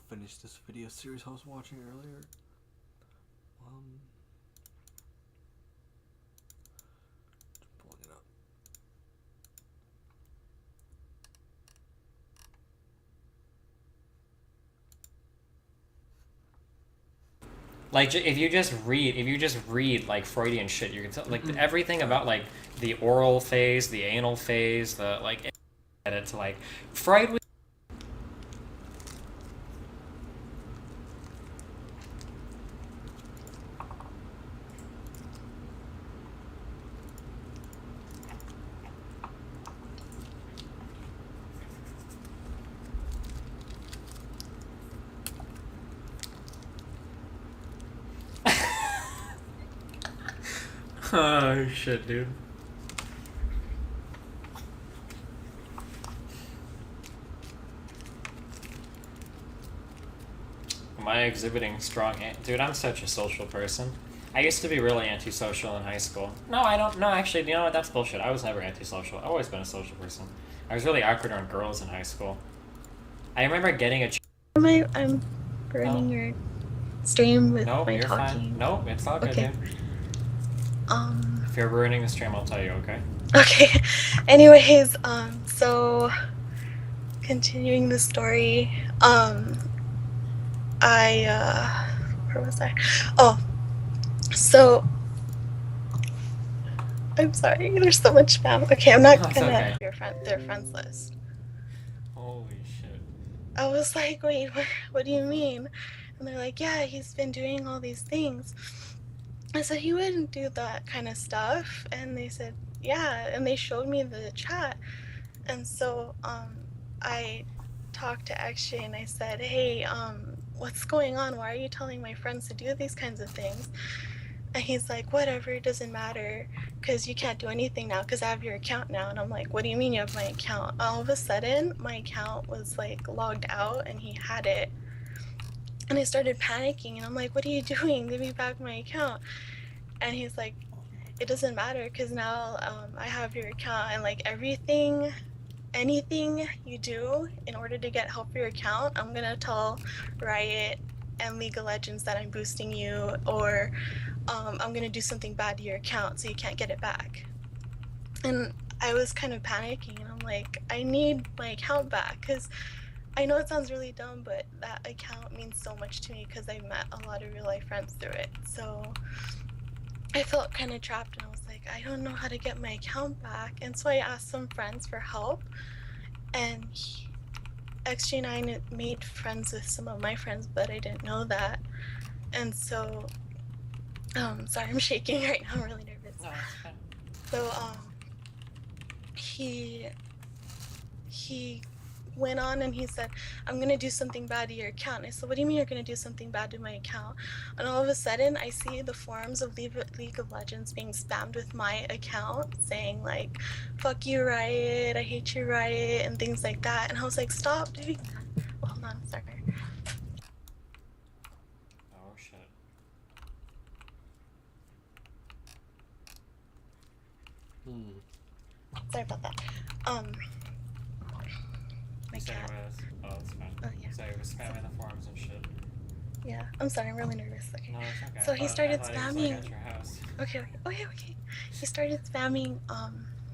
finish this video series I was watching earlier. Just pulling it up. Like if you just read like Freudian shit, you can tell like everything about like the oral phase, the anal phase, the like it's like Freud was. Oh shit, dude. Am I exhibiting strong? Dude, I'm such a social person. I used to be really antisocial in high school. No, I don't. No, actually, you know what? That's bullshit. I was never antisocial. I've always been a social person. I was really awkward around girls in high school. I remember getting a. I'm burning your stream with No, my you're talking. fine. No, it's all good, Okay. dude. If you're ruining the stream, I'll tell you, okay? Okay. Anyways, so continuing the story, where was I? Oh, so I'm sorry. There's so much spam. Okay, I'm not gonna Okay. their friends list. Holy shit. I was like, wait, what do you mean? And they're like, yeah, he's been doing all these things. I said, he wouldn't do that kind of stuff. And they said, yeah. And they showed me the chat. And so I talked to Akshay and I said, hey, what's going on? Why are you telling my friends to do these kinds of things? And he's like, whatever, it doesn't matter because you can't do anything now because I have your account now. And I'm like, what do you mean you have my account? All of a sudden, my account was like logged out and he had it. And I started panicking and I'm like, what are you doing? Give me back my account. And he's like, it doesn't matter because now I have your account and like anything you do in order to get help for your account, I'm gonna tell Riot and League of Legends that I'm boosting you, or I'm gonna do something bad to your account so you can't get it back. And I was kind of panicking and I'm like, I need my account back because I know it sounds really dumb, but that account means so much to me because I met a lot of real life friends through it. So I felt kind of trapped and I was like, I don't know how to get my account back. And so I asked some friends for help, and XG9 made friends with some of my friends, but I didn't know that. And so, sorry, I'm shaking right now, I'm really nervous. No, it's fine. So, he went on and he said, I'm gonna do something bad to your account. And I said, what do you mean you're gonna do something bad to my account? And all of a sudden I see the forums of League of Legends being spammed with my account saying like, fuck you Riot, I hate you Riot, and things like that. And I was like, stop doing that. Well, hold on, sorry. Oh shit. Sorry about that. My cat. Oh, it's fine. Oh, yeah. So it was spamming the forums and shit. Yeah, I'm sorry, I'm really nervous. Okay. No, it's okay. So he started I thought spamming. He was, like, at your house. Okay. He started spamming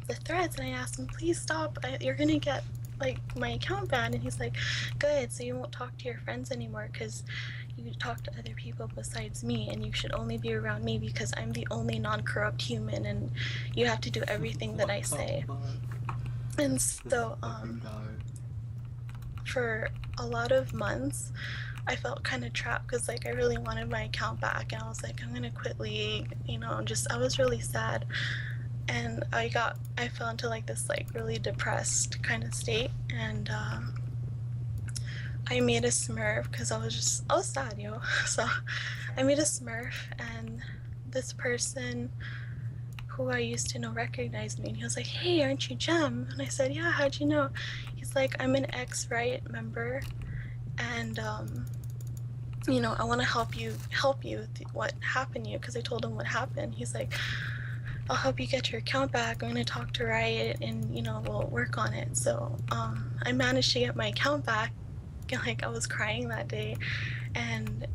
the threads, and I asked him, please stop. You're gonna get like my account banned. And he's like, good. So you won't talk to your friends anymore because you talk to other people besides me, and you should only be around me because I'm the only non-corrupt human, and you have to do everything that I say. And so for a lot of months I felt kind of trapped because like I really wanted my account back, and I was like, I'm gonna quit League, you know, just I was really sad. And I fell into like this like really depressed kind of state, and I made a Smurf because I was sad, yo. So I made a Smurf, and this person who I used to know recognized me, and he was like, hey, aren't you Jem? And I said, yeah, how'd you know? He's like, I'm an ex-Riot member, and you know, I want to help you with what happened to you, because I told him what happened. He's like, I'll help you get your account back. I'm going to talk to Riot and, you know, we'll work on it. So I managed to get my account back, like I was crying that day, and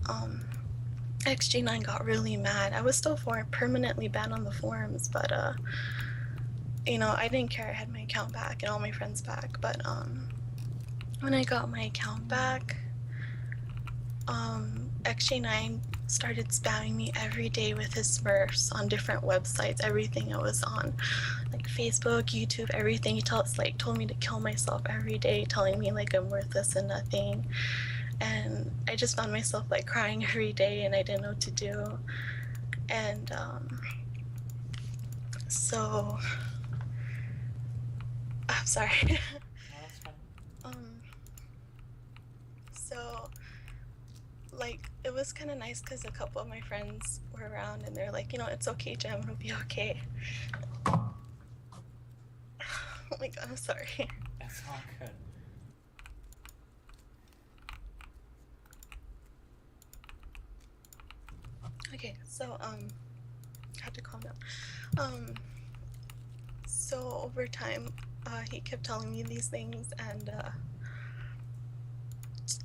XG9 got really mad. I was still permanently banned on the forums, but I didn't care. I had my account back and all my friends back. But when I got my account back, XG9 started spamming me every day with his Smurfs on different websites, everything it was on, like Facebook, YouTube, everything. He told me to kill myself every day, telling me like I'm worthless and nothing. And I just found myself like crying every day, and I didn't know what to do. And so I'm sorry. No, that's fine. So like it was kind of nice because a couple of my friends were around, and they're like, it's okay, Jem, it'll be okay. Oh my god, I'm sorry. That's all good. Okay, so I had to calm down. So over time, he kept telling me these things, and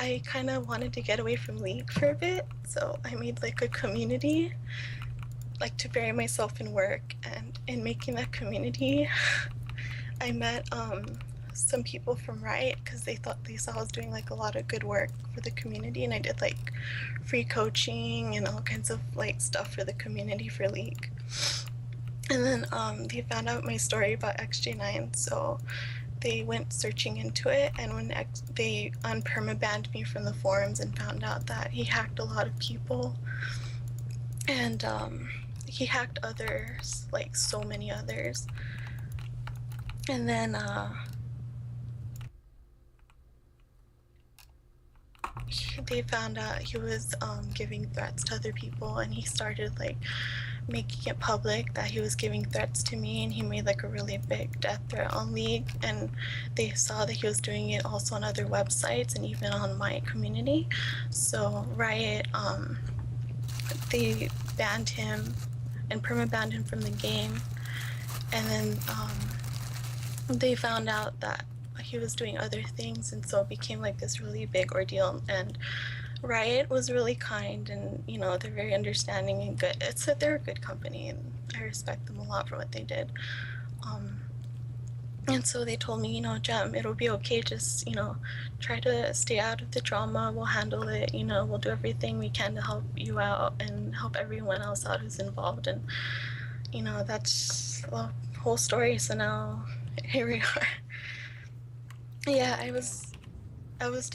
I kind of wanted to get away from League for a bit, so I made like a community, like to bury myself in work. And in making that community, I met some people from Riot because they saw I was doing like a lot of good work for the community, and I did like free coaching and all kinds of like stuff for the community for League. And then they found out my story about XJ9, so they went searching into it, and when they unpermabanned me from the forums and found out that he hacked a lot of people, and he hacked others, like so many others. And then they found out he was giving threats to other people, and he started like making it public that he was giving threats to me, and he made like a really big death threat on League, and they saw that he was doing it also on other websites and even on my community. So Riot, they banned him and permabanned him from the game, and then they found out that he was doing other things, and so it became like this really big ordeal. And Riot was really kind, and they're very understanding and good. They're a good company, and I respect them a lot for what they did. And so they told me, Jem, it'll be okay. Just try to stay out of the drama. We'll handle it. We'll do everything we can to help you out and help everyone else out who's involved. And that's the whole story. So now here we are. Yeah, I was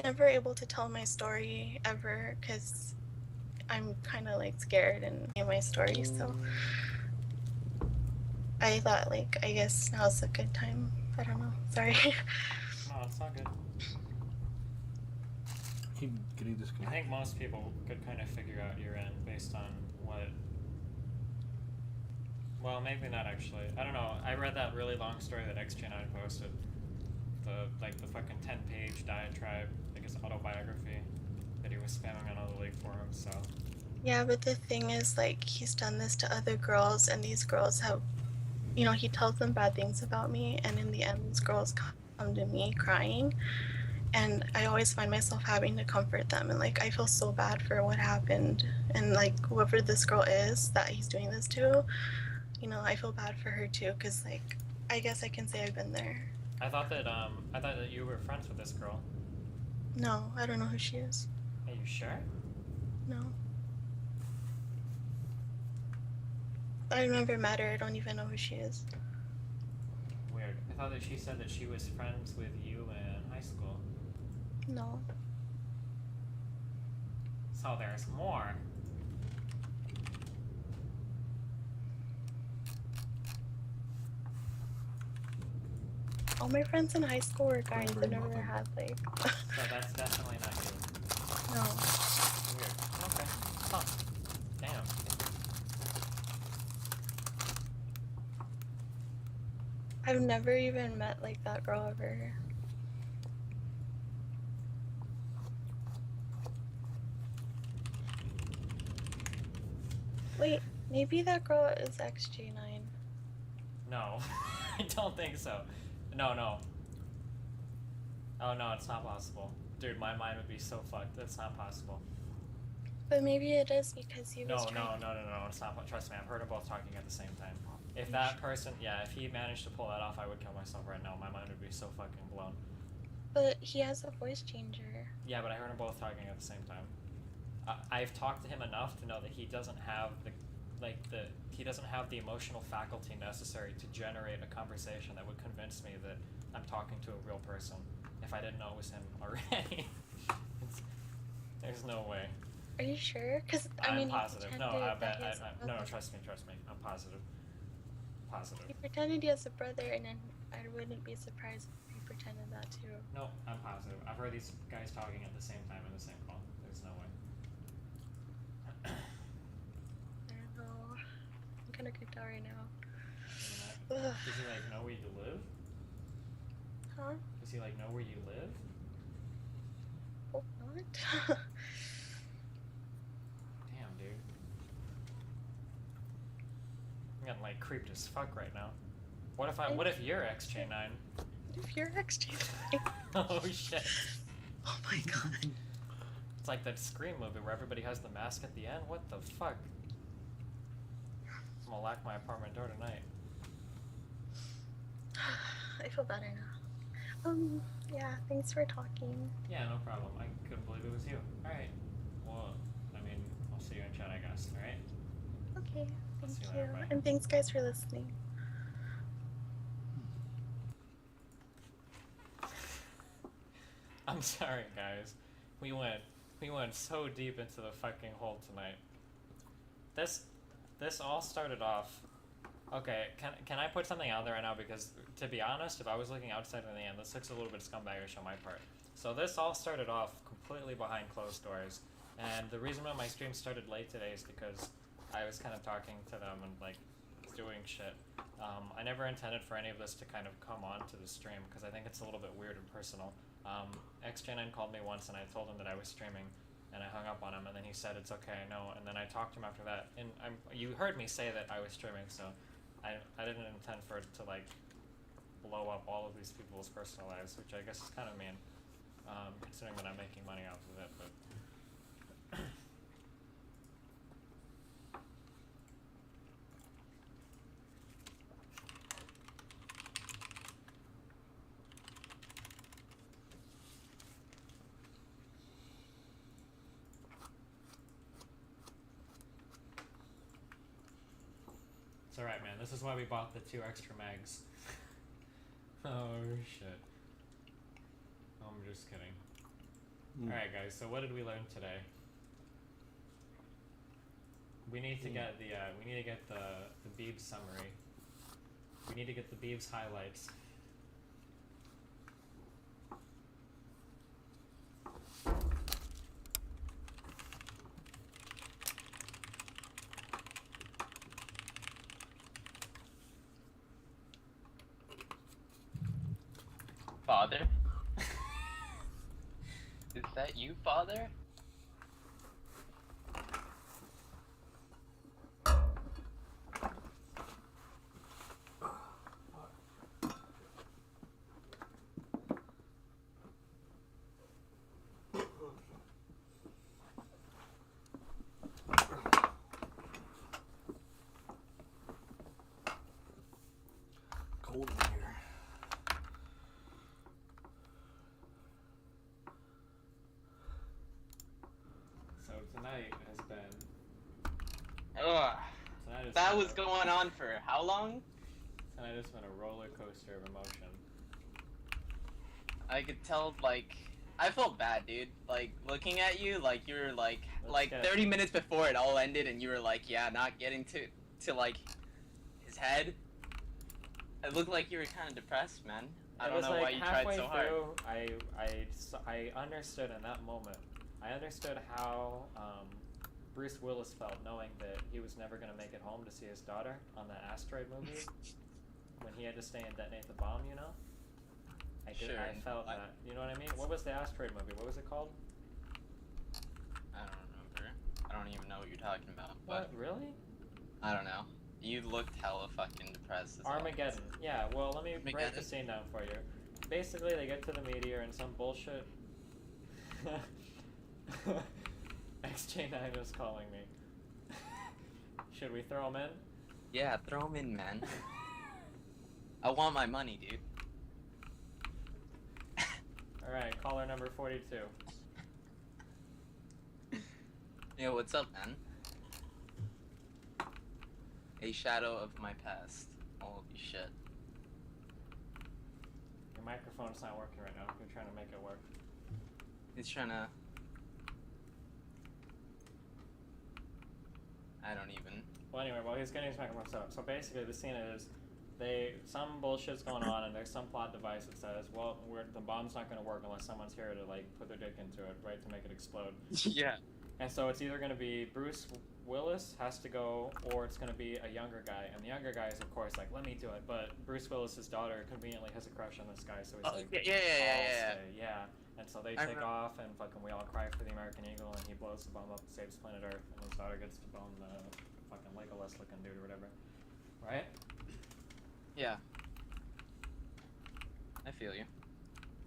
never able to tell my story ever because I'm kind of like scared and my story, so I thought like I guess now's a good time. I don't know. Sorry. No, it's not good. Keep getting I disconnected. think most people could kind of figure out your end based on what. Well, maybe not actually. I don't know. I read that really long story that XJ9 posted. The fucking 10-page diatribe, like his autobiography, that he was spamming on all the League forums. So. Yeah, but the thing is, like, he's done this to other girls, and these girls have, he tells them bad things about me, and in the end, these girls come to me crying, and I always find myself having to comfort them, and like I feel so bad for what happened, and like whoever this girl is that he's doing this to, I feel bad for her too, because like I guess I can say I've been there. I thought that you were friends with this girl. No, I don't know who she is. Are you sure? No. I've never met her. I don't even know who she is. Weird. I thought that she said that she was friends with you in high school. No. So there's more. All my friends in high school were guys. I never had like. So that's definitely not you. No. Weird. Okay. Huh. Damn. I've never even met like that girl ever. Wait, maybe that girl is XG9. No. I don't think so. No. Oh no, it's not possible. Dude, my mind would be so fucked. That's not possible. But maybe it is because he was No, trying. no. It's not. Trust me, I've heard them both talking at the same time. If that person, yeah, if he managed to pull that off, I would kill myself right now. My mind would be so fucking blown. But he has a voice changer. Yeah, but I heard them both talking at the same time. I've talked to him enough to know that he doesn't have he doesn't have the emotional faculty necessary to generate a conversation that would convince me that I'm talking to a real person if I didn't know it was him already. There's no way. Are you sure? Because I I'm mean, positive. he No, pretended I that bet. he has a No, brother. trust me. I'm positive. Positive. He pretended he has a brother, and then I wouldn't be surprised if he pretended that too. No, I'm positive. I've heard these guys talking at the same time in the same call. There's no way. I don't know. I'm kind of creeped out right now. Does he like know where you live? Huh? Does he like know where you live? Hope not. Damn, dude. I'm getting like creeped as fuck right now. What if you're XJ9? What if you're exchanging? Oh shit. Oh my god. It's like that Scream movie where everybody has the mask at the end. What the fuck? I'm gonna lock my apartment door tonight. I feel better now. Yeah, thanks for talking. Yeah, no problem. I couldn't believe it was you. Alright. Well, I mean, I'll see you in chat, I guess. Alright? Okay, See thank you you. later, bye. And thanks guys for listening. I'm sorry, guys. We went so deep into the fucking hole tonight. This all started off. Okay, can I put something out there right now? Because to be honest, if I was looking outside in the end, this looks a little bit scumbaggish on my part. So this all started off completely behind closed doors, and the reason why my stream started late today is because I was kind of talking to them and like doing shit. I never intended for any of this to kind of come onto the stream because I think it's a little bit weird and personal. XJ9 called me once and I told him that I was streaming, and I hung up on him, and then he said it's okay, I know, and then I talked to him after that, and you heard me say that I was streaming, so I didn't intend for it to like blow up all of these people's personal lives, which I guess is kind of mean, considering that I'm making money off of it, but it's alright, man. This is why we bought the 2 extra megs. Oh, shit. I'm just kidding. Alright, guys, so what did we learn today? We need to get the, Beebs summary. We need to get the Beebs highlights. Father? Is that you, Father? Cold in here. So tonight has been... Ugh. That was going on for how long? Tonight has been a roller coaster of emotion. I could tell, like, I felt bad, dude. Like, looking at you, like, you were, like, Let's get- 30 minutes before it all ended, and you were, like, yeah, not getting to like, his head. It looked like you were kind of depressed, man. I don't know why you tried so hard. I understood in that moment. I understood how Bruce Willis felt knowing that he was never going to make it home to see his daughter on the asteroid movie when he had to stay and detonate the bomb, you know? Sure. I felt that. You know what I mean? What was the asteroid movie? What was it called? I don't remember. I don't even know what you're talking about. What? But Really? I don't know. You looked hella fucking depressed as Armageddon. Yeah, well, let me break the Armageddon? scene down for you. Basically, they get to the meteor and some bullshit... XJ9 is calling me. Should we throw him in? Yeah, throw him in, man. I want my money, dude. Alright, caller number 42. Yo, what's up, man? A shadow of my past. Holy shit. Your microphone's not working right now. You're trying to make it work. He's trying to... I don't even... Well, anyway, while he's getting his microphone set up, so basically the scene is, some bullshit's going on, and there's some plot device that says, well, the bomb's not going to work unless someone's here to, like, put their dick into it, right, to make it explode. Yeah. And so it's either going to be Bruce Willis has to go, or it's going to be a younger guy. And the younger guy is, of course, like, let me do it. But Bruce Willis's daughter conveniently has a crush on this guy, so he's like, yeah. And so they take off, and fucking we all cry for the American Eagle, and he blows the bomb up and saves planet Earth, and his daughter gets to bone the fucking Legolas-looking dude or whatever. Right? Yeah. I feel you.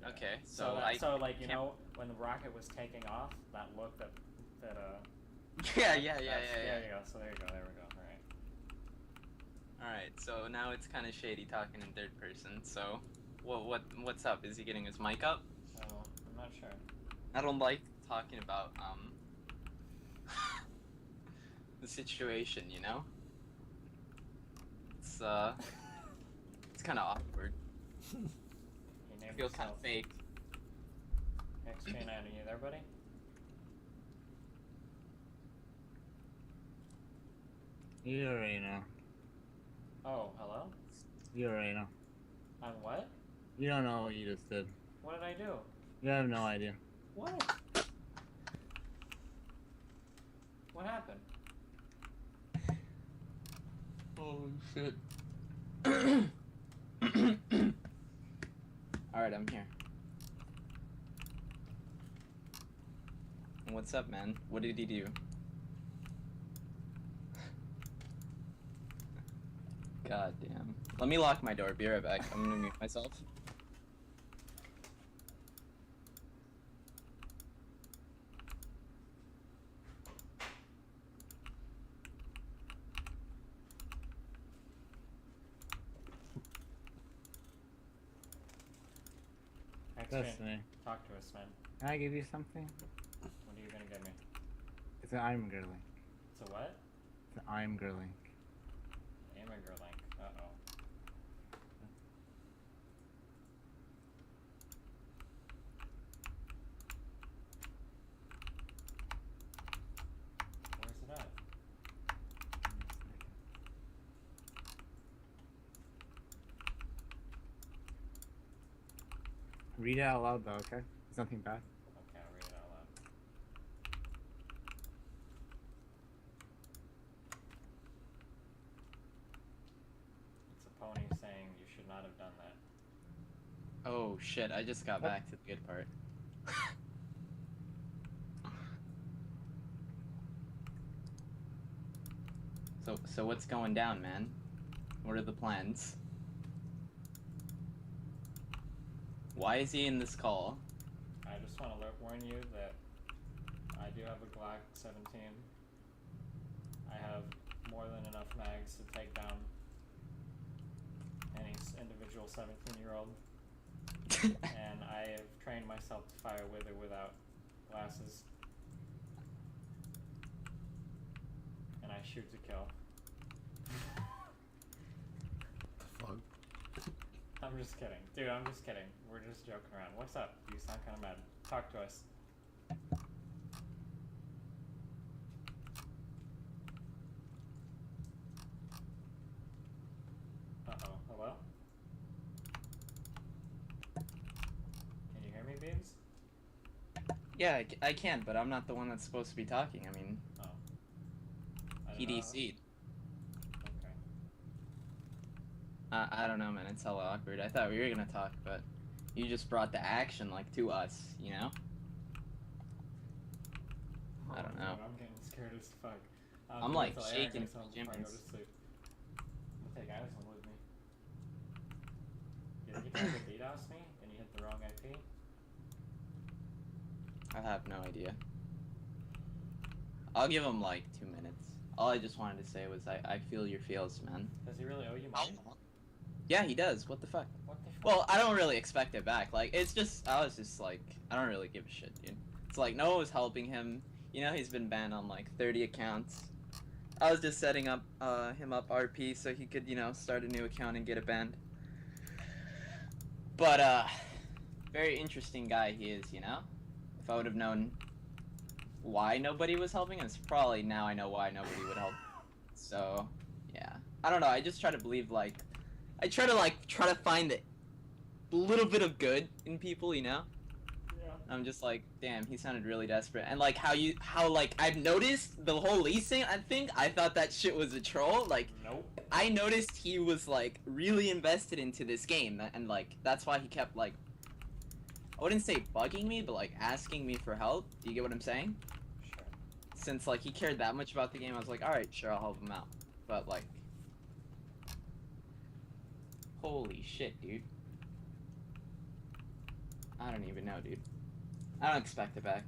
Yeah. Okay, so like, you know, when the rocket was taking off, that look that Yeah. There you go. So there you go. There we go. All right. Alright, so now it's kind of shady talking in third person. So, what's up? Is he getting his mic up? Oh, I'm not sure. I don't like talking about the situation, you know. It's kind of awkward. It feels kind of fake. XJ9, are you there, buddy? You already know. Oh, hello? You already know. On what? You don't know what you just did. What did I do? You have no idea. What? What happened? Oh shit. Alright, I'm here. What's up, man? What did he do? God damn. Let me lock my door. Be right back. I'm gonna mute myself. That's me. Talk to us, man. Can I give you something? What are you gonna give me? It's an I'm girling. It's a what? It's an I'm girling. Immigrant link. Uh-oh. Where's it at? Read it out loud though, okay? It's nothing bad. Okay, I'll read it out loud. It's a pony saying you should not have done that. Oh shit, I just got back to the good part. So what's going down, man? What are the plans? Why is he in this call? I just want to warn you that I do have a Glock 17. I have more than enough mags to take down any individual 17-year-old. And I have trained myself to fire with or without glasses. And I shoot to kill. Fuck. I'm just kidding. Dude, I'm just kidding. We're just joking around. What's up? You sound kind of mad. Talk to us. Uh-oh. Hello? Can you hear me, Beebs? Yeah, I can, but I'm not the one that's supposed to be talking. I mean, Oh. he DC'd. Okay. I don't know, man. It's hella awkward. I thought we were gonna talk, but you just brought the action, like, to us, you know? I don't know. Dude, I'm getting scared as fuck. I'm like until shaking gets home before I go to Jimmy's. sleep. I'm gonna take Addison with me. You think you tried to DDoS me and you hit the wrong IP? I have no idea. I'll give him like 2 minutes. All I just wanted to say was I feel your feels, man. Does he really owe you money? Yeah, he does. What the fuck? What the fuck? Well, I don't really expect it back. Like, it's just, I was just like, I don't really give a shit, dude. It's like, no one was helping him. You know, he's been banned on like 30 accounts. I was just setting up him up RP so he could, you know, start a new account and get it banned. But, very interesting guy he is, you know? If I would have known why nobody was helping, it's probably now I know why nobody would help. So, yeah. I don't know, I just try to believe, like, I try to find the little bit of good in people, you know? Yeah. I'm just like, damn, he sounded really desperate. And like how like I've noticed the whole leasing, I thought that shit was a troll. Like, Nope. I noticed he was like really invested into this game, and like that's why he kept like, I wouldn't say bugging me, but like asking me for help. Do you get what I'm saying? Sure. Since like he cared that much about the game, I was like, alright, sure, I'll help him out. But like, holy shit, dude. I don't even know, dude. I don't expect it back.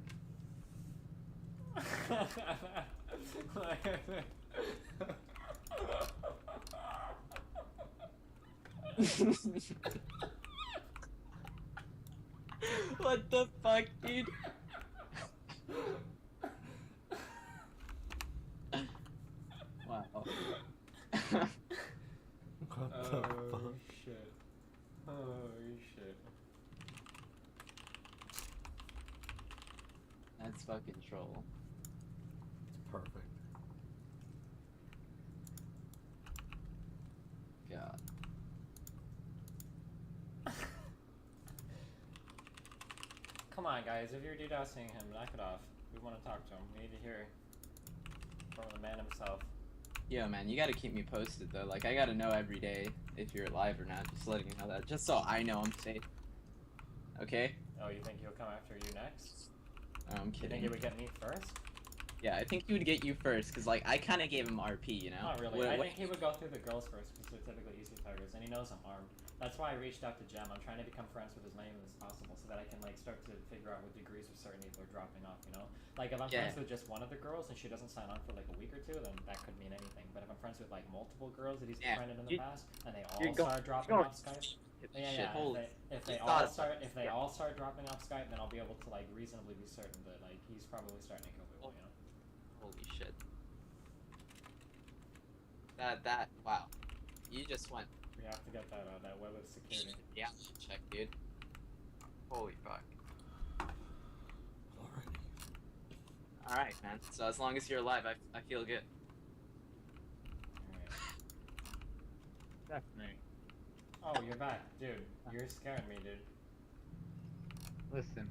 What the fuck, dude? Wow. What the fuck? Shit. Oh shit. That's fucking troll. It's perfect. God. Come on, guys. If you're DDoSing him, knock it off. We want to talk to him. We need to hear from the man himself. Yo, man, you gotta keep me posted, though. Like, I gotta know every day if you're alive or not. Just letting you know that. Just so I know I'm safe. Okay? Oh, you think he'll come after you next? I'm You kidding. think he would get me first? Yeah, I think he would get you first, because, like, I kind of gave him RP, you know? Not really. What- I what- think he would go through the girls first because they're typically easy targets, and he knows I'm armed. That's why I reached out to Jem. I'm trying to become friends with as many of them as possible so that I can like start to figure out what degrees of certainty they're dropping off, you know? Like if I'm Yeah. friends with just one of the girls and she doesn't sign on for like a week or two, then that could mean anything. But if I'm friends with like multiple girls that he's Yeah, befriended in the you- past and they you're all go- start dropping you're off Skype, yeah, Shit, yeah. holy. If they You all thought- start if they yeah. all start dropping off Skype, then I'll be able to like reasonably be certain that like he's probably starting to kill people, you know? Holy shit. Wow. You just went, We have to get that web of security. yeah, check, dude. Holy fuck. Alrighty. Alright, man. So as long as you're alive, I feel good. Alright. Definitely. Oh, you're back, dude. You're scaring me, dude. Listen,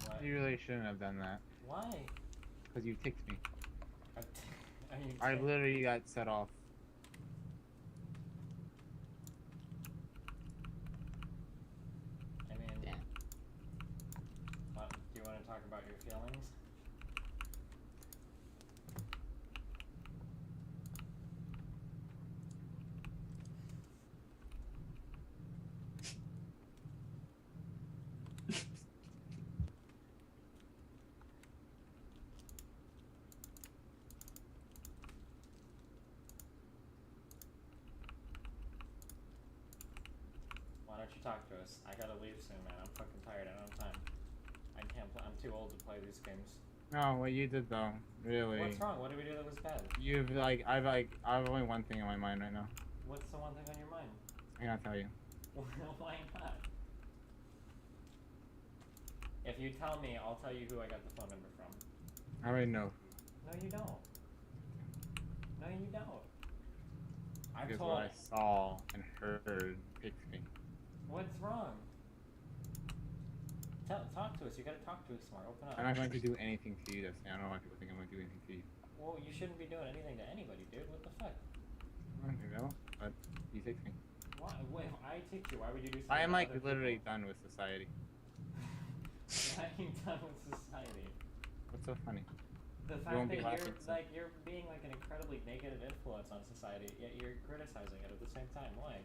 What? you really shouldn't have done that. Why? Because you ticked me. I mean, I literally got set off. I mean, Damn. do you want to talk about your feelings? Why don't you talk to us? I gotta leave soon, man. I'm fucking tired. I don't have time. I can't play. I'm too old to play these games. No, what you did though, really. What's wrong? What did we do that was bad? I've only one thing in my mind right now. What's the one thing on your mind? I gotta tell you. Why not? If you tell me, I'll tell you who I got the phone number from. I already know. No, you don't. No, you don't. I've Because told. what I saw and heard picked me. What's wrong? Talk to us. You gotta talk to us more. Open up. I'm not going to do anything to you, Destiny. I don't know why people think I'm going to do anything to you. Well, you shouldn't be doing anything to anybody, dude. What the fuck? I don't know, but you ticked me. Why? If I ticked you, why would you do something? I am to like other literally people? done with society. Why are you done with society? What's so funny? The won't fact be that laughing soon. you're being like an incredibly negative influence on society, yet you're criticizing it at the same time. Why?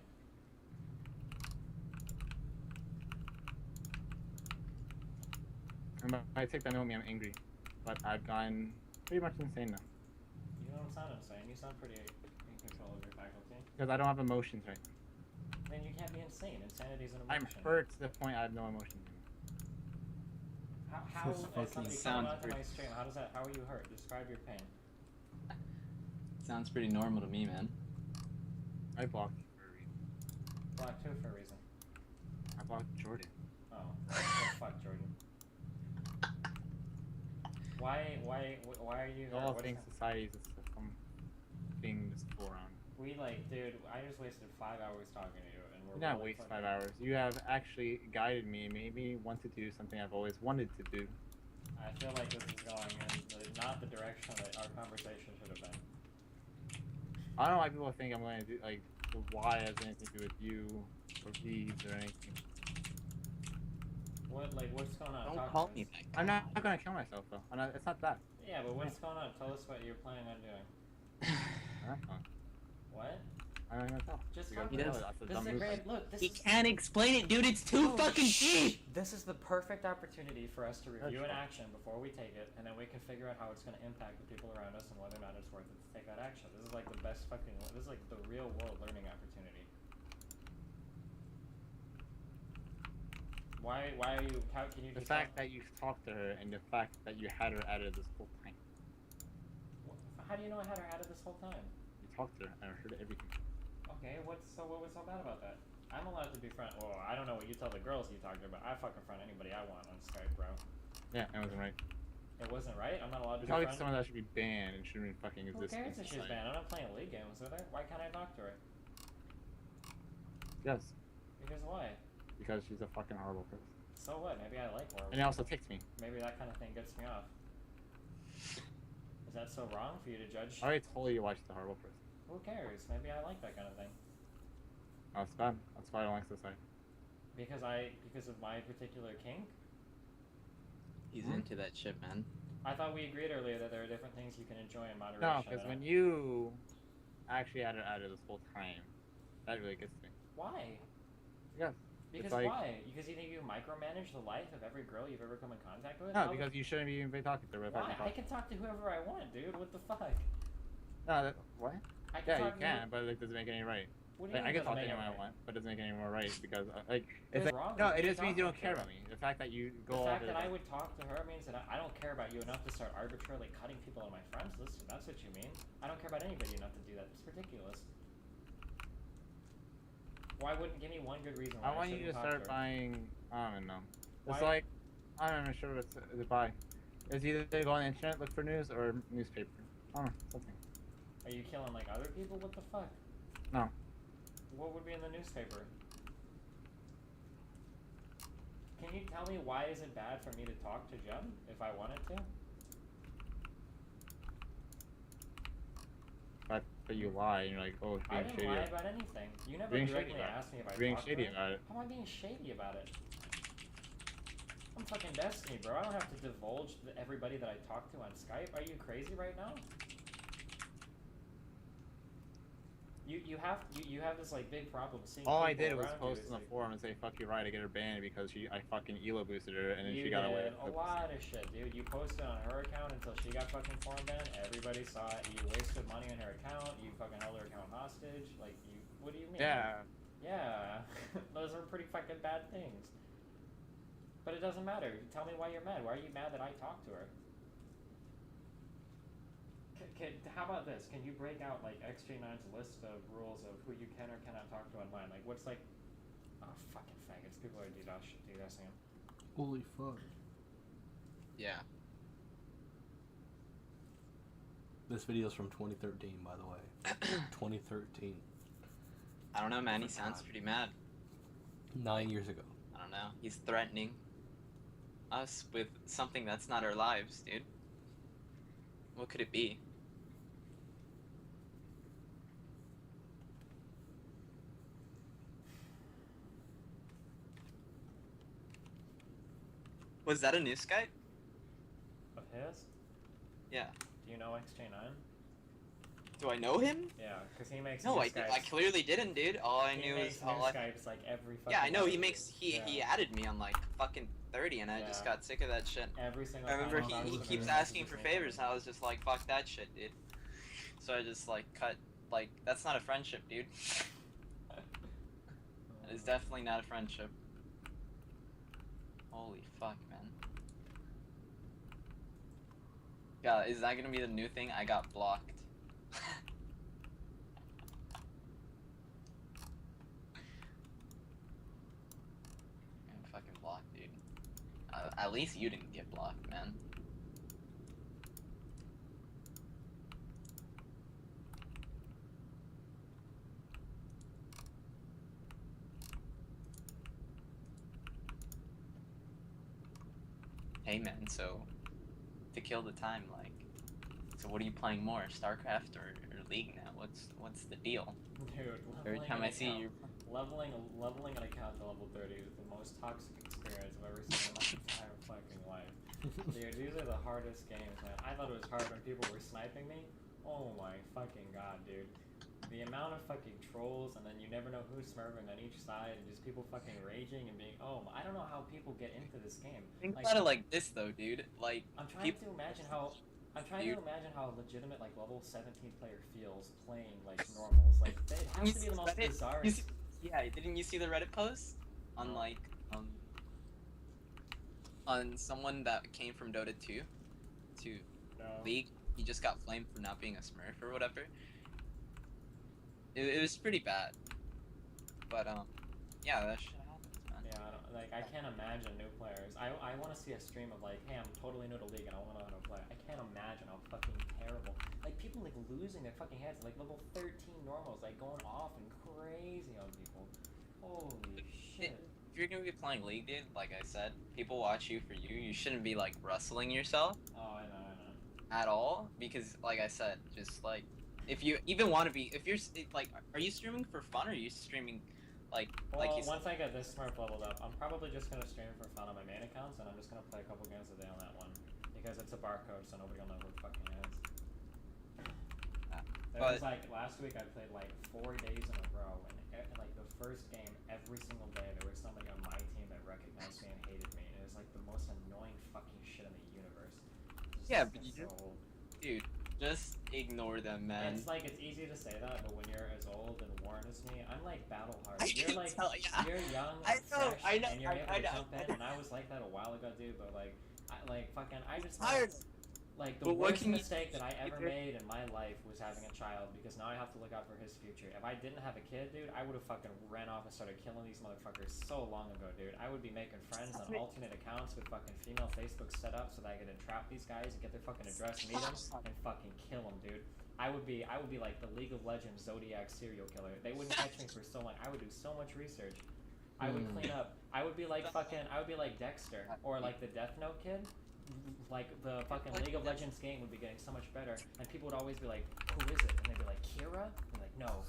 And by ticked, I know me, I'm angry. But I've gone pretty much insane now. You don't sound insane. You sound pretty in control of your faculty. Because I don't have emotions right now. Then you can't be insane. Insanity is an I'm emotion. hurt to the point I have no emotions. How This as fucking somebody sounds coming onto my pretty- stream, how are you hurt? Describe your pain. Sounds pretty normal to me, man. I blocked you for a reason. Blocked who for a reason? I blocked Jordan. Oh, well, fuck Jordan. Why are you? I all what think is that? society is some thing just go around. We dude. I just wasted 5 hours talking to you, and we're You not really waste fucking- 5 hours. You have actually guided me, made me want to do something I've always wanted to do. I feel like this is going in not the direction that our conversation should have been. I don't know why people think I'm going to do, like, why has anything to do with you, or beads, or anything. What's going on? Don't Talk call to me us. that. I'm not going to kill myself, though. It's not that. Yeah, but what's going on? Tell us what you're planning on doing. That's fine. What? I don't even know. Just Because talk He to does. us. that's a This dumb is a move. great look. This He is can't explain it, dude. It's too Oh, fucking deep. This is the perfect opportunity for us to review an fine. action before we take it, and then we can figure out how it's going to impact the people around us and whether or not it's worth it to take that action. This is like the best fucking. This is like the real world learning opportunity. Why are you? How can you? The just fact that you talked to her and the fact that you had her added this whole time. How do you know I had her added this whole time? You talked to her and I heard everything. Okay, what was so bad about that? I'm allowed to be friend. Well, I don't know what you tell the girls you talking about. I fucking friend anybody I want on Skype, bro. Yeah, it wasn't right. It wasn't right. I'm not allowed to You're be talking to friend. someone that should be banned and shouldn't even fucking Who exist. cares in if she's society. banned? I'm not playing league games with her. Why can't I talk to her? Yes, Because why? because she's a fucking horrible person. So what? Maybe I like horror. And it also ticked me. Maybe that kind of thing gets me off. Is that so wrong for you to judge? I already told you to watch the horrible person. Who cares? Maybe I like that kind of thing. Oh, it's bad. That's why I don't like society. Because of my particular kink? He's Hmm? into that shit, man. I thought we agreed earlier that there are different things you can enjoy in moderation. No, because and when I- you actually had her added this whole time, that really gets me. Why? Yeah. Because like- why? Because you think you micromanage the life of every girl you've ever come in contact with? No, How- because you shouldn't be even talking to her. If Why? I can talk to whoever I want, dude. What the fuck? No, what? I can Yeah, you talk to can, but it doesn't make it any right. What do you Like, I mean can doesn't talk to make it anyone I right? want, but it doesn't make it any more right because, like, What's it's wrong no, with it you just means you don't talking to care her? about me. The fact that you The go fact off that of I would talk to her means that I don't care about you enough to start arbitrarily cutting people on my friends list. If that's what you mean. I don't care about anybody enough to do that. It's ridiculous. Why wouldn't give me one good reason why I want you to shouldn't talk start her? buying. I don't even know. It's Why- like I'm not even sure what's to buy. It's either they go on the internet, look for news, or newspaper. I don't know, something. Are you killing like other people? What the fuck? No. What would be in the newspaper? Can you tell me why is it bad for me to talk to Jem if I wanted to? But you lie and you're like, oh, I being didn't shady. lie about anything. You never Being shady directly about it. asked me if I Being talked shady to her. about it. How am I being shady about it? I'm fucking Destiny, bro. I don't have to divulge everybody that I talk to on Skype. Are you crazy right now? You have this like big problem seeing All I people did was around you. post It's in the like- forum and say "fuck you, right" to get her banned because I fucking elo boosted her and then You she got away did with a it. lot of shit, dude. You posted on her account until she got fucking forum banned. Everybody saw it. You wasted money on her account. You fucking held her account hostage. Like, you. What do you mean? Yeah. Yeah. Those are pretty fucking bad things. But it doesn't matter. Tell me why you're mad. Why are you mad that I talked to her? How about this? Can you break out like XJ9's list of rules of who you can or cannot talk to online? Like, what's like? Oh, fucking faggots! People are DDoSing him. Holy fuck. Yeah. This video's from 2013, by the way. 2013. I don't know, man. He Oh, sounds God. pretty mad. 9 years ago. I don't know. He's threatening us with something that's not our lives, dude. What could it be? Was that a new Skype? Of his? Yeah. Do you know XJ9? Do I know him? Yeah, because he makes No, new I Skypes. clearly didn't, dude. All I He knew makes is new Skypes like every fucking yeah, I know he day. makes he Yeah. added me on like fucking 30, and I just Yeah. got sick of that shit. Every single I remember time he talks to keeps me, asking it's for the same favors, thing. and I was just like, fuck that shit, dude. So I just like cut. Like that's not a friendship, dude. It's definitely not a friendship. Holy fuck, man. God, is that gonna be the new thing? I got blocked. I'm fucking blocked, dude. At least you didn't get blocked, man. Hey man, so to kill the time, like, so what are you playing more, StarCraft or League now? What's the deal? Dude, Every time I see you, leveling an account to level 30 is the most toxic experience I've ever seen in my entire fucking life. Dude, these are the hardest games, man. I thought it was hard when people were sniping me. Oh my fucking god, dude. The amount of fucking trolls, and then you never know who's smurfing on each side, and just people fucking raging and being, oh, I don't know how people get into this game. think about it like this though, dude. Like, I'm trying to imagine how a legitimate like level 17 player feels playing like normals. Like it has to be the most bizarre. Yeah, didn't you see the Reddit post on like on someone that came from Dota 2 to League? He just got flamed for not being a Smurf or whatever. It was pretty bad, but yeah, that shit happens, man. Yeah, I can't imagine new players. I want to see a stream of like, hey, I'm totally new to League and I want to know how to play. I can't imagine how fucking terrible. Like people like losing their fucking heads, like level 13 normals, like going off and crazy on people. Holy shit. If you're gonna be playing League, dude, like I said, people watch you for you. You shouldn't be like rustling yourself. Oh, I know. At all, because like I said, just like if you even want to be, if you're like, are you streaming for fun or are you streaming like you once I get this Smurf leveled up, I'm probably just gonna stream for fun on my main accounts, and I'm just gonna play a couple games a day on that one because it's a barcode, so nobody will know who it fucking is. It was like last week I played like 4 days in a row, and like the first game, every single day there was somebody on my team that recognized me and hated me, and it was like the most annoying fucking shit in the universe. Yeah, but you just, dude, just ignore them, man. It's like, it's easy to say that, but when you're as old and worn as me, I'm like battle hard. You're like, you're young and fresh, and you're able to jump in, and I was like that a while ago, dude, but like, I just like, the worst mistake that I ever made in my life was having a child, because now I have to look out for his future. If I didn't have a kid, dude, I would have fucking ran off and started killing these motherfuckers so long ago, dude. I would be making friends on alternate accounts with fucking female Facebook set up so that I could entrap these guys and get their fucking address, meet them, and fucking kill them, dude. I would be like the League of Legends Zodiac serial killer. They wouldn't catch me for so long. I would do so much research. I would clean up. I would be like Dexter, or like the Death Note kid. Like the fucking League of Legends game would be getting so much better, and people would always be like, who is it? And they'd be like, Kira? And like, no,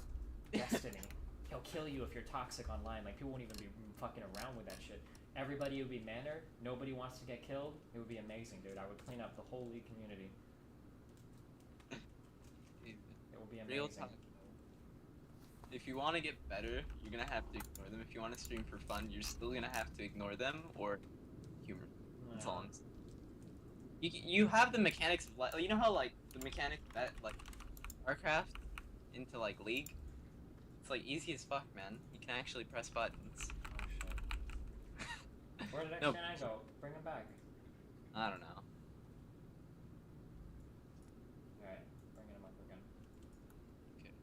Destiny. He'll kill you if you're toxic online. Like, people won't even be fucking around with that shit. Everybody would be mannered. Nobody wants to get killed. It would be amazing, dude. I would clean up the whole League community. It would be amazing. Real talk. If you want to get better, you're gonna have to ignore them. If you want to stream for fun, you're still gonna have to ignore them or humor. That's all I'm saying. You have the mechanics of like, you know how like the mechanics that like StarCraft into like League, it's like easy as fuck, man. You can actually press buttons. Oh shit. Where did No. X9 go? Bring him back. I don't know. Alright, bringing him up again. Okay.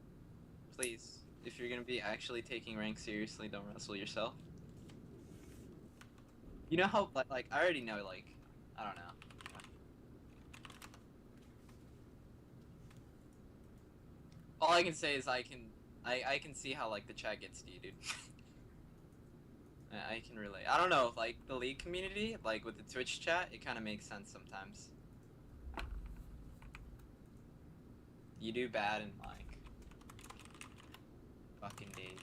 Please, if you're gonna be actually taking rank seriously, don't wrestle yourself. You know how like I already know, like, I don't know. All I can say is I can see how like the chat gets to you, dude. I can relate. I don't know, like the League community, like with the Twitch chat, it kind of makes sense sometimes. You do bad and like fucking days.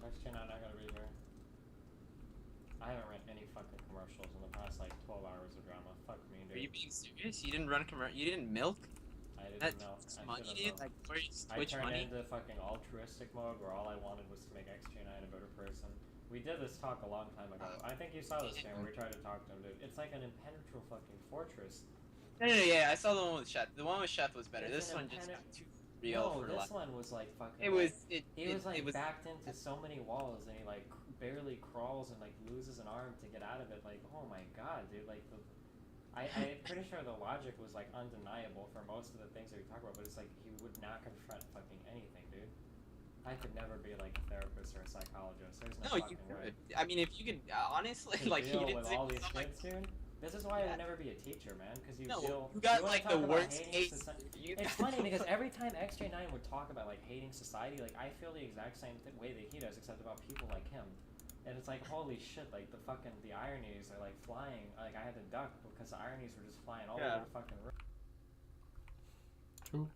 X9, I gotta be here. I haven't read any fucking commercials in the past like 12 hours of drama. Fuck me, dude. Are you being serious? You didn't run You didn't milk? I didn't That's know. money, I dude. should have. Like, where you I Twitch turned money? into fucking altruistic mode where all I wanted was to make X9 a better person. We did this talk a long time ago. I think you saw this game where we tried to talk to him, dude. It's like an impenetrable fucking fortress. No, yeah, I saw the one with Sheth. The one with Sheth was better. It's This an one just impenet- got too real No, for this like. one was like fucking. It was. He was like backed into so many walls, and he like barely crawls and like loses an arm to get out of it. Like, oh my god, dude! Like, I'm pretty sure the logic was like undeniable for most of the things that we talk about, but it's like he would not confront fucking anything, dude. I could never be like a therapist or a psychologist. There's no No, fucking you way. could. I mean, if you could, honestly, To like deal he with didn't all these so, like, kids, dude. This is why I Yeah. would never be a teacher, man. Because you No, deal. you got wanna like talk the about worst hating case. It's funny because every time X9 would talk about like hating society, like I feel the exact same way that he does, except about people like him. And it's like, holy shit, like the ironies are like flying. Like I had to duck because the ironies were just flying all Yeah. over the fucking room. True.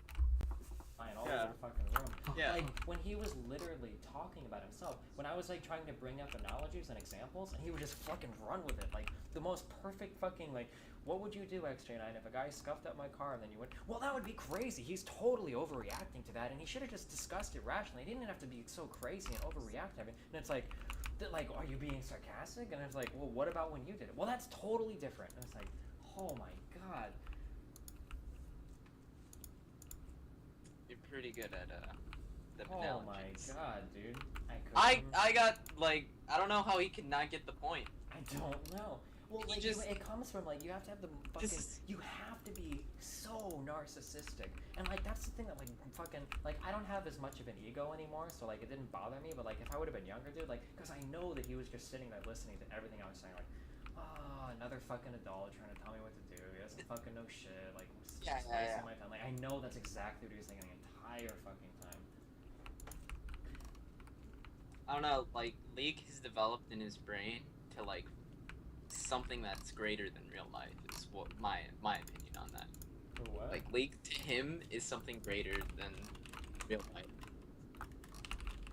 Flying all Yeah. over the fucking room. Yeah. Like when he was literally talking about himself, when I was like trying to bring up analogies and examples, and he would just fucking run with it, like the most perfect fucking like, what would you do, XJ9, if a guy scuffed up my car and then you went, well, that would be crazy. He's totally overreacting to that, and he should have just discussed it rationally. He didn't have to be so crazy and overreact to everything. And it's like, are you being sarcastic? And it's like, well, what about when you did it? Well, that's totally different. And it's like, oh my god. You're pretty good at the Oh analogies. my god, dude. I got like I don't know how he could not get the point. I don't know. Well, He like, just- it comes from, like, you have to have the fucking, This- you have to be so narcissistic. And, like, that's the thing that, like, fucking, like, I don't have as much of an ego anymore, so, like, it didn't bother me, but, like, if I would have been younger, dude, like, because I know that he was just sitting there listening to everything I was saying, like, oh, another fucking adult trying to tell me what to do, he doesn't fucking know shit, like, Yeah, yeah. my time. Like, I know that's exactly what he was thinking the entire fucking time. I don't know, like League has developed in his brain to like something that's greater than real life is what my opinion on that. For what? Like League to him is something greater than real life.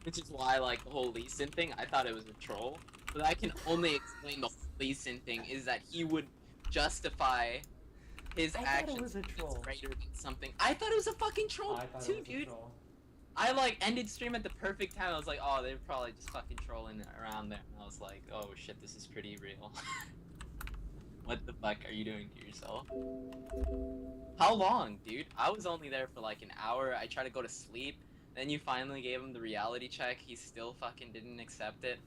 Which is why like the whole Lee Sin thing, I thought it was a troll. But I can only explain the whole Lee Sin thing is that he would justify his I thought it actions was a as troll. greater than something. I thought it was a fucking troll I thought too, it was dude. a troll. I like ended stream at the perfect time. I was like, oh, they're probably just fucking trolling around there. And I was like, oh shit, this is pretty real. What the fuck are you doing to yourself? How long, dude? I was only there for like an hour. I tried to go to sleep. Then you finally gave him the reality check. He still fucking didn't accept it.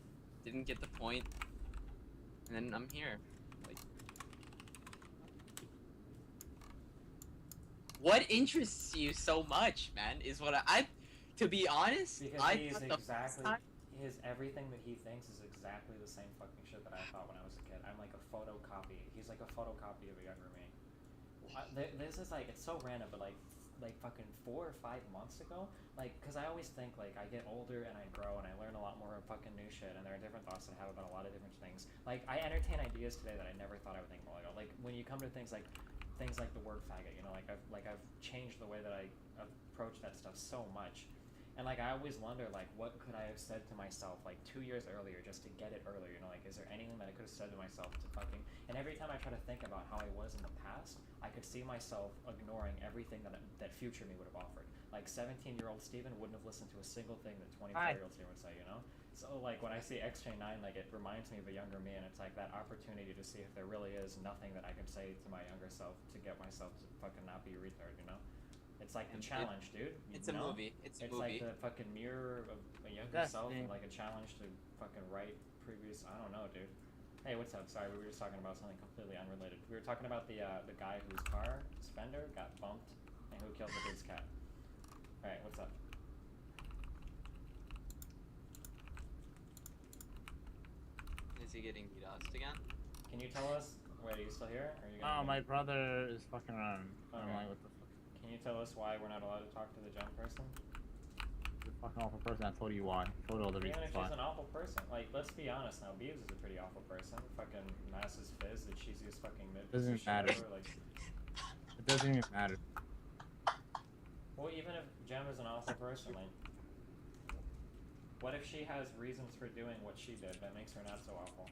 Didn't get the point. And then I'm here. Like, what interests you so much, man? Is what I to be honest, Because I he's thought the first exactly time- everything that he thinks is exactly the same fucking shit that I thought when I was a kid. I'm like a photocopy. He's like a photocopy of a younger me. This is like, it's so random, but like fucking 4 or 5 months ago, like, cause I always think like I get older and I grow and I learn a lot more fucking new shit, and there are different thoughts that I have about a lot of different things. Like I entertain ideas today that I never thought I would think a while ago. Like when you come to things like the word faggot, you know, like I've changed the way that I approach that stuff so much. And like I always wonder, like, what could I have said to myself like 2 years earlier just to get it earlier? You know, like, is there anything that I could have said to myself to fucking? And every time I try to think about how I was in the past, I could see myself ignoring everything that future me would have offered. Like 17-year-old Steven wouldn't have listened to a single thing that 24-year-old Steven would say. You know. So like when I see XJ9, like it reminds me of a younger me, and it's like that opportunity to see if there really is nothing that I can say to my younger self to get myself to fucking not be a retard. You know. It's like the challenge, dude. It's you a know? movie. It's a movie. Like the fucking mirror of a younger That's self, me. and like a challenge to fucking write previous. I don't know, dude. Hey, what's up? Sorry, we were just talking about something completely unrelated. We were talking about the guy whose car, his fender, got bumped, and who killed the dude's cat. All right, what's up? Is he getting DDoSed again? Can you tell us? Wait, are you still here? Or are you Oh, gonna my brother is fucking around. I'm Okay. like, what the fuck? Can you tell us why we're not allowed to talk to the jump person? You're a fucking awful person. I told you why. I told you all the Even reasons if she's why. an awful person, like, let's be honest now, Beaves is a pretty awful person. Fucking Masses Fizz, the cheesiest fucking mid Doesn't piece of shit matter. ever, like, It doesn't even matter. well, even if Gem is an awful person, like, What if she has reasons for doing what she did that makes her not so awful?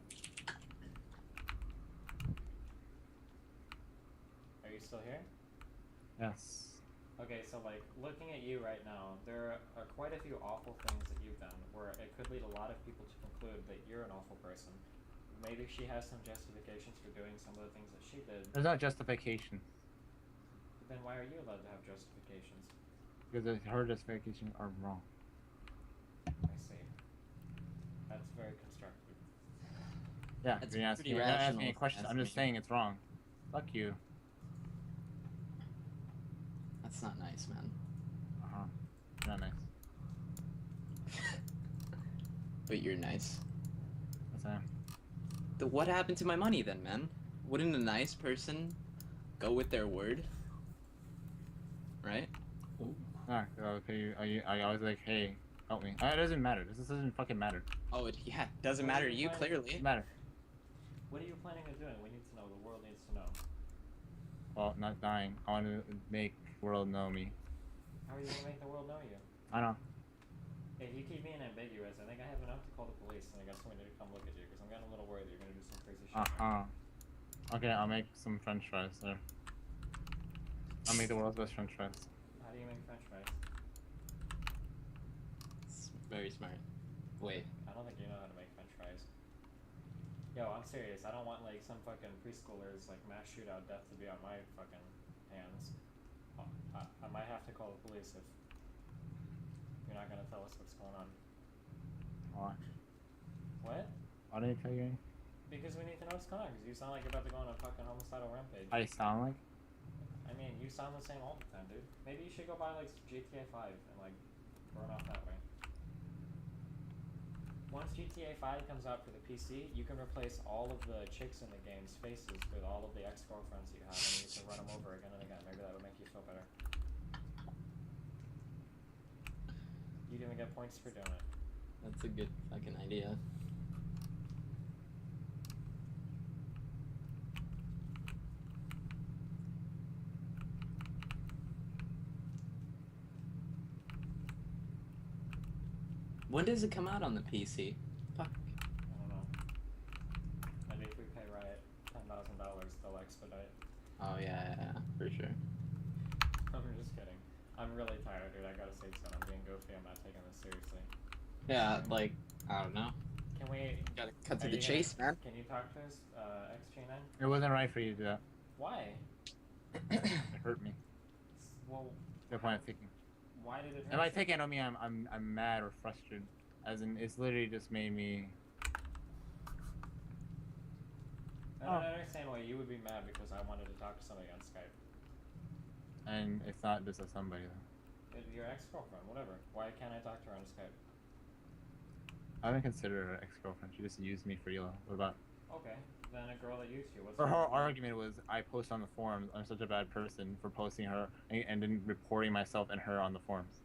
Are you still here? Yes. Okay, so like looking at you right now, there are quite a few awful things that you've done where it could lead a lot of people to conclude that you're an awful person. Maybe she has some justifications for doing some of the things that she did. There's no justification. Then why are you allowed to have justifications? Because her justifications are wrong. I see. That's very constructive. Yeah, That's you're pretty asking, you're not asking me a rational, question. I'm that's just me. saying it's wrong. Fuck you. That's not nice, man. Uh-huh. You're not nice. But you're nice. Yes, I am. What happened to my money then, man? Wouldn't a nice person go with their word? Right? Ooh. Ah, I'll pay you. I always like, hey, help me. It doesn't matter. This doesn't fucking matter. Oh, yeah, doesn't matter to you, Fine. It clearly. doesn't matter. What are you planning on doing? We need to know. The world needs to know. Well, not dying. I want to make the world know me. How are you gonna make the world know you? I know. If you keep being ambiguous, I think I have enough to call the police, and I got somebody to come look at you, because I'm getting a little worried that you're gonna do some crazy shit. Okay, I'll make some French fries there. I'll make the world's best French fries. How do you make French fries? It's very smart. Wait. I don't think you know how to make French fries. Yo, I'm serious. I don't want like some fucking preschoolers like mass shootout death to be on my fucking hands. I might have to call the police if you're not gonna tell us what's going on. Why? What? Why did I tell you? Because we need to know what's going on. Because you sound like you're about to go on a fucking homicidal rampage. I sound like? I mean, you sound the same all the time, dude. Maybe you should go buy like GTA 5 and like burn off that way. Once GTA 5 comes out for the PC, you can replace all of the chicks in the game's faces with all of the ex-girlfriends you have, and you can run them over again and again. Maybe that would make you feel better. You'd even get points for doing it. That's a good fucking idea. When does it come out on the PC? Fuck. I don't know. Maybe if we pay Riot $10,000, they'll expedite. Oh yeah, for sure. I'm just kidding. I'm really tired, dude. I gotta say something. I'm being goofy. I'm not taking this seriously. Yeah, like, I don't know. Can we... Gotta cut to are the you chase, man. Can you talk to us, XG9? It wasn't right for you to do that. Why? It hurt me. Well, To the point of taking. why did it hurt And by you? taking, I don't mean I'm mad or frustrated. As in, it's literally just made me. I don't understand why you would be mad because I wanted to talk to somebody on Skype. And it's not just a somebody though. Your ex-girlfriend, whatever. Why can't I talk to her on Skype? I don't consider her ex-girlfriend. She just used me for Elo. What about? Okay, then a girl that used you. What's Her wrong whole with that? argument was I post on the forums. I'm such a bad person for posting her and then reporting myself and her on the forums,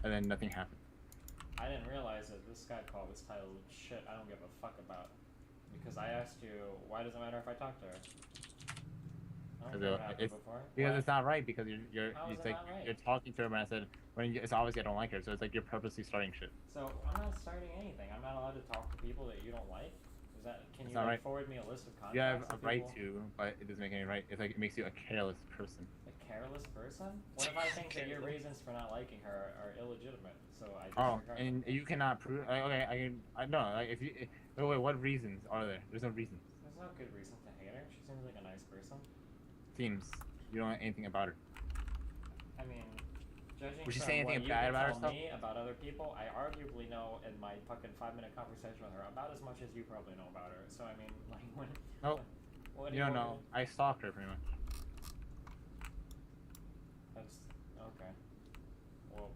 and then nothing happened. I didn't realize that this Skype call was titled "Shit I don't give a fuck about," because I asked you, why does it matter if I talk to her? I don't Because care what happened before. Because Why? it's not right. Because you're How is it's it like not right? you're talking to her, and I said it's obviously I don't like her. So it's like you're purposely starting shit. So I'm not starting anything. I'm not allowed to talk to people that you don't like. Is that? Can It's you not like, right. forward me a list of contacts? You have a of right people? to, but it doesn't make any right. It's like it makes you a careless person. A careless person? What if I think that your reasons for not liking her are illegitimate? So I Oh, disregard and them? you cannot prove. Okay, I no. Like if you, wait, what reasons are there? There's no reasons. There's no good reason to hate her. She seems like a nice person. Seems you don't know anything about her. I mean, judging Would she from say anything what bad you about can tell herself? me about other people, I arguably know in my fucking 5-minute conversation with her about as much as you probably know about her. So I mean, like when. Nope. What do You don't want know. me I stalked her pretty much. That's okay. Well,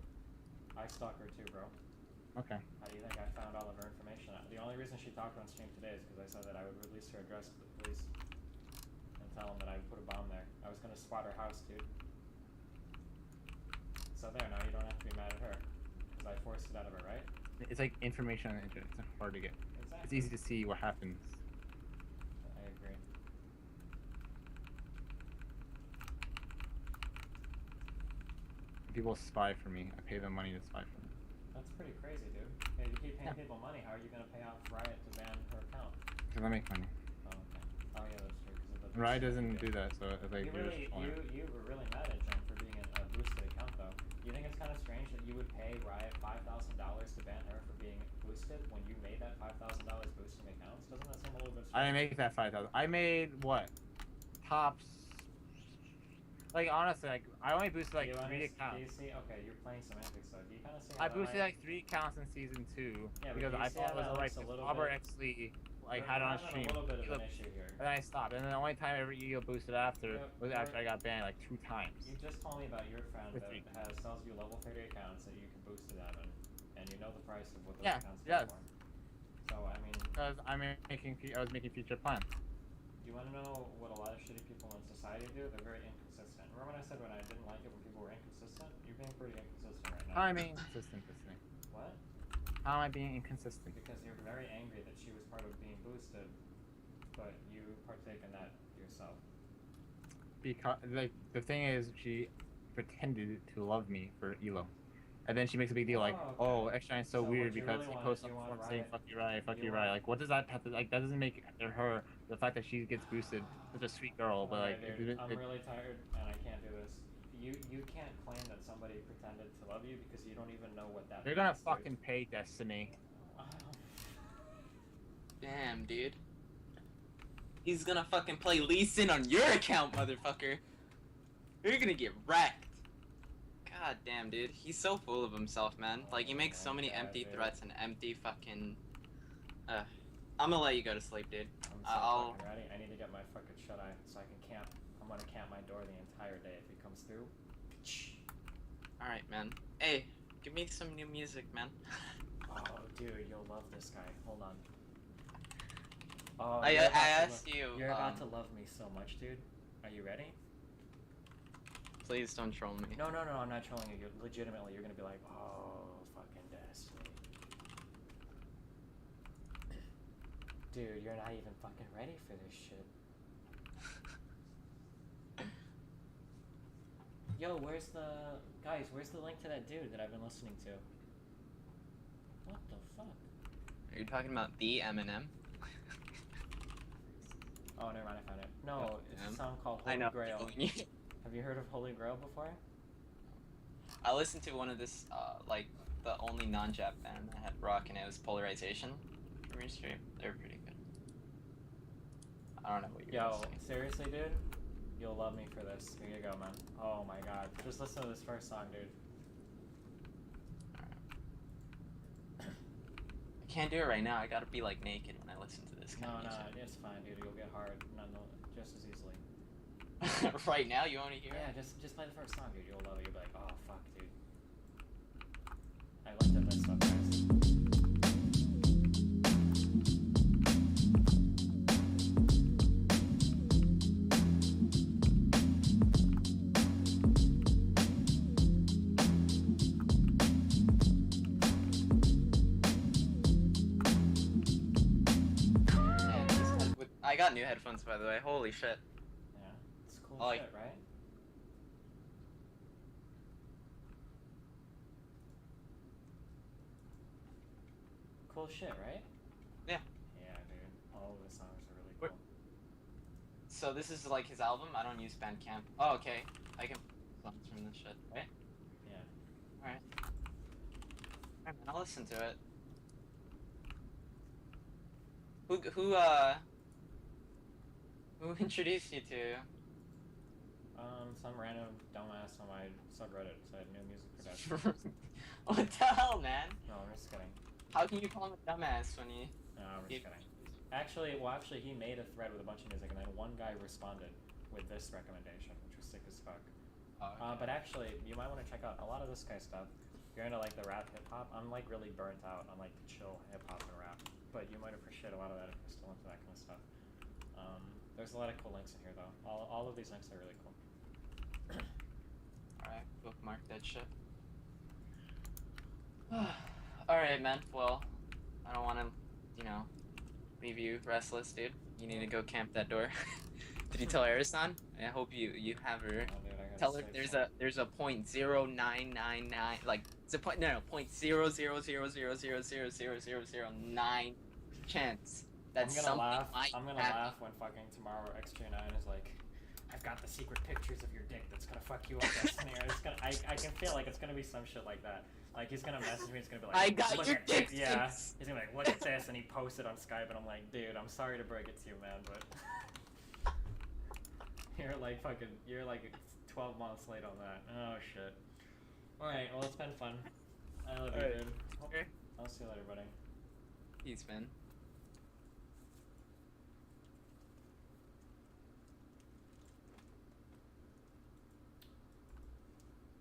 I stalk her too, bro. Okay. How do you think I found all of her information? The only reason she talked on stream today is because I said that I would release her address to the police and tell them that I put a bomb there. I was gonna spot her house, dude. So there, now you don't have to be mad at her because I forced it out of her, right? It's like information on the internet. It's hard to get. Exactly. It's easy to see what happens. I agree. People spy for me. I pay them money to spy for me. That's pretty crazy, dude. If you keep paying people money, how are you gonna pay off Riot to ban her account? Because I make money. Oh, okay. Oh yeah, that's true. Because of the Riot boosting doesn't you do get. that, so it's like You you're just you were really mad at Jen for being a boosted account though. You think it's kind of strange that you would pay Riot $5,000 to ban her for being boosted when you made that $5,000 boosting accounts? Doesn't that seem a little bit strange? I didn't make that 5,000. I made what? Tops. Like honestly, like I only boosted like 3 accounts. Do you see? Okay, you're playing semantics though. Do you kind of see? How I that boosted might... like 3 accounts in season 2 Yeah, because but do you I see thought how it was that like looks a little Robert bit... X Lee like We're had it on having stream. a little bit of an issue here. And then I stopped. And then the only time I ever ego boosted after was after I got banned like 2 times. You just told me about your friend With that sells you level 30 accounts that you can boost to them, and you know the price of what those Yeah, accounts yes. go for. So I mean, Because I was making future plans. do you want to know what a lot of shitty people in society do? They're very inconsistent. Remember when I said when I didn't like it when people were inconsistent? You're being pretty inconsistent right now. How am I being inconsistent this thing? What? How am I being inconsistent? Because you're very angry that she was part of being boosted, but you partake in that yourself. Because like the thing is, she pretended to love me for Elo, and then she makes a big deal like, Oh, "Oh, X-Shine's so So weird what you because really he want posts is on you the want forum saying Riot- fuck you, Riot, fuck you you, Riot." want- Like, what does that have to like? That doesn't make her the fact that she gets boosted such a sweet girl, but like, Alright, dude, I'm really tired and I can't do this. You can't claim that somebody pretended to love you because you don't even know what that you're gonna means, dude. fucking pay Destiny. Damn, dude. He's gonna fucking play Lee Sin on your account, motherfucker. You're gonna get wrecked. God damn, dude. He's so full of himself, man. Like, he makes so many empty threats and empty fucking... I'm gonna let you go to sleep, dude. I'm so I'll... fucking ready. I need to get my fucking shut-eye so I can camp. I'm gonna camp my door the entire day if he comes through. Alright, man. Hey, give me some new music, man. Oh, dude, you'll love this guy. Hold on. Oh, I asked you. You're about to love me so much, dude. Are you ready? Please don't troll me. No, I'm not trolling you. Legitimately, you're gonna be like, oh, fucking Destiny. Dude, you're not even fucking ready for this shit. Yo, where's the link to that dude that I've been listening to? What the fuck? Are you talking about the Eminem? Oh, never mind, I found it. No, it's a song called I Holy know. Grail. Have you heard of Holy Grail before? I listened to one of this, like, the only non-Jap band that had rock, and it was Polarization from your stream. They were pretty good. I don't know what you're Yo, saying. seriously, dude? You'll love me for this. Here you go, man. Oh my god. Just listen to this first song, dude. I can't do it right now. I gotta be, like, naked when I listen to this kind of music. No, it's fine, dude. You'll get hard just as easily. Right now, you want to hear it? Yeah, just play the first song, dude. You'll love it. You'll be like, oh, fuck, dude. I like to admit stuff, guys. I got new headphones, by the way. Holy shit. Yeah. It's cool Like- shit, right? Cool shit, right? Yeah. Yeah, dude. All of the songs are really What- cool. So this is, like, his album? I don't use Bandcamp. Oh, okay. I can songs from this shit, right? Yeah. Alright. Alright, man, I'll listen to it. Who introduced you to? Some random dumbass on my subreddit said new music production. What the hell, man? No, I'm just kidding. How can you call him a dumbass when you... No, I'm just kidding. Actually, he made a thread with a bunch of music, and then one guy responded with this recommendation, which was sick as fuck. But actually, you might want to check out a lot of this guy's stuff. If you're into like the rap hip hop, I'm like really burnt out on like the chill hip hop and rap. But you might appreciate a lot of that if you're still into that kind of stuff. There's a lot of cool links in here though. All of these links are really cool. Alright, bookmark that shit. Alright, man. Well, I don't want to, leave you restless, dude. You need to go camp that door. Did you tell Ariston? I hope you have her. Oh, dude, I gotta Tell her save there's a .0999 like it's a point no .00000000009 chance that I'm gonna something laugh. might I'm gonna happen. laugh when fucking tomorrow XJ9 is like, I've got the secret pictures of your dick that's gonna fuck you up, Destiny. Or it's gonna, I can feel like it's gonna be some shit like that. Like he's gonna message me. It's gonna be like, I got look your at dick this. Yeah. pics. He's gonna be like, look at this, and he posts it on Skype, and I'm like, dude, I'm sorry to break it to you, man, but you're like 12 months late on that. Oh shit. All right. Well, it's been fun. I love you, Alright. dude. Okay. I'll see you later, buddy. Peace, man.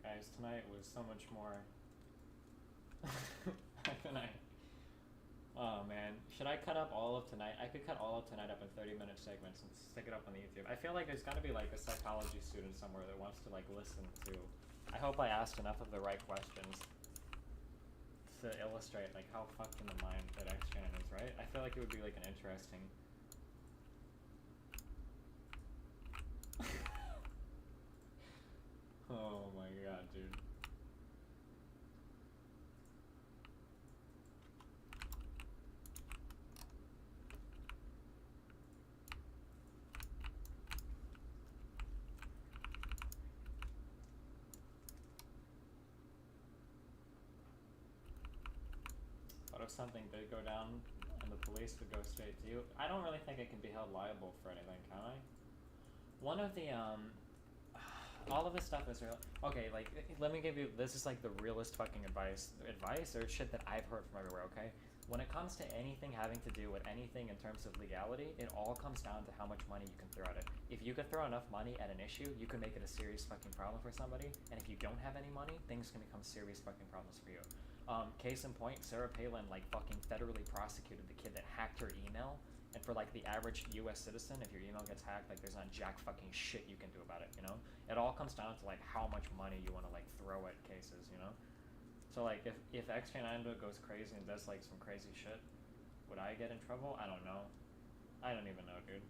Guys, tonight was so much more than I. Oh man, should I cut up all of tonight? I could cut all of tonight up in 30-minute segments and stick it up on the YouTube. I feel like there's gotta be like a psychology student somewhere that wants to like listen to. I hope I asked enough of the right questions to illustrate like how fucked in the mind that X-Chan is, right? I feel like it would be like an interesting. Oh my god, dude. What if something did go down and the police would go straight to you? I don't really think I can be held liable for anything, can I? One of the, all of this stuff is real. Okay, like, let me give you, this is like the realest fucking advice or shit that I've heard from everywhere, okay? When it comes to anything having to do with anything in terms of legality, it all comes down to how much money you can throw at it. If you can throw enough money at an issue, you can make it a serious fucking problem for somebody, and if you don't have any money, things can become serious fucking problems for you. Case in point, Sarah Palin like fucking federally prosecuted the kid that hacked her email. And for like the average U.S. citizen, if your email gets hacked, like there's not jack fucking shit you can do about it, you know? It all comes down to like how much money you want to like throw at cases, you know? So like if X-Chain goes crazy and does like some crazy shit, would I get in trouble? I don't know. I don't even know, dude.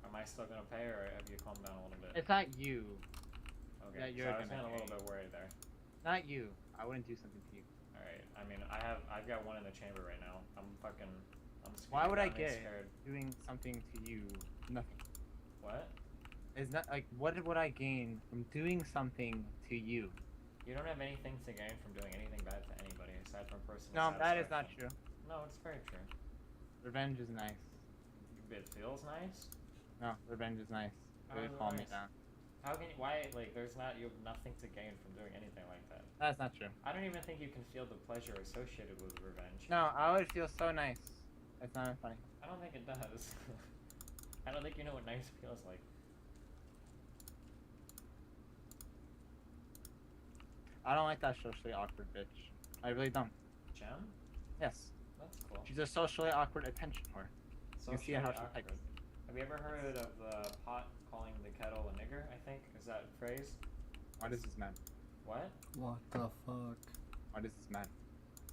Am I still gonna pay, or have you calmed down a little bit? It's not you. Okay, that you're so I was gonna getting a little pay. bit worried there. Not you. I wouldn't do something to you. All right. I mean, I've got one in the chamber right now. I'm Why would I screaming, get scared. doing something to you? Nothing. What? It's not like what would I gain from doing something to you? You don't have anything to gain from doing anything bad to anybody aside from personal No, that is not satisfaction. true. No, it's very true. Revenge is nice. It feels nice. No, revenge is nice. How Really is it calm me nice? down. How can you, why, like, you have nothing to gain from doing anything like that. That's not true. I don't even think you can feel the pleasure associated with revenge. No, I would feel so nice. It's not funny. I don't think it does. I don't think you know what nice feels like. I don't like that socially awkward bitch. I really don't. Gem? Yes. That's cool. She's a socially awkward attention whore. You can see how she Socially types. awkward. Have you ever heard of the pot calling the kettle a nigger, I think? Is that a phrase? Why does this man? What? What the fuck? Why does this man?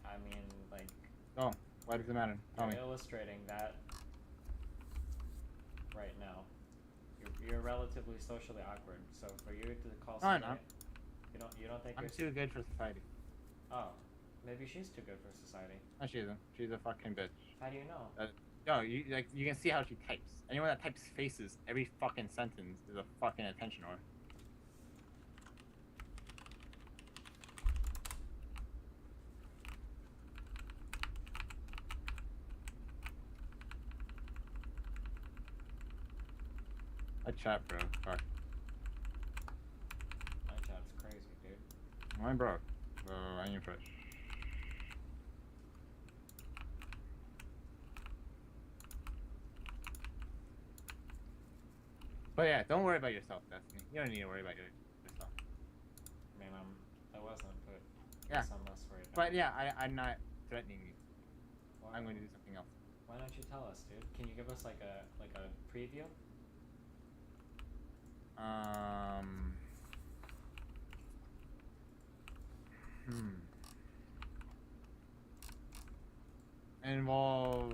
I mean, like, Oh, why does it matter? Tell me. you're illustrating that right now. You're relatively socially awkward, so for you to call No, I'm somebody, not. you don't think I'm you're too good for society. Oh, maybe she's too good for society. No, she isn't. She's a fucking bitch. How do you know? No, you can see how she types. Anyone that types faces every fucking sentence is a fucking attention whore. I chat, bro. Fuck. My chat's crazy, dude. I'm broke, so I ain't fresh. But yeah, don't worry about yourself, Destiny. You don't need to worry about yourself. I mean, I wasn't, but Yeah. guess I'm less worried now. But yeah, I'm not threatening you. Why, I'm going to do something else. Why don't you tell us, dude? Can you give us like a preview? Involve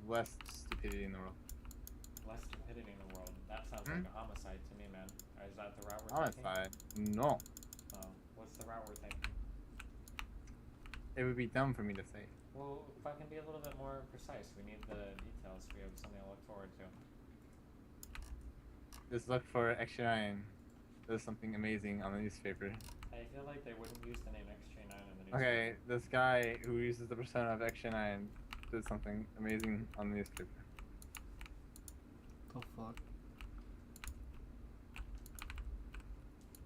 less stupidity in the world. Less stupidity in the world. That sounds Hmm? like a homicide to me, man. Or is that the route we're taking? Homicide? No. Oh, what's the route we're taking? It would be dumb for me to say. Well, if I can be a little bit more precise, we need the details. We have something to look forward to. Just look for X9. There's something amazing on the newspaper. I feel like they wouldn't use the name X-J9 in the newspaper. Okay, this guy who uses the persona of X9 did something amazing on the newspaper. The fuck?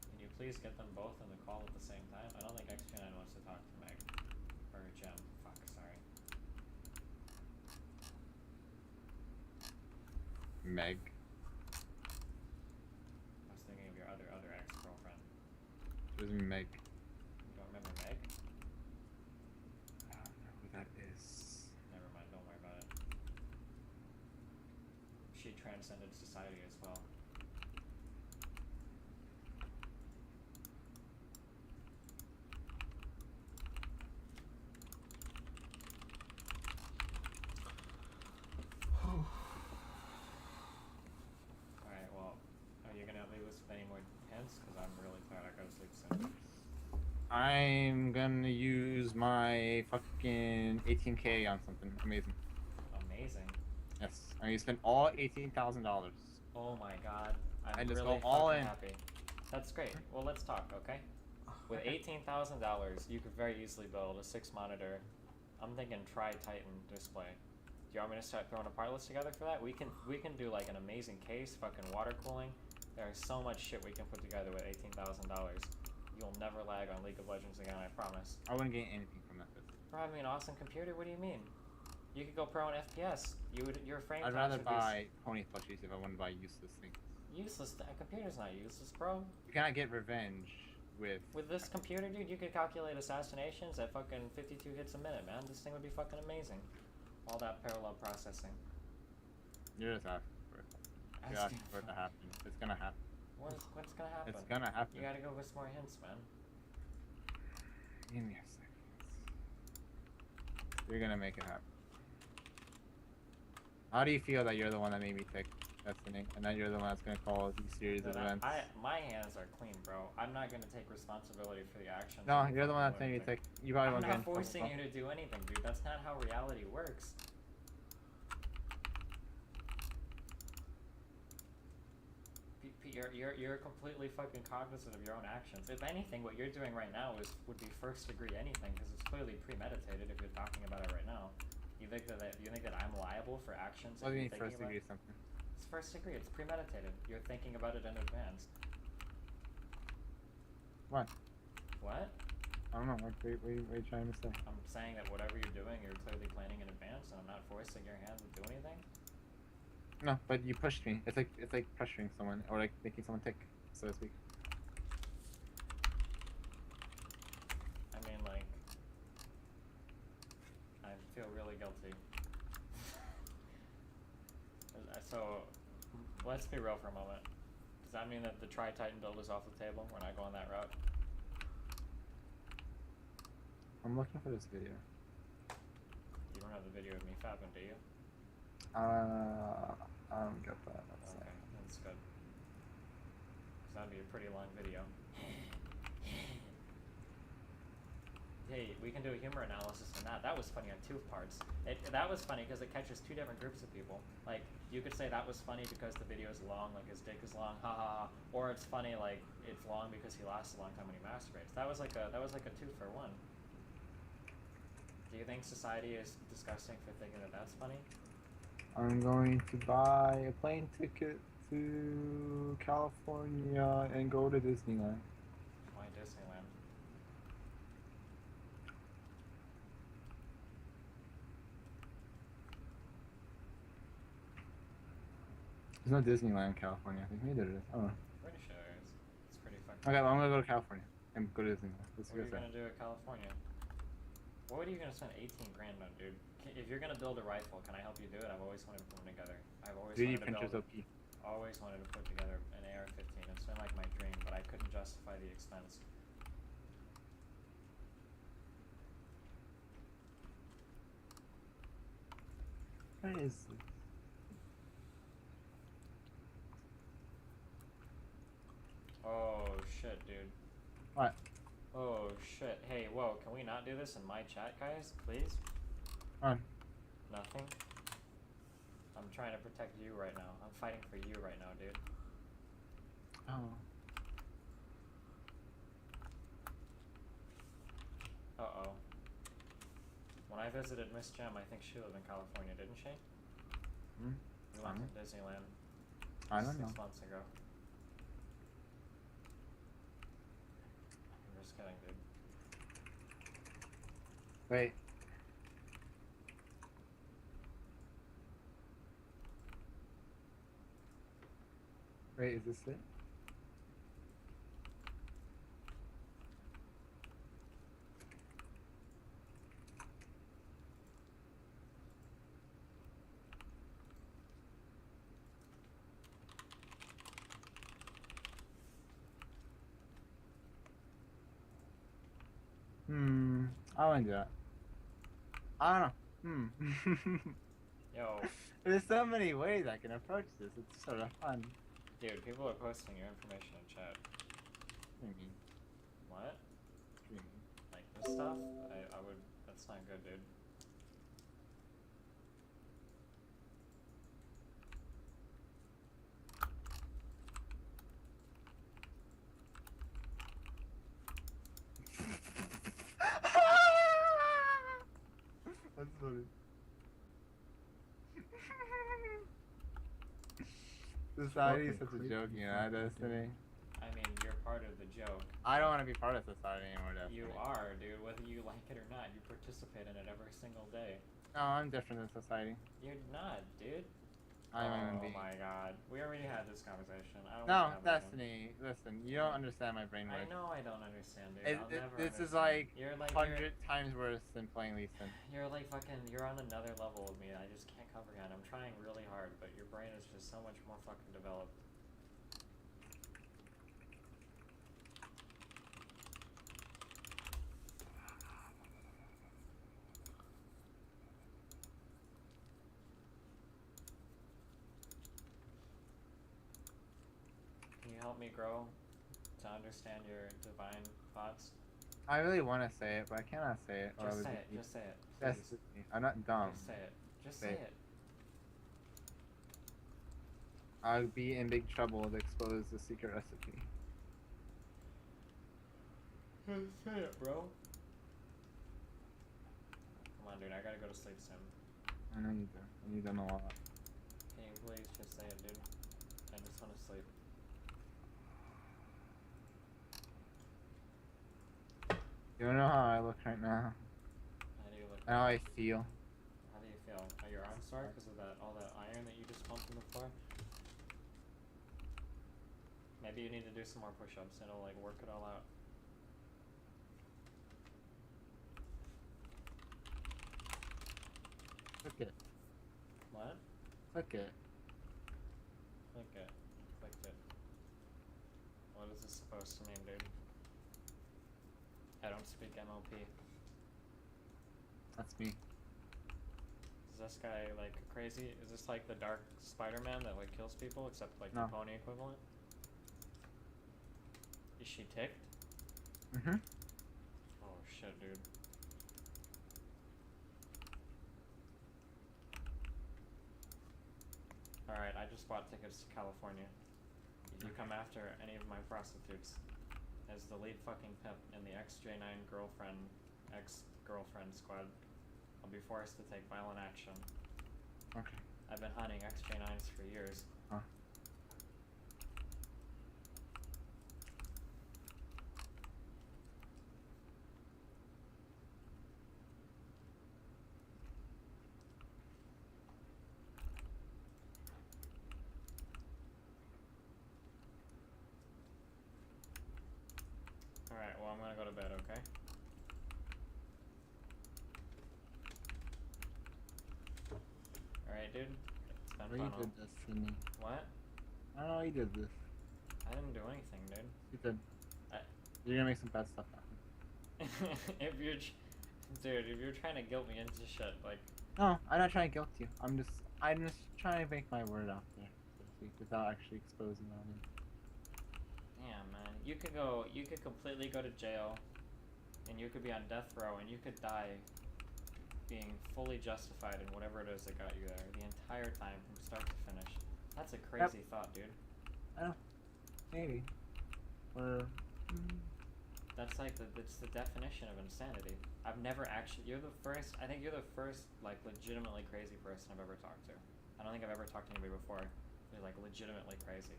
Can you please get them both in the call at the same time? I don't think X-J9 wants to talk to Meg. Or Gem. Fuck, sorry. Meg. I was thinking of your other ex-girlfriend. It was Meg. You don't remember Meg? I don't know who that is. Never mind, don't worry about it. She transcended society as well. Alright, well, are you gonna leave us with any more hints? Because I'm really tired, I gotta sleep soon. I'm gonna use my fucking 18K on something amazing. Amazing. Yes, I'm gonna spend all $18,000. Oh my god. I'm And just really go all fucking in. happy. That's great. Well, let's talk, okay? With $18,000, you could very easily build a 6-monitor. I'm thinking Tri-Titan display. Do you want me to start throwing a part list together for that? We can do like an amazing case, fucking water cooling. There's so much shit we can put together with $18,000. You'll never lag on League of Legends again, I promise. I wouldn't get anything from that. Bro, I mean, awesome computer. What do you mean? You could go pro on FPS. Your frame I'd times rather would be buy pony plushies if I wanted to buy useless things. useless. A computer's not useless, bro. You cannot get revenge with. With this computer, dude, you could calculate assassinations at fucking 52 hits a minute, man. This thing would be fucking amazing. All that parallel processing. You're just asking for it. You're asking for it to happen. It's gonna happen. What's gonna happen? It's gonna happen. You gotta go with some more hints, man. Give me a second. You're gonna make it happen. How do you feel that you're the one that made me pick Destiny, and that you're the one that's gonna call these series of Dude, events? my hands are clean, bro. I'm not gonna take responsibility for the actions. No, of you're the one that's fucking made me anything. pick. You probably I'm won't get in not trouble, forcing bro. you to do anything, dude. That's not how reality works. You're completely fucking cognizant of your own actions. If anything, what you're doing right now would be first degree anything, because it's clearly premeditated. If you're talking about it right now, you think that I'm liable for actions? What do you that mean you're first thinking degree about? something? It's first degree. It's premeditated. You're thinking about it in advance. What? What? I don't know. What are you trying to say? I'm saying that whatever you're doing, you're clearly planning in advance, and I'm not forcing your hand to do anything. No, but you pushed me. It's like pressuring someone or like making someone tick, so to speak. I mean, like, I feel really guilty. So, let's be real for a moment. Does that mean that the Tri-Titan build is off the table? We're not going that route? I'm looking for this video. You don't have the video of me fapping, do you? I don't get that. That's Okay, that's good. 'Cause that'd be a pretty long video. Hey, we can do a humor analysis on that. That was funny on 2 parts. That was funny because it catches 2 different groups of people. Like, you could say that was funny because the video is long, like his dick is long, ha ha ha. Or it's funny like it's long because he lasts a long time when he masturbates. That was like a 2-for-1. Do you think society is disgusting for thinking that that's funny? I'm going to buy a plane ticket to California and go to Disneyland. Why Disneyland? There's no Disneyland in California. I think maybe there is. I don't know. Pretty sure there is. It's pretty fucking. Okay, well, I'm gonna go to California and go to Disneyland. Let's What go are you gonna do at California? What are you gonna spend 18 grand on, dude? If you're gonna build a rifle, can I help you do it? I've always wanted to put them together. I've always 3D wanted to printers build. OP. Always wanted to put together an AR-15. It's been like my dream, but I couldn't justify the expense. Where is this? Oh shit, dude. What? Oh shit. Hey, whoa, can we not do this in my chat, guys? Please? On. Nothing? I'm trying to protect you right now. I'm fighting for you right now, dude. Oh. Uh-oh. When I visited Miss Gem, I think she lived in California, didn't she? Hmm? We went to Disneyland I don't know. 6 months ago. I'm just kidding, dude. Wait. Wait, is this it? I want to do that. I don't know. Yo, There's so many ways I can approach this. It's sort of fun. dude, people are posting your information in chat. What do you mean? What? What do you mean? Like this stuff? I would, that's not good, dude. That's funny. Society is such a joke, you know, Destiny. I mean, you're part of the joke. I don't want to be part of society anymore, Destiny. You are, dude. Whether you like it or not, you participate in it every single day. No, I'm different than society. You're not, dude. I'm a human Oh being. my god. We already had this conversation. I don't No, want to have it again. Destiny, listen, you don't understand my brain I work. know I don't understand, dude. I'll never This is understand. like You're like 100 times worse than playing Lee Sin. you're like fucking. You're on another level of me. I just can't comprehend. I'm trying really hard, but your brain is just so much more fucking developed. Can you help me grow to understand your divine thoughts? I really want to say it, but I cannot say it. or I Just would say it. be- Just say it. Yes, Please. I'm not dumb. Just say it. Just Say say it. it. I would be in big trouble to expose the secret recipe. Just say it, bro. Come on, dude. I gotta go to sleep soon. I know you do. And you done a lot. Can you please just say it, dude? I just want to sleep. You don't know how I look right now. How do you look? And how I feel. How do you feel? Are your arms sore because of all that iron that you just pumped in the floor? Maybe you need to do some more push-ups. It'll like work it all out. Click it. What? Click it. Click it. Clicked it. What is this supposed to mean, dude? I don't speak MLP. That's me. Is this guy like crazy? Is this like the dark Spider-Man that like kills people except like No. the pony equivalent? Is she ticked? Mm-hmm. Oh shit, dude. Alright, I just bought tickets to California. If you come after any of my prostitutes as the lead fucking pimp in the XJ9 ex-girlfriend squad, I'll be forced to take violent action. Okay. I've been hunting XJ9s for years. Huh. Alright, well I'm gonna go to bed, okay? Alright, dude. It's been Well, you fun. did this to me. What? I don't know, you did this. I didn't do anything, dude. You did. I- You're gonna make some bad stuff happen. If you're, dude, if you're trying to guilt me into shit, like, No, I'm not trying to guilt you. I'm just trying to make my word out there, so to speak, without actually exposing it on me. Damn, man. You could completely go to jail, and you could be on death row, and you could die being fully justified in whatever it is that got you there the entire time from start to finish. That's a crazy thought, dude. I know. Maybe. Or... That's like it's the definition of insanity. I've never actually. I think you're the first like legitimately crazy person I've ever talked to. I don't think I've ever talked to anybody before who's like legitimately crazy.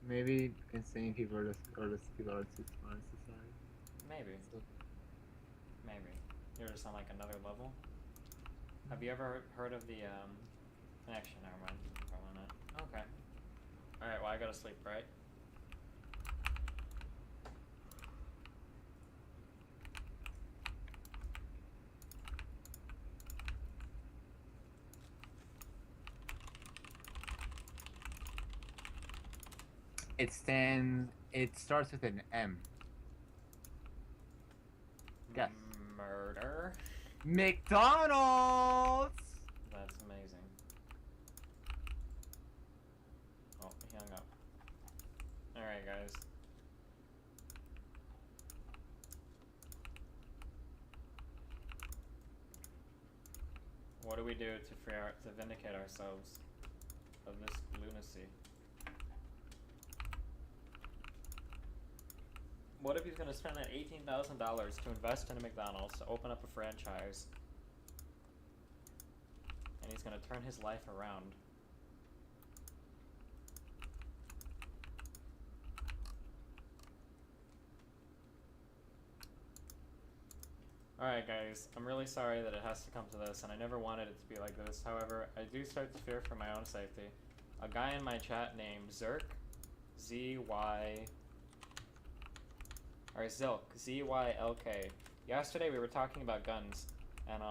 Maybe insane people are just people are too smart in society. Maybe. So, Maybe. You're just on like another level. Have you ever heard of the actually never mind. Probably not. Okay. Alright, well I gotta sleep, right? it starts with an M. Yes. Murder? McDonald's! That's amazing. Oh, he hung up. Alright, guys. What do we do to vindicate ourselves of this lunacy? What if he's gonna spend that $18,000 to invest in a McDonald's to open up a franchise, and he's gonna turn his life around? Alright guys, I'm really sorry that it has to come to this, and I never wanted it to be like this. However, I do start to fear for my own safety. A guy in my chat named Zirk, Zylk, Z-Y-L-K. Yesterday we were talking about guns, and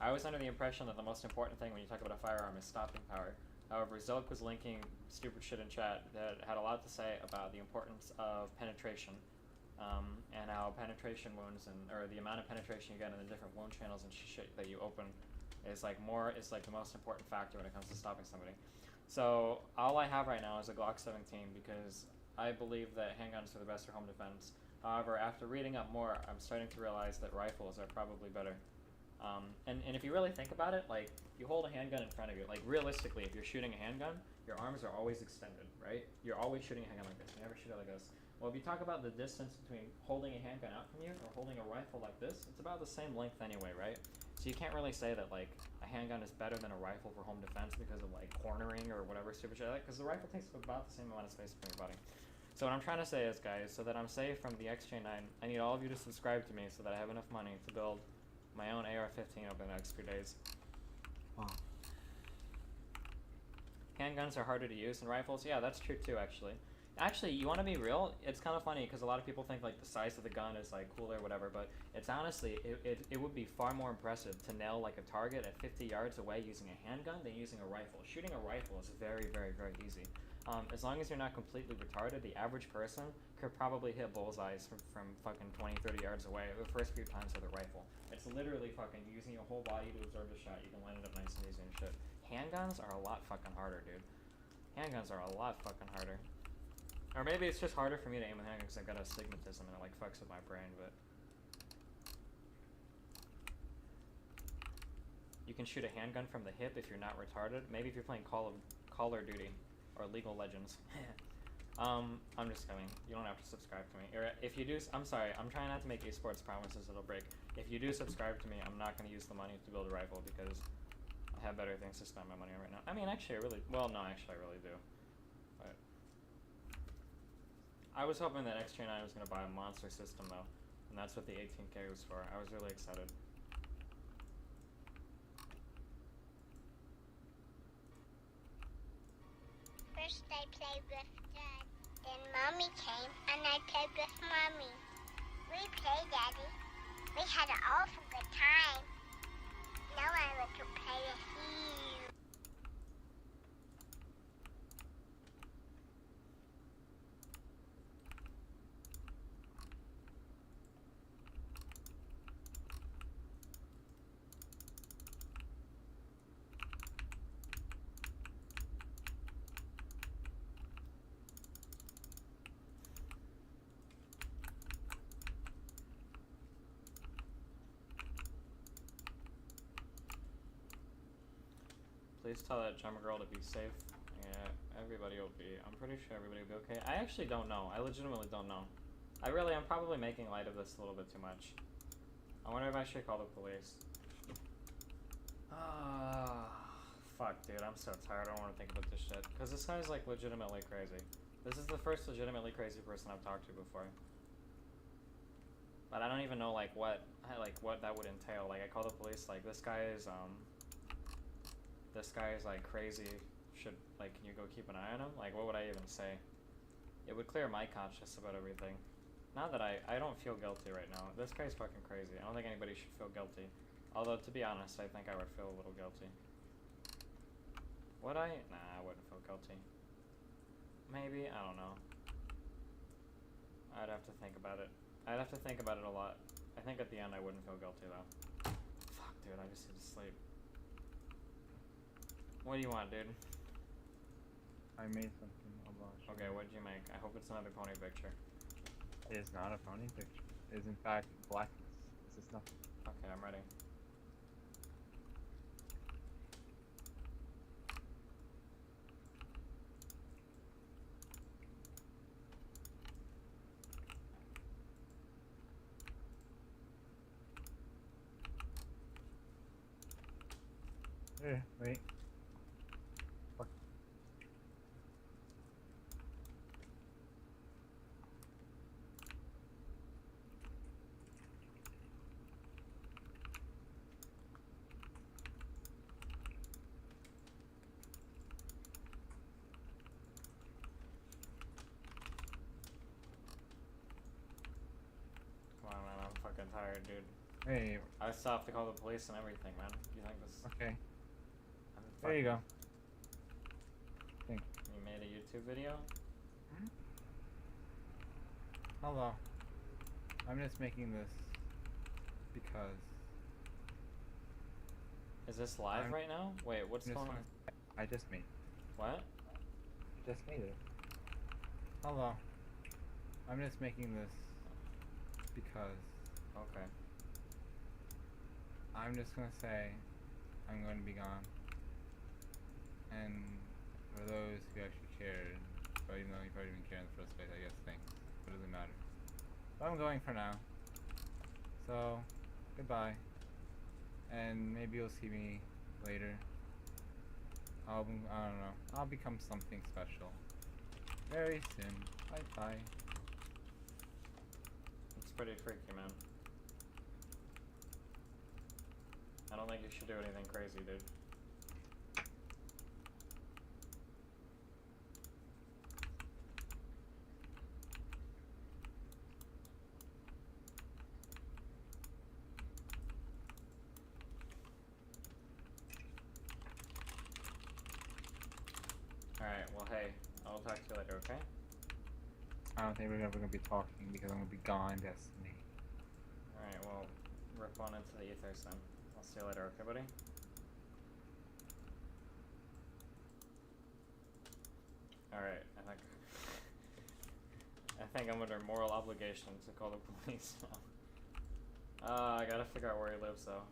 I was under the impression that the most important thing when you talk about a firearm is stopping power. However, Zylk was linking stupid shit in chat that had a lot to say about the importance of penetration, and how penetration wounds or the amount of penetration you get in the different wound channels and shit that you open is like the most important factor when it comes to stopping somebody. So all I have right now is a Glock 17 because I believe that handguns are the best for home defense. However, after reading up more, I'm starting to realize that rifles are probably better. And if you really think about it, like, you hold a handgun in front of you. Like, realistically, if you're shooting a handgun, your arms are always extended, right? You're always shooting a handgun like this. You never shoot it like this. Well, if you talk about the distance between holding a handgun out from you or holding a rifle like this, it's about the same length anyway, right? So you can't really say that, like, a handgun is better than a rifle for home defense because of, like, cornering or whatever stupid shit like that, because the rifle takes about the same amount of space between your body. So what I'm trying to say is, guys, so that I'm safe from the XJ9, I need all of you to subscribe to me so that I have enough money to build my own AR-15 over the next few days. Wow. Handguns are harder to use than rifles. Yeah, that's true too, actually. Actually, you want to be real? It's kind of funny because a lot of people think like the size of the gun is like cool or whatever, but it's honestly, it would be far more impressive to nail like a target at 50 yards away using a handgun than using a rifle. Shooting a rifle is very, very, very easy. As long as you're not completely retarded, the average person could probably hit bullseyes from fucking 20, 30 yards away the first few times with a rifle. It's literally fucking using your whole body to absorb the shot. You can line it up nice and easy and shit. Handguns are a lot fucking harder, dude. Handguns are a lot fucking harder. Or maybe it's just harder for me to aim with handguns because I've got astigmatism and it like fucks with my brain, but... You can shoot a handgun from the hip if you're not retarded. Maybe if you're playing Call of Duty or League of Legends. I'm just kidding. You don't have to subscribe to me. Or if you do, I'm sorry, I'm trying not to make esports promises that'll break. If you do subscribe to me, I'm not going to use the money to build a rifle because I have better things to spend my money on right now. I mean, actually, I really, well, no, actually, I really do. But I was hoping that XJ9 was going to buy a monster system, though. And that's what the 18K was for. I was really excited. First I played with Dad, then Mommy came and I played with Mommy. We played, Daddy. We had an awful good time. Now I want to play with you. Please tell that Gemma girl to be safe. Yeah, everybody will be. I'm pretty sure everybody will be okay. I actually don't know. I legitimately don't know. I'm probably making light of this a little bit too much. I wonder if I should call the police. Fuck, dude. I'm so tired. I don't want to think about this shit. Because this guy's, like, legitimately crazy. This is the first legitimately crazy person I've talked to before. But I don't even know, like, what that would entail. Like, I call the police, like, this guy is, like, crazy. Can you go keep an eye on him? Like, what would I even say? It would clear my conscience about everything. Not that I don't feel guilty right now. This guy's fucking crazy. I don't think anybody should feel guilty. Although, to be honest, I think I would feel a little guilty. Would I? Nah, I wouldn't feel guilty. Maybe? I don't know. I'd have to think about it. I'd have to think about it a lot. I think at the end I wouldn't feel guilty, though. Fuck, dude, I just need to sleep. What do you want, dude? I made something about. Okay, what did you make? I hope it's another pony picture. It is not a pony picture. It is in fact blackness. This is nothing. Okay, I'm ready. Wait. Fuck. Come on, man, I'm fucking tired, dude. Hey. I still have to call the police and everything, man. You think this... Okay. I'm There you fucking- go. Think. You made a YouTube video? Hello. I'm just making this because Is this live right now? Wait, what's I'm just going on? I just made. What? I just made it. Hello. I'm just making this because Okay. I'm just gonna say I'm going to be gone. And for those who actually cared, but even though you probably didn't care in the first place, I guess thanks. It doesn't matter. But I'm going for now. So, goodbye. And maybe you'll see me later. I don't know. I'll become something special. Very soon. Bye bye. It's pretty freaky, man. I don't think you should do anything crazy, dude. Alright, well, hey, I'll talk to you later, okay? I don't think we're ever gonna be talking because I'm gonna be gone, Destiny. Alright, well, rip on into the ethers then. I'll see you later, okay, buddy? Alright, I think I'm under moral obligation to call the police now. I gotta figure out where he lives, though.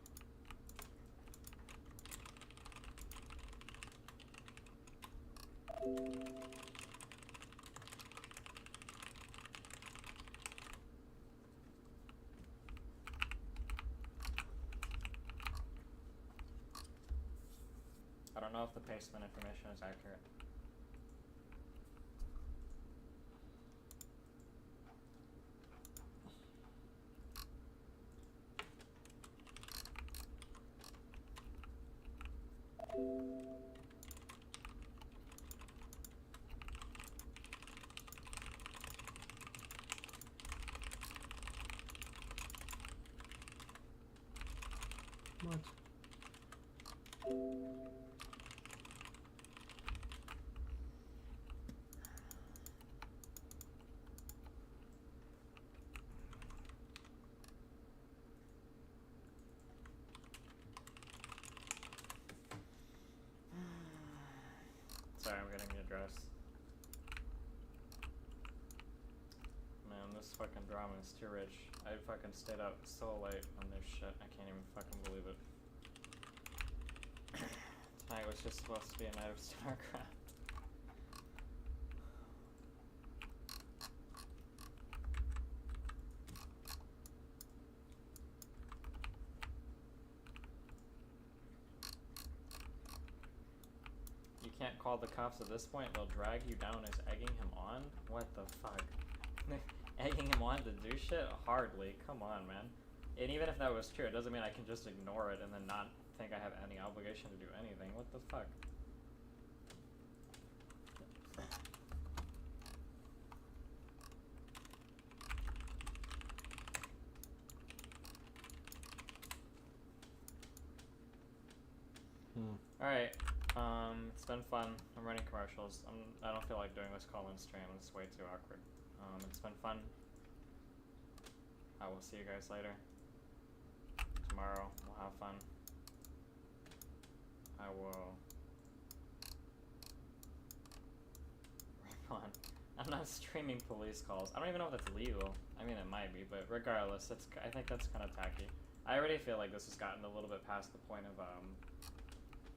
I don't know if the basement information is accurate. What? Sorry, I'm getting the address. Man, this fucking drama is too rich. I fucking stayed up so late on this shit. I can't even fucking believe it. Tonight was just supposed to be a night of StarCraft. You can't call the cops at this point, they'll drag you down as egging him on? What the fuck? Egging him on to do shit? Hardly. Come on, man. And even if that was true, it doesn't mean I can just ignore it and then not think I have any obligation to do anything. What the fuck? Alright, it's been fun. I'm running commercials. I don't feel like doing this call-in stream. It's way too awkward. It's been fun. I will see you guys later. Tomorrow, we'll have fun. I will... on. I'm not streaming police calls. I don't even know if that's legal. I mean, it might be, but regardless, I think that's kind of tacky. I already feel like this has gotten a little bit past the point of,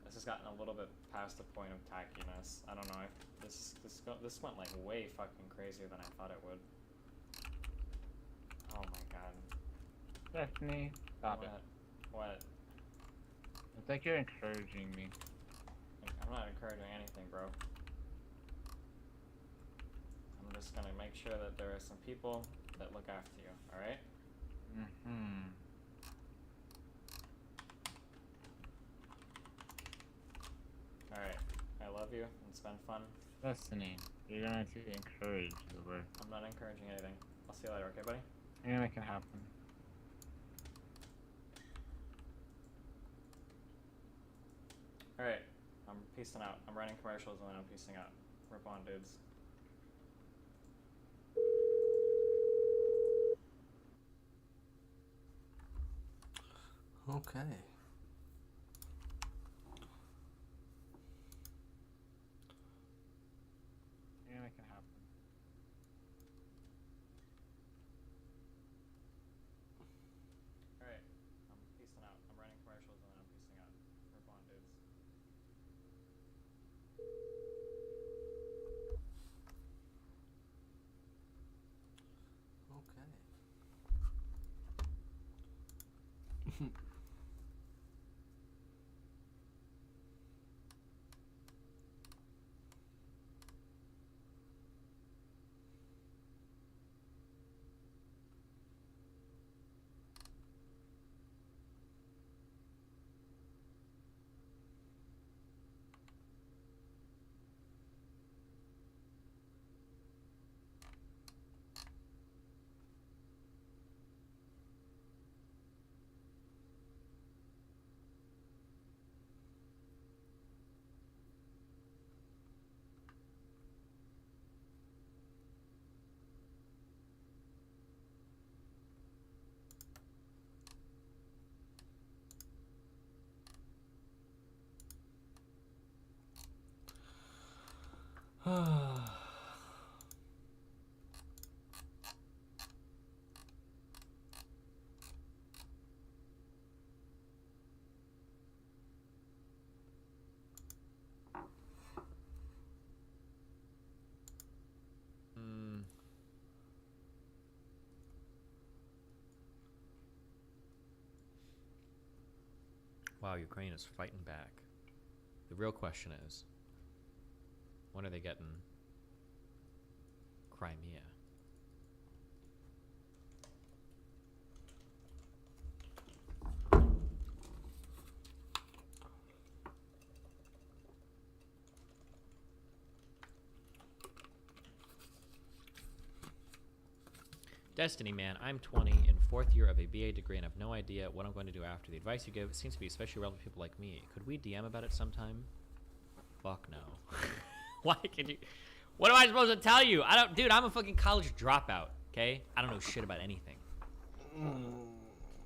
this has gotten a little bit past the point of tackiness. I don't know. This went like way fucking crazier than I thought it would. Oh my god. Stephanie, stop it. What? It's like you're encouraging me. I'm not encouraging anything, bro. I'm just gonna make sure that there are some people that look after you, alright? Mm-hmm. Alright, I love you. It's been fun. Listening. You're gonna encourage the word. I'm not encouraging anything. I'll see you later, okay, buddy? You're gonna make it happen. Alright, I'm peacing out. I'm running commercials and then I'm peacing out. Rip on, dudes. Okay. You're gonna make it happen. Alright, I'm peacing out. I'm running commercials and then I'm peacing out. Rip on, dudes. Okay. Wow, Ukraine is fighting back. The real question is, when are they getting Crimea? Destiny, man, I'm 20 in 4th year of a BA degree and have no idea what I'm going to do after. The advice you give seems to be especially relevant to people like me. Could we DM about it sometime? Fuck no. Why could you? What am I supposed to tell you? I don't, dude, I'm a fucking college dropout, okay? I don't know shit about anything.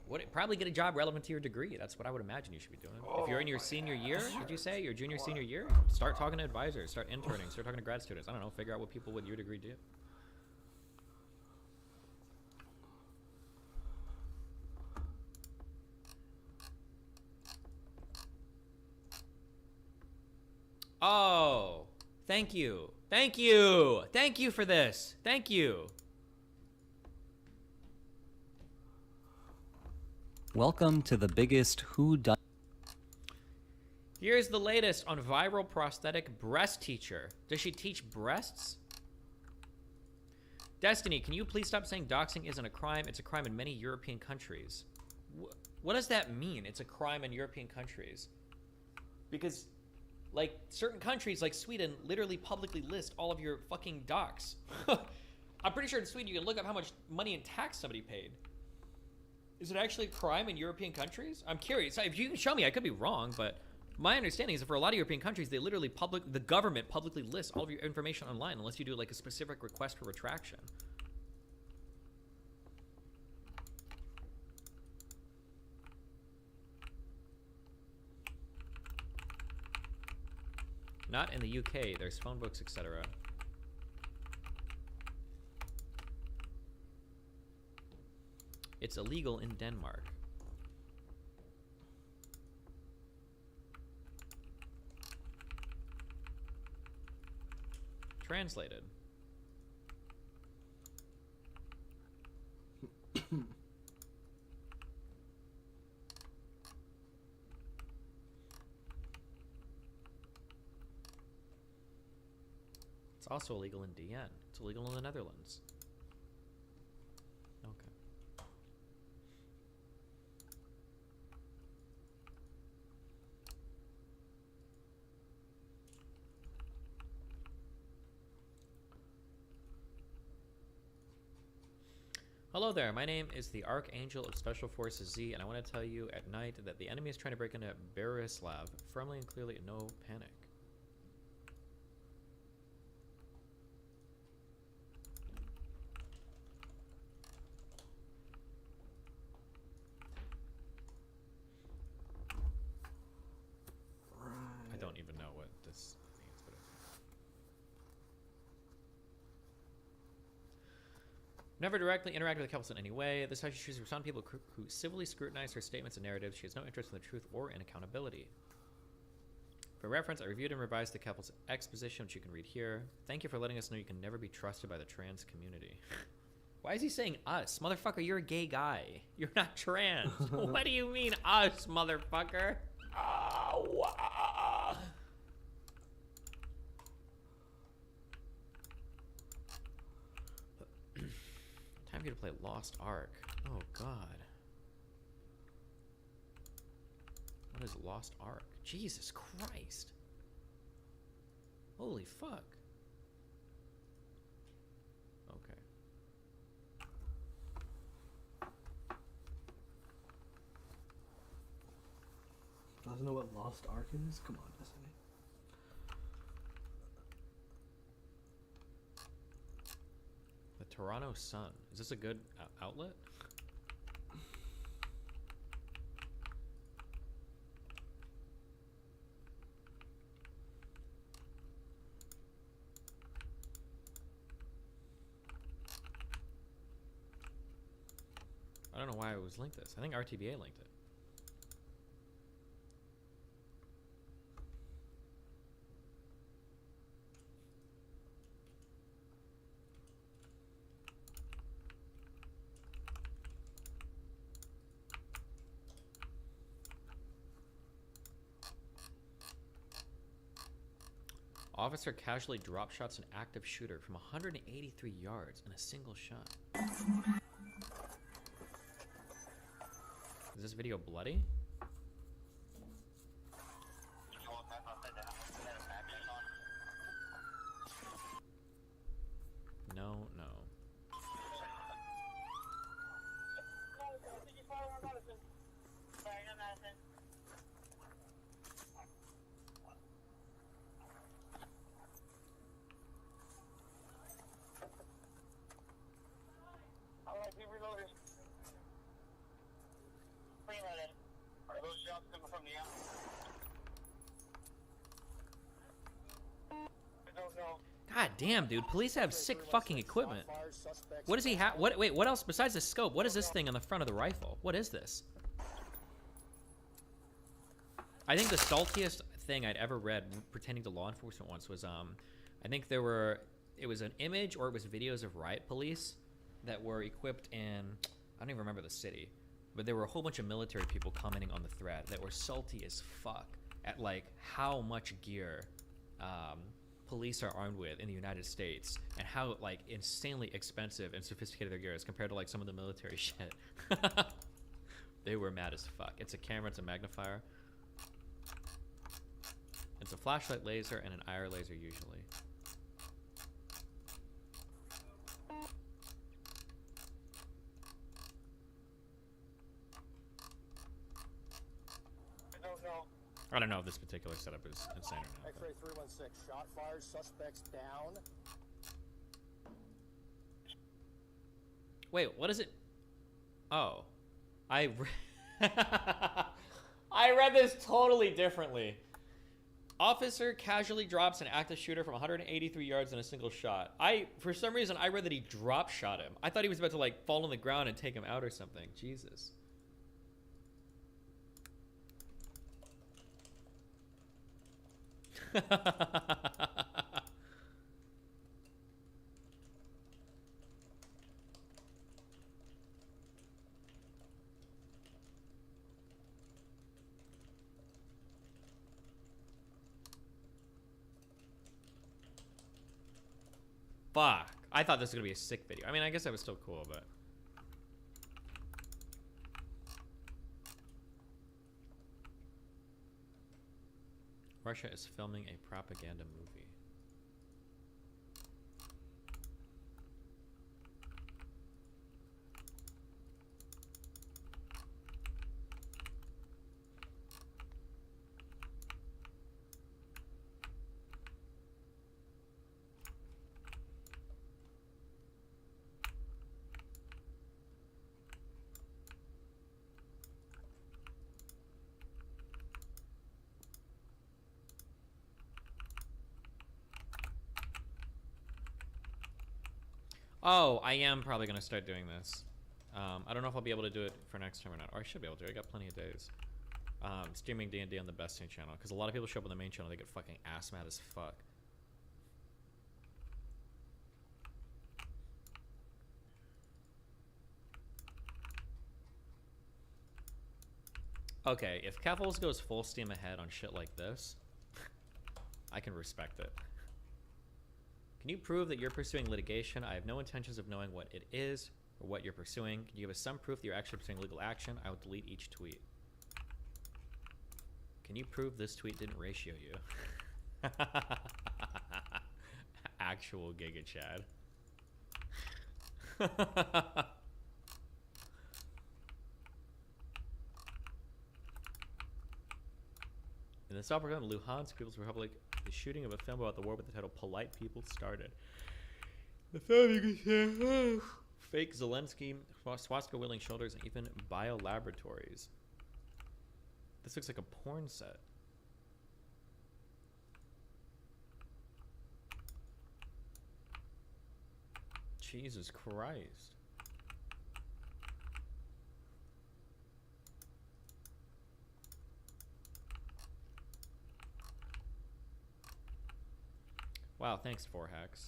What? Probably get a job relevant to your degree. That's what I would imagine you should be doing. If you're in your senior year, did you say? Your junior, senior year? Start talking to advisors, start interning, start talking to grad students. I don't know, figure out what people with your degree do. Oh, thank you. Thank you. Thank you for this. Thank you. Welcome to the biggest Who Done. Here's the latest on viral prosthetic breast teacher. Does she teach breasts? Destiny, can you please stop saying doxing isn't a crime? It's a crime in many European countries. What does that mean? It's a crime in European countries. Because, like, certain countries, like Sweden, literally publicly list all of your fucking docs. I'm pretty sure in Sweden you can look up how much money in tax somebody paid. Is it actually a crime in European countries? I'm curious. If you can show me, I could be wrong, but my understanding is that for a lot of European countries, they literally the government publicly lists all of your information online unless you do like a specific request for retraction. Not in the UK. There's phone books, etc. It's illegal in Denmark. Translated. It's also illegal in DN. It's illegal in the Netherlands. Okay. Hello there, my name is the Archangel of Special Forces Z, and I want to tell you at night that the enemy is trying to break into Berislav. Firmly and clearly, no panic. I don't even know what this means, but never directly interact with the couple in any way. This is how she chooses to respond to people who civilly scrutinize her statements and narratives. She has no interest in the truth or in accountability. For reference, I reviewed and revised the couple's exposition, which you can read here. Thank you for letting us know you can never be trusted by the trans community. Why is he saying us? Motherfucker, you're a gay guy. You're not trans. What do you mean us, motherfucker? Time for you to play Lost Ark. Oh god. What is Lost Ark? Jesus Christ. Holy fuck. Okay. Doesn't know what Lost Ark is? Come on, Destiny. The Toronto Sun. Is this a good outlet? I don't know why it was linked this. I think RTBA linked it. Officer casually drop shots an active shooter from 183 yards in a single shot. Is this video bloody? No, no. Are those shots coming from the I don't know. God damn, dude. Police have sick fucking equipment. What does he have? Wait, what else besides the scope? What is this thing on the front of the rifle? What is this? I think the saltiest thing I'd ever read pertaining to law enforcement once was I think it was an image or it was videos of riot police that were equipped in, I don't even remember the city, but there were a whole bunch of military people commenting on the thread that were salty as fuck at like how much gear police are armed with in the United States and how like insanely expensive and sophisticated their gear is compared to like some of the military shit. They were mad as fuck. It's a camera, it's a magnifier. It's a flashlight laser and an IR laser usually. I don't know if this particular setup is insane or not. X-ray 316, shot fired, suspects down. Wait, what is it? Oh. I read this totally differently. Officer casually drops an active shooter from 183 yards in a single shot. For some reason, I read that he drop shot him. I thought he was about to like fall on the ground and take him out or something. Jesus. Fuck. I thought this was gonna be a sick video. I mean, I guess that was still cool, but... Russia is filming a propaganda movie. Oh, I am probably going to start doing this. I don't know if I'll be able to do it for next time or not. Or I should be able to. I got plenty of days. Streaming D&D on the besting channel. Because a lot of people show up on the main channel. They get fucking ass mad as fuck. Okay, if Keffels goes full steam ahead on shit like this, I can respect it. Can you prove that you're pursuing litigation? I have no intentions of knowing what it is or what you're pursuing. Can you give us some proof that you're actually pursuing legal action? I will delete each tweet. Can you prove this tweet didn't ratio you? Actual Giga Chad. In the South African Luhansk People's Republic, the shooting of a film about the war with the title Polite People started. The film, you can see fake Zelensky, swastika wielding shoulders, and even biolaboratories. This looks like a porn set. Jesus Christ. Wow, thanks, 4hacks.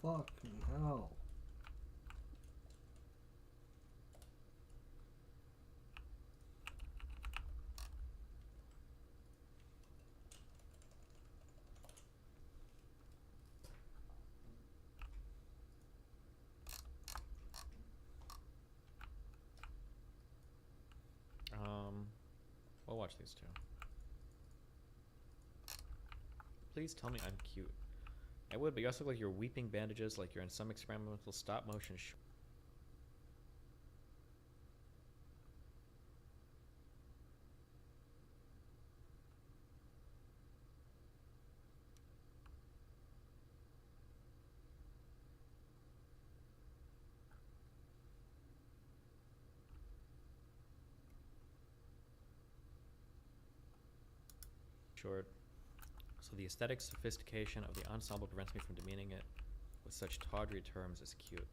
Fucking hell. We'll watch these two. Please tell me I'm cute. I would, but you also look like you're weeping bandages like you're in some experimental stop-motion short. So the aesthetic sophistication of the ensemble prevents me from demeaning it with such tawdry terms as cute.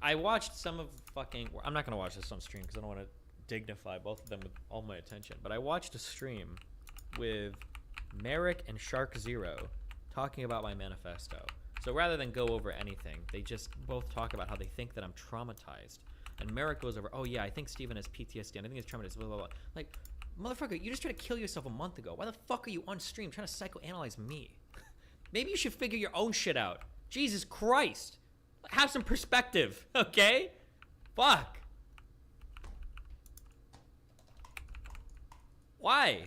I watched some of fucking... I'm not going to watch this on stream because I don't want to dignify both of them with all my attention. But I watched a stream with Merrick and Shark Zero talking about my manifesto. So rather than go over anything, they just both talk about how they think that I'm traumatized. And Merrick goes over, oh yeah, I think Steven has PTSD, and I think he's traumatized, blah, blah, blah. Like, motherfucker, you just tried to kill yourself a month ago. Why the fuck are you on stream trying to psychoanalyze me? Maybe you should figure your own shit out. Jesus Christ. Have some perspective, okay? Fuck. Why?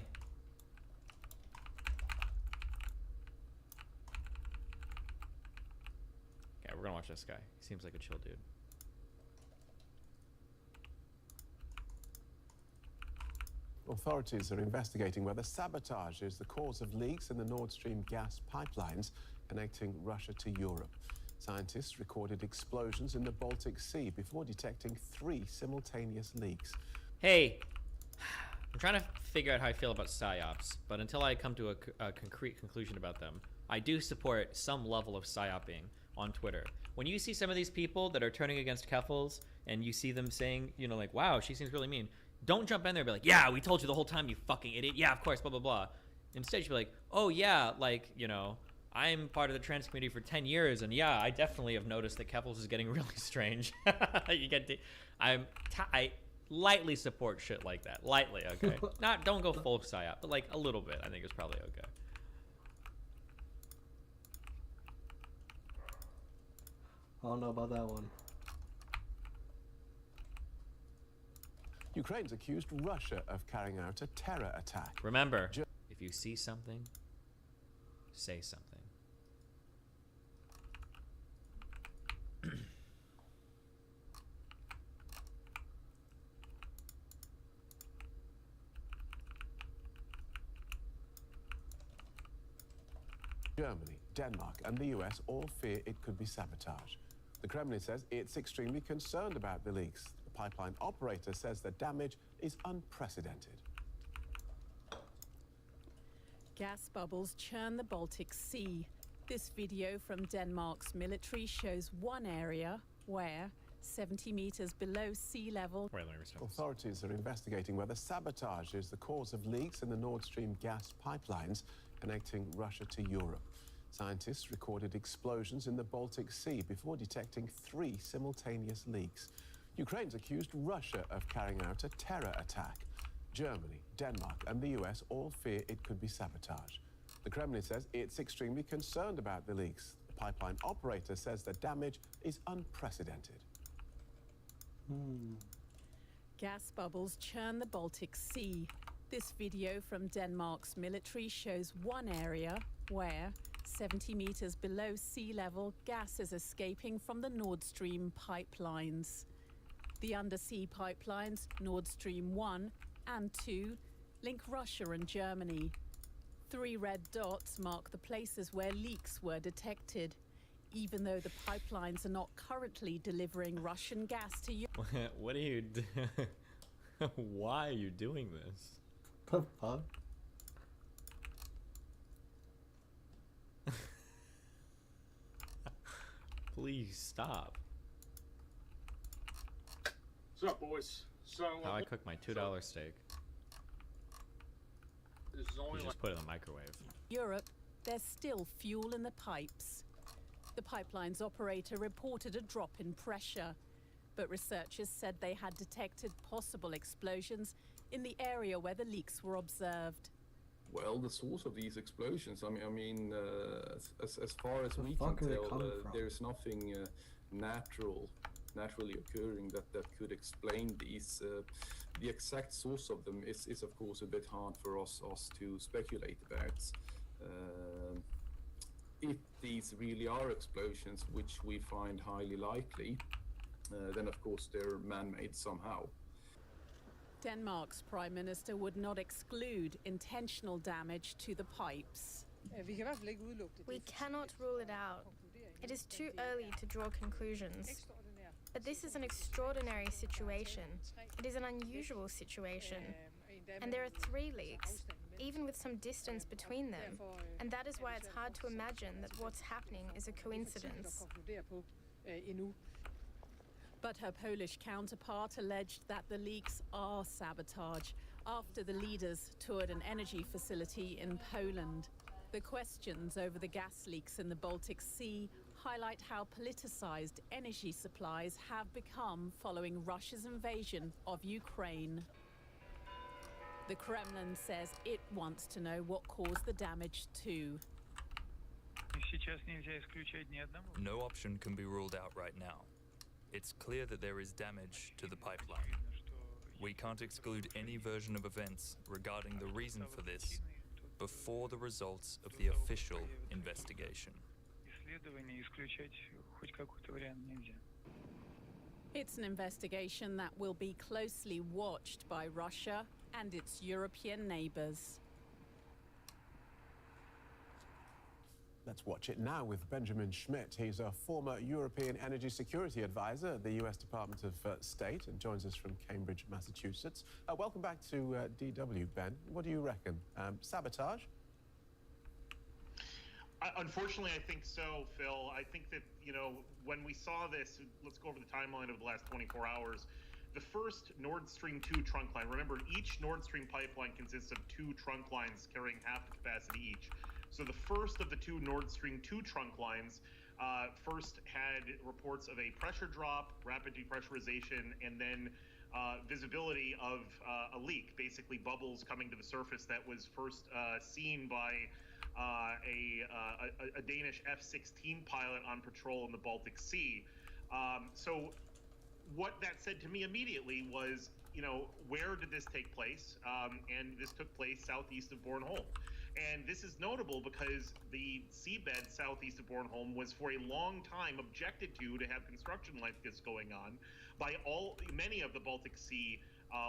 Okay, we're gonna watch this guy. He seems like a chill dude. Authorities are investigating whether sabotage is the cause of leaks in the Nord Stream gas pipelines connecting Russia to Europe. Scientists recorded explosions in the Baltic Sea before detecting 3 simultaneous leaks. Hey, I'm trying to figure out how I feel about PSYOPs, but until I come to a concrete conclusion about them, I do support some level of PSYOPing on Twitter. When you see some of these people that are turning against Keffels, and you see them saying, you know, like, wow, she seems really mean, don't jump in there and be like, yeah, we told you the whole time, you fucking idiot. Yeah, of course, blah, blah, blah. Instead, you should be like, oh, yeah, like, you know, I'm part of the trans community for 10 years, and yeah, I definitely have noticed that Keffels is getting really strange. I lightly support shit like that. Lightly, okay? Don't go full psyop, but like a little bit, I think is probably okay. I don't know about that one. Ukraine's accused Russia of carrying out a terror attack. Remember, if you see something, say something. Germany, Denmark, and the US all fear it could be sabotage. The Kremlin says it's extremely concerned about the leaks. The pipeline operator says the damage is unprecedented. Gas bubbles churn the Baltic Sea. This video from Denmark's military shows one area where, 70 meters below sea level... Authorities are investigating whether sabotage is the cause of leaks in the Nord Stream gas pipelines connecting Russia to Europe. Scientists recorded explosions in the Baltic Sea before detecting 3 simultaneous leaks. Ukraine's accused Russia of carrying out a terror attack. Germany, Denmark, and the US all fear it could be sabotage. The Kremlin says it's extremely concerned about the leaks. The pipeline operator says the damage is unprecedented. Gas bubbles churn the Baltic Sea. This video from Denmark's military shows one area where, 70 meters below sea level, gas is escaping from the Nord Stream pipelines. The undersea pipelines, Nord Stream 1 and 2, link Russia and Germany. 3 red dots mark the places where leaks were detected. Even though the pipelines are not currently delivering Russian gas to Europe. What are you Why are you doing this? The fuck? Please stop. What's up, boys? So How I cook my $2 steak. This is only You just put it in the microwave. Europe, there's still fuel in the pipes. The pipeline's operator reported a drop in pressure, but researchers said they had detected possible explosions in the area where the leaks were observed. Well, the source of these explosions, I mean, as far as we can tell, there's nothing naturally occurring that could explain these. The exact source of them is of course a bit hard for us to speculate about. If these really are explosions, which we find highly likely, then of course they're man-made somehow. Denmark's Prime Minister would not exclude intentional damage to the pipes. We cannot rule it out. It is too early to draw conclusions. But this is an extraordinary situation. It is an unusual situation. And there are 3 leaks. even with some distance between them, and that is why it's hard to imagine that what's happening is a coincidence. But her Polish counterpart alleged that the leaks are sabotage after the leaders toured an energy facility in Poland. The questions over the gas leaks in the Baltic Sea highlight how politicized energy supplies have become following Russia's invasion of Ukraine. The Kremlin says it wants to know what caused the damage too. No option can be ruled out right now. It's clear that there is damage to the pipeline. We can't exclude any version of events regarding the reason for this before the results of the official investigation. It's an investigation that will be closely watched by Russia and its European neighbors. Let's watch it now with Benjamin Schmidt. He's a former European Energy Security Advisor at the US Department of State and joins us from Cambridge, Massachusetts. Welcome back to DW, Ben. What do you reckon? Sabotage? Unfortunately, I think so, Phil. I think that, you know, when we saw this, let's go over the timeline of the last 24 hours. The first Nord Stream 2 trunk line, remember, each Nord Stream pipeline consists of 2 trunk lines carrying half the capacity each. So the first of the 2 Nord Stream 2 trunk lines first had reports of a pressure drop, rapid depressurization, and then visibility of a leak, basically bubbles coming to the surface that was first seen by a Danish F-16 pilot on patrol in the Baltic Sea. So what that said to me immediately was, you know, where did this take place? And this took place southeast of Bornholm. And this is notable because the seabed southeast of Bornholm was for a long time objected to have construction like this going on by many of the Baltic Sea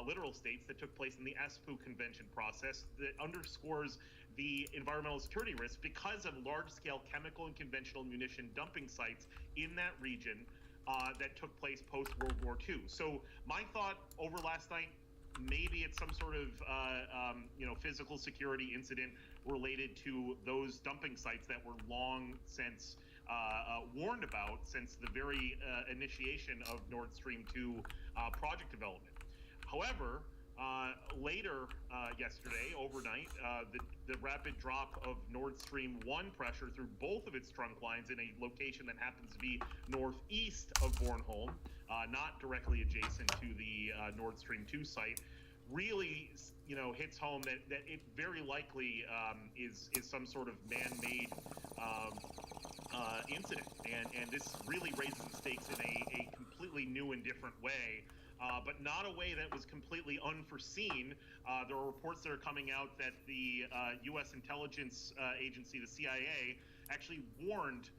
littoral states that took place in the Espoo Convention process that underscores the environmental security risk because of large-scale chemical and conventional munition dumping sites in that region that took place post-World War II. So my thought over last night, maybe it's some sort of physical security incident related to those dumping sites that were long since warned about since the very initiation of Nord Stream 2 project development. However, later yesterday, overnight, the rapid drop of Nord Stream 1 pressure through both of its trunk lines in a location that happens to be northeast of Bornholm, not directly adjacent to the Nord Stream 2 site, really, you know, hits home that it very likely is some sort of man-made incident, and this really raises the stakes in a completely new and different way. But not a way that was completely unforeseen. There are reports that are coming out that the U.S. intelligence agency, the CIA, actually warned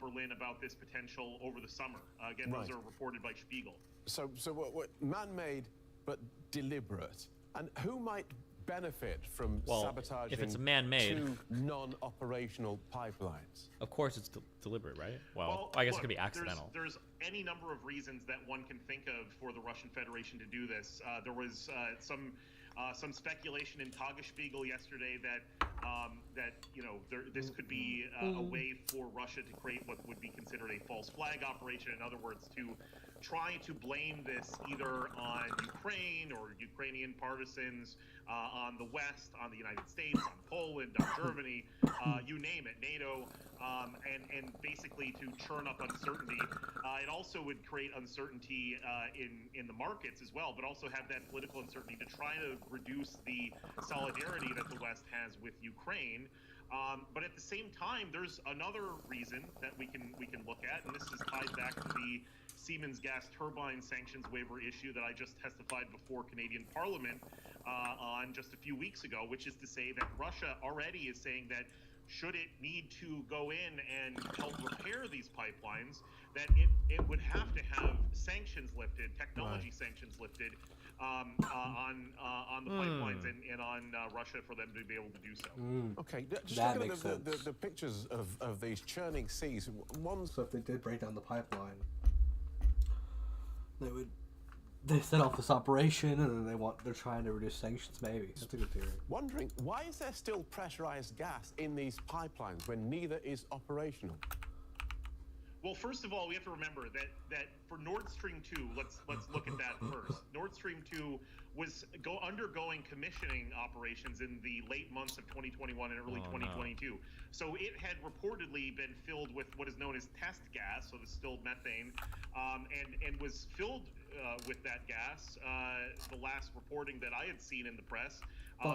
Berlin about this potential over the summer. Again, Right. Those are reported by Spiegel. So what man-made but deliberate, and who might benefit from sabotaging if it's man-made, 2 non-operational pipelines? Of course, it's deliberate, right? Well, I guess it could be accidental. There's any number of reasons that one can think of for the Russian Federation to do this. There was some speculation in Tagesspiegel yesterday that this could be a way for Russia to create what would be considered a false flag operation. In other words, to try to blame this either on Ukraine or Ukrainian partisans, on the West, on the United States, on Poland, on Germany, you name it, NATO, and basically to churn up uncertainty. It also would create uncertainty in the markets as well, but also have that political uncertainty to try to reduce the solidarity that the West has with Ukraine. But at the same time, there's another reason that we can look at, and this is tied back to the Siemens gas turbine sanctions waiver issue that I just testified before Canadian Parliament on just a few weeks ago, which is to say that Russia already is saying that should it need to go in and help repair these pipelines, that it would have to have sanctions lifted, technology sanctions lifted on the pipelines and on Russia for them to be able to do so. Okay, just That look makes at sense. the pictures of these churning seas. So if they did break down the pipeline, they would they set off this operation, and then they're trying to reduce sanctions. Maybe that's a good theory. Wondering why is there still pressurized gas in these pipelines when neither is operational? Well, first of all, we have to remember that for Nord Stream 2, let's look at that first. Nord Stream 2 was undergoing commissioning operations in the late months of 2021 and early 2022. No. So it had reportedly been filled with what is known as test gas, so the distilled methane, and was filled with that gas. The last reporting that I had seen in the press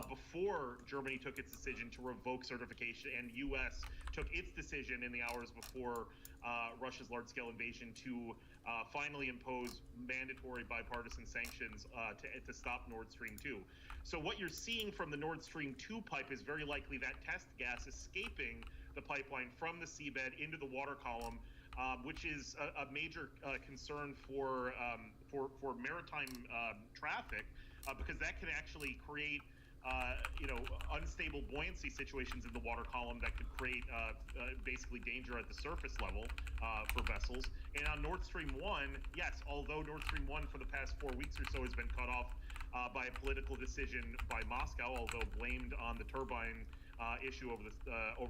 before Germany took its decision to revoke certification, and U.S. took its decision in the hours before Russia's large-scale invasion to finally impose mandatory bipartisan sanctions to stop Nord Stream 2. So what you're seeing from the Nord Stream 2 pipe is very likely that test gas escaping the pipeline from the seabed into the water column, which is a major concern for maritime traffic, because that can actually create unstable buoyancy situations in the water column that could create basically danger at the surface level for vessels. And on Nord Stream 1, yes, although Nord Stream 1 for the past 4 weeks or so has been cut off by a political decision by Moscow, although blamed on the turbine issue over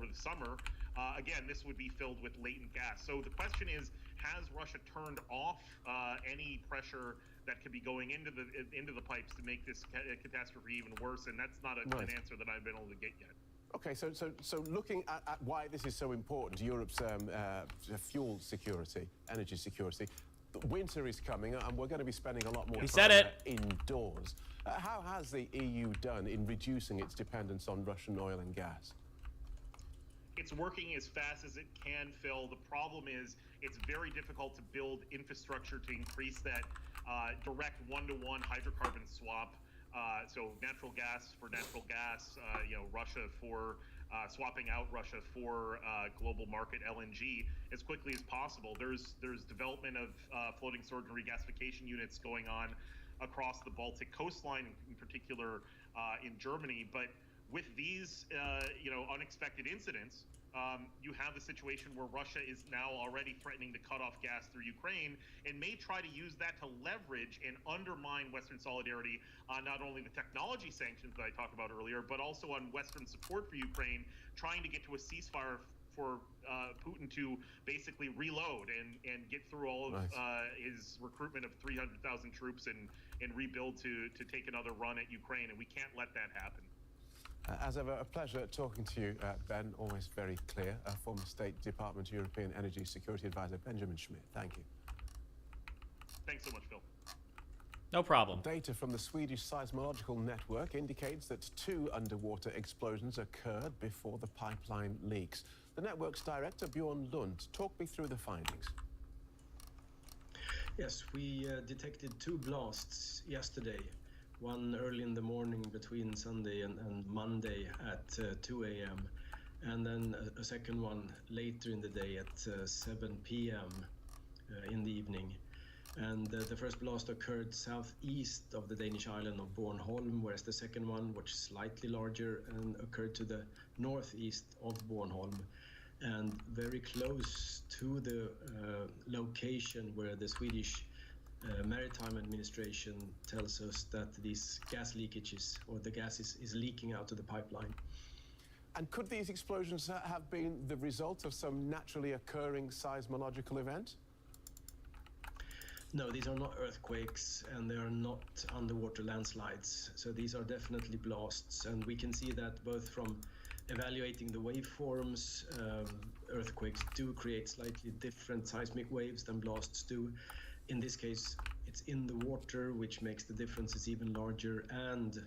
the summer, again, this would be filled with latent gas. So the question is, has Russia turned off any pressure that could be going into the pipes to make this catastrophe even worse? And that's not an answer that I've been able to get yet. Okay, so looking at why this is so important, Europe's fuel security, energy security, winter is coming, and we're going to be spending a lot more time indoors. How has the EU done in reducing its dependence on Russian oil and gas? It's working as fast as it can, Phil. The problem is it's very difficult to build infrastructure to increase that direct one-to-one hydrocarbon swap. So natural gas for natural gas, Russia for swapping out Russia for global market LNG as quickly as possible. There's development of floating storage and regasification units going on across the Baltic coastline, in particular in Germany. But with these unexpected incidents, you have a situation where Russia is now already threatening to cut off gas through Ukraine and may try to use that to leverage and undermine Western solidarity on not only the technology sanctions that I talked about earlier, but also on Western support for Ukraine, trying to get to a ceasefire for Putin to basically reload and get through all of his recruitment of 300,000 troops and rebuild to take another run at Ukraine. And we can't let that happen. As ever, a pleasure talking to you, Ben. Always very clear. Former State Department European Energy Security Advisor Benjamin Schmidt. Thank you. Thanks so much, Phil. No problem. Data from the Swedish Seismological Network indicates that 2 underwater explosions occurred before the pipeline leaks. The network's director, Bjorn Lund, talked me through the findings. Yes, we detected 2 blasts yesterday. One early in the morning between Sunday and Monday at 2 a.m. and then a second one later in the day at 7 p.m. In the evening. And the first blast occurred southeast of the Danish island of Bornholm, whereas the second one, which is slightly larger, occurred to the northeast of Bornholm and very close to the location where the Swedish Maritime Administration tells us that these gas leakages, or the gas is leaking out of the pipeline. And could these explosions have been the result of some naturally occurring seismological event? No, these are not earthquakes and they are not underwater landslides. So these are definitely blasts, and we can see that both from evaluating the waveforms. Earthquakes do create slightly different seismic waves than blasts do. In this case, it's in the water, which makes the differences even larger. And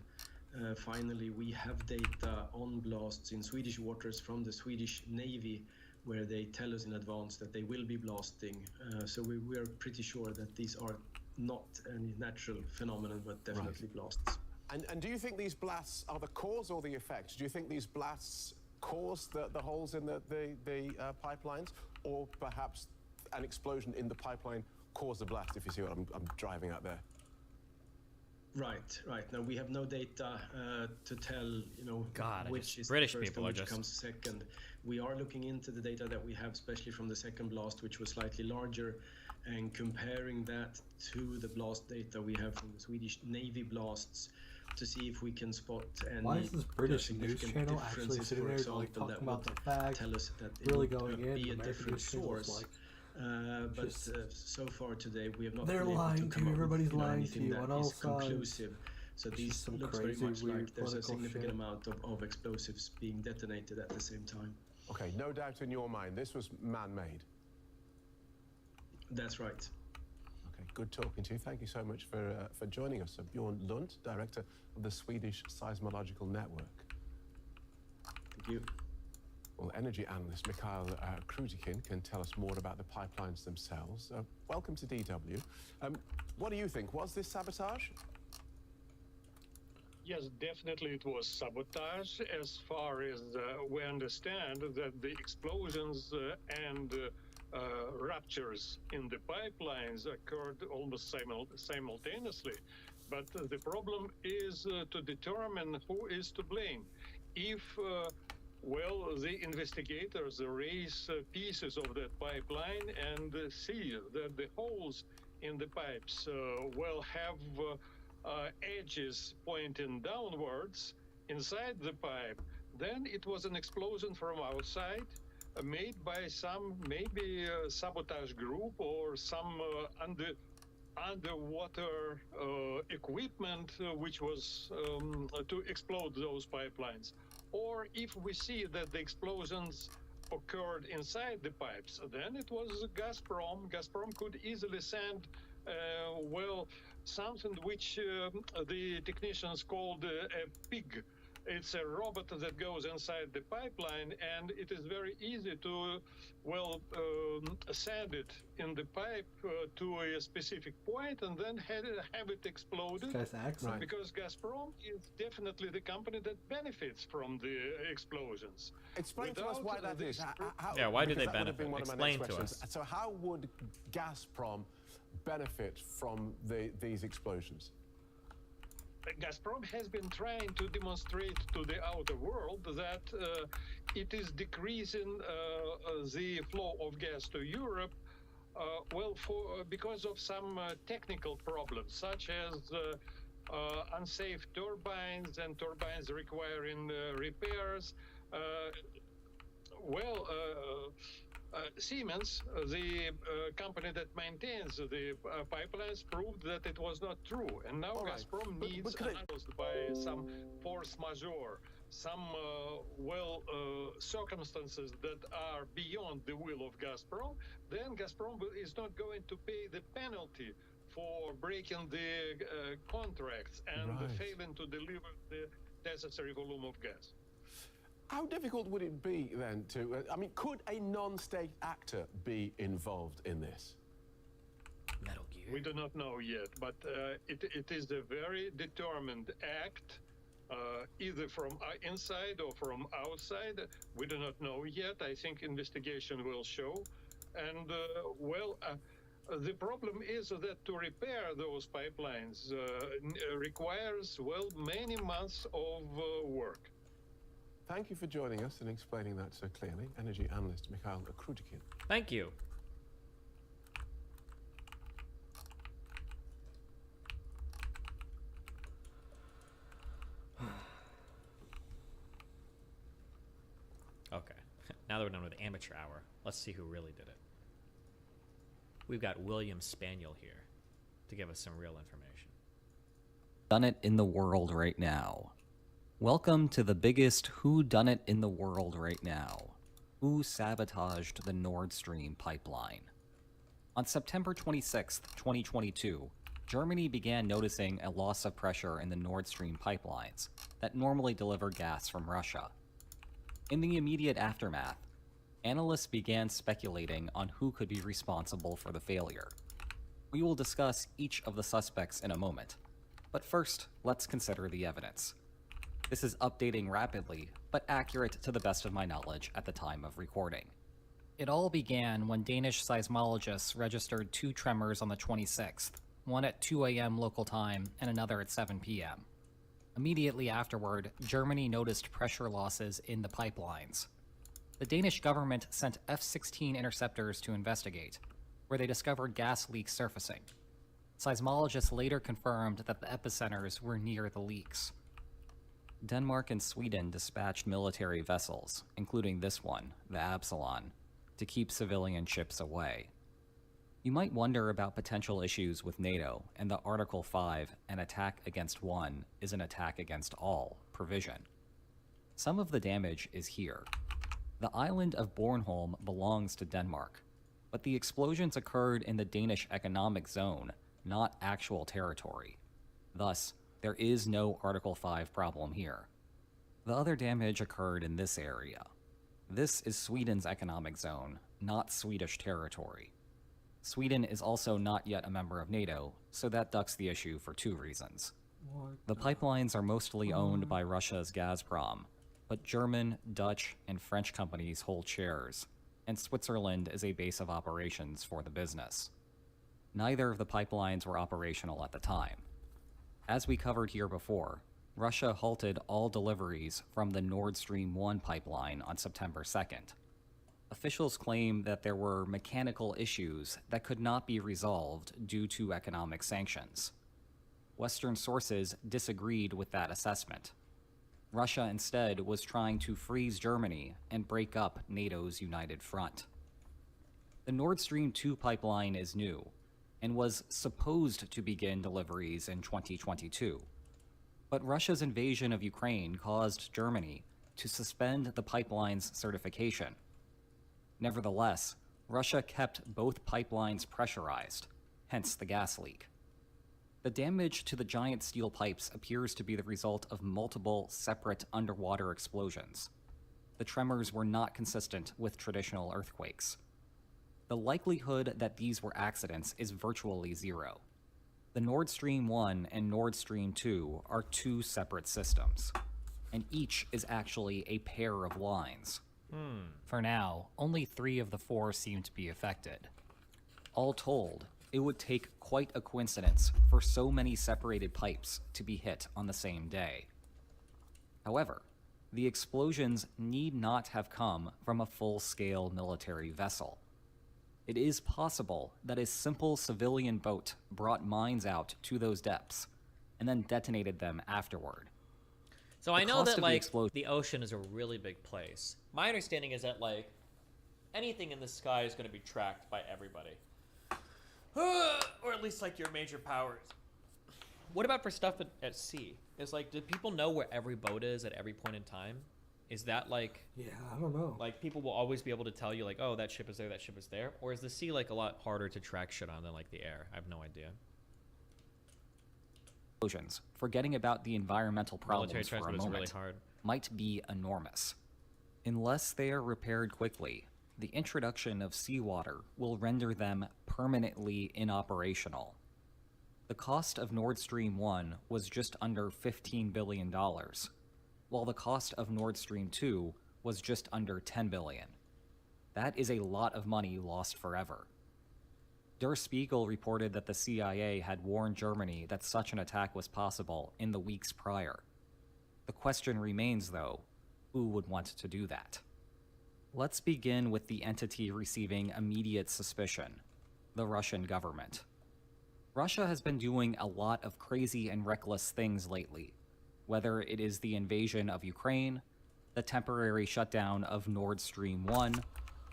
finally, we have data on blasts in Swedish waters from the Swedish Navy, where they tell us in advance that they will be blasting. So we are pretty sure that these are not any natural phenomenon, but definitely blasts. And do you think these blasts are the cause or the effect? Do you think these blasts cause the holes in the pipelines, or perhaps an explosion in the pipeline caused the blast, if you see what I'm driving at there? Right. Now we have no data to tell, which is British first people and which are just... comes second. We are looking into the data that we have, especially from the second blast, which was slightly larger, and comparing that to the blast data we have from the Swedish Navy blasts to see if we can spot any Why is this British news significant channel actually differences, sitting for there example, like talking that about would the facts, tell us that it really would going in? be a American different news channel's source. like, But just- so far today we have not They're been able lying to to come you, up with everybody's lying to anything you that on all is sides. conclusive. So It's these just some looks very crazy, much weird like there's a political significant shit. amount of explosives being detonated at the same time. Okay, no doubt in your mind, this was man-made. That's right. Okay, good talking to you. Thank you so much for joining us. Bjorn Lund, Director of the Swedish Seismological Network. Thank you. Well, energy analyst Mikhail Krutikin can tell us more about the pipelines themselves. Welcome to DW. What do you think? Was this sabotage? Yes, definitely it was sabotage, as far as we understand that the explosions and ruptures in the pipelines occurred almost simultaneously. But the problem is to determine who is to blame. If well, the investigators raise pieces of that pipeline and see that the holes in the pipes have edges pointing downwards inside the pipe. Then it was an explosion from outside, made by some maybe sabotage group or some underwater equipment which was to explode those pipelines. Or if we see that the explosions occurred inside the pipes, then it was Gazprom. Gazprom could easily send, something which the technicians called a pig. It's a robot that goes inside the pipeline, and it is very easy to, sand it in the pipe to a specific point and then have it exploded. This guy's accent. Because Gazprom is definitely the company that benefits from the explosions. Explain to us why that is. Yeah, why do they because that would have benefit? been one of my Explain next to questions. us. So how would Gazprom benefit from these explosions? Gazprom has been trying to demonstrate to the outer world that it is decreasing the flow of gas to Europe, because of some technical problems, such as unsafe turbines and turbines requiring repairs. Siemens, the company that maintains the pipelines, proved that it was not true. And now Gazprom needs announced by some force majeure, some circumstances that are beyond the will of Gazprom. Then Gazprom is not going to pay the penalty for breaking the contracts and failing to deliver the necessary volume of gas. How difficult would it be then to, could a non-state actor be involved in this? Metal Gear. We do not know yet, but it is a very determined act, either from inside or from outside. We do not know yet. I think investigation will show. And, the problem is that to repair those pipelines requires, many months of work. Thank you for joining us and explaining that so clearly. Energy analyst Mikhail Krutikin. Thank you. Okay, now that we're done with amateur hour, let's see who really did it. We've got William Spaniel here to give us some real information. Done it in the world right now. Welcome to the biggest whodunit in the world right now. Who sabotaged the Nord Stream pipeline? On September 26, 2022, Germany began noticing a loss of pressure in the Nord Stream pipelines that normally deliver gas from Russia. In the immediate aftermath, analysts began speculating on who could be responsible for the failure. We will discuss each of the suspects in a moment, but first, let's consider the evidence. This is updating rapidly, but accurate to the best of my knowledge at the time of recording. It all began when Danish seismologists registered 2 tremors on the 26th, one at 2 a.m. local time and another at 7 p.m. Immediately afterward, Germany noticed pressure losses in the pipelines. The Danish government sent F-16 interceptors to investigate. where they discovered gas leaks surfacing. Seismologists later confirmed that the epicenters were near the leaks. Denmark and Sweden dispatched military vessels, including this one, the Absalon, to keep civilian ships away. You might wonder about potential issues with NATO and the Article 5, an attack against one is an attack against all, provision. Some of the damage is here. The island of Bornholm belongs to Denmark, but the explosions occurred in the Danish economic zone, not actual territory. Thus, there is no Article 5 problem here. The other damage occurred in this area. This is Sweden's economic zone, not Swedish territory. Sweden is also not yet a member of NATO, so that ducks the issue for two reasons. The pipelines are mostly owned by Russia's Gazprom, but German, Dutch, and French companies hold shares, and Switzerland is a base of operations for the business. Neither of the pipelines were operational at the time. As we covered here before, Russia halted all deliveries from the Nord Stream 1 pipeline on September 2nd. Officials claim that there were mechanical issues that could not be resolved due to economic sanctions. Western sources disagreed with that assessment. Russia instead was trying to freeze Germany and break up NATO's united front. The Nord Stream 2 pipeline is new and was supposed to begin deliveries in 2022. But Russia's invasion of Ukraine caused Germany to suspend the pipeline's certification. Nevertheless, Russia kept both pipelines pressurized, hence the gas leak. The damage to the giant steel pipes appears to be the result of multiple separate underwater explosions. The tremors were not consistent with traditional earthquakes. The likelihood that these were accidents is virtually zero. The Nord Stream 1 and Nord Stream 2 are two separate systems, and each is actually a pair of lines. For now, only 3 of the 4 seem to be affected. All told, it would take quite a coincidence for so many separated pipes to be hit on the same day. However, the explosions need not have come from a full-scale military vessel. It is possible that a simple civilian boat brought mines out to those depths and then detonated them afterward. So I know that, like, the ocean is a really big place. My understanding is that, like, anything in the sky is going to be tracked by everybody. Or at least, like, your major powers. What about for stuff at sea? Is, like, do people know where every boat is at every point in time? Is that, like... Yeah, I don't know. Like, people will always be able to tell you, like, oh, that ship is there, that ship is there? Or is the sea, like, a lot harder to track shit on than, like, the air? I have no idea. Forgetting about the environmental problems for a moment really hard. might be enormous. Unless they are repaired quickly, the introduction of seawater will render them permanently inoperational. The cost of Nord Stream 1 was just under $15 billion, while the cost of Nord Stream 2 was just under $10 billion. That is a lot of money lost forever. Der Spiegel reported that the CIA had warned Germany that such an attack was possible in the weeks prior. The question remains, though, who would want to do that? Let's begin with the entity receiving immediate suspicion, the Russian government. Russia has been doing a lot of crazy and reckless things lately, whether it is the invasion of Ukraine, the temporary shutdown of Nord Stream 1,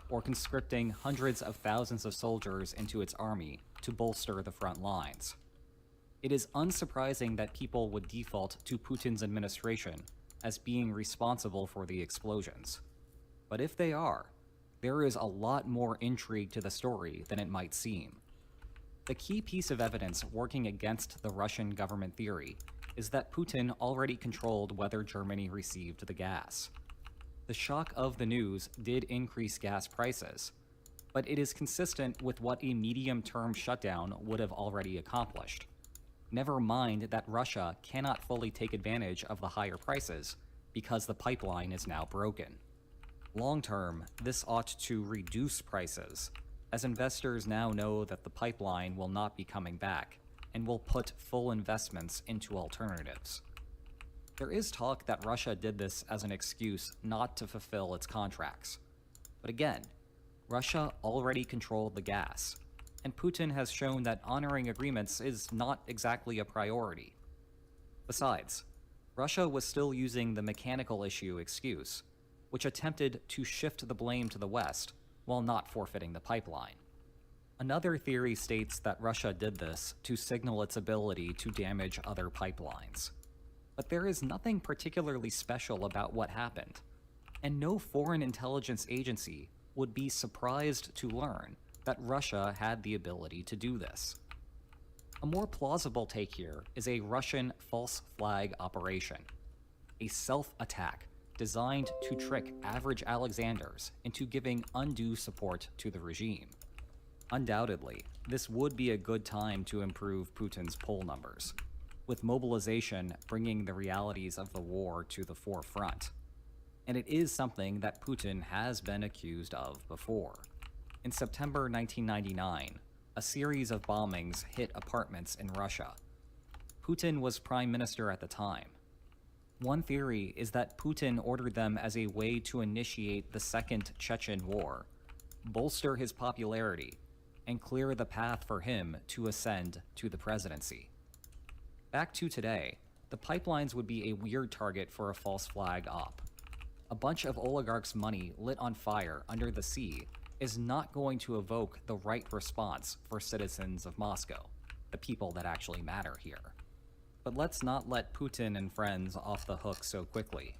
or conscripting hundreds of thousands of soldiers into its army to bolster the front lines. It is unsurprising that people would default to Putin's administration as being responsible for the explosions. But if they are, there is a lot more intrigue to the story than it might seem. The key piece of evidence working against the Russian government theory is that Putin already controlled whether Germany received the gas. The shock of the news did increase gas prices, but it is consistent with what a medium-term shutdown would have already accomplished. Never mind that Russia cannot fully take advantage of the higher prices because the pipeline is now broken. Long-term, this ought to reduce prices, as investors now know that the pipeline will not be coming back and will put full investments into alternatives. There is talk that Russia did this as an excuse not to fulfill its contracts. But again, Russia already controlled the gas, and Putin has shown that honoring agreements is not exactly a priority. Besides, Russia was still using the mechanical issue excuse, which attempted to shift the blame to the West while not forfeiting the pipeline. Another theory states that Russia did this to signal its ability to damage other pipelines. But there is nothing particularly special about what happened, and no foreign intelligence agency would be surprised to learn that Russia had the ability to do this. A more plausible take here is a Russian false flag operation, a self-attack designed to trick average Alexanders into giving undue support to the regime. Undoubtedly, this would be a good time to improve Putin's poll numbers, with mobilization bringing the realities of the war to the forefront. And it is something that Putin has been accused of before. In September 1999, a series of bombings hit apartments in Russia. Putin was prime minister at the time. One theory is that Putin ordered them as a way to initiate the Second Chechen War, bolster his popularity, and clear the path for him to ascend to the presidency. Back to today, the pipelines would be a weird target for a false flag op. A bunch of oligarchs' money lit on fire under the sea is not going to evoke the right response for citizens of Moscow, the people that actually matter here. But let's not let Putin and friends off the hook so quickly.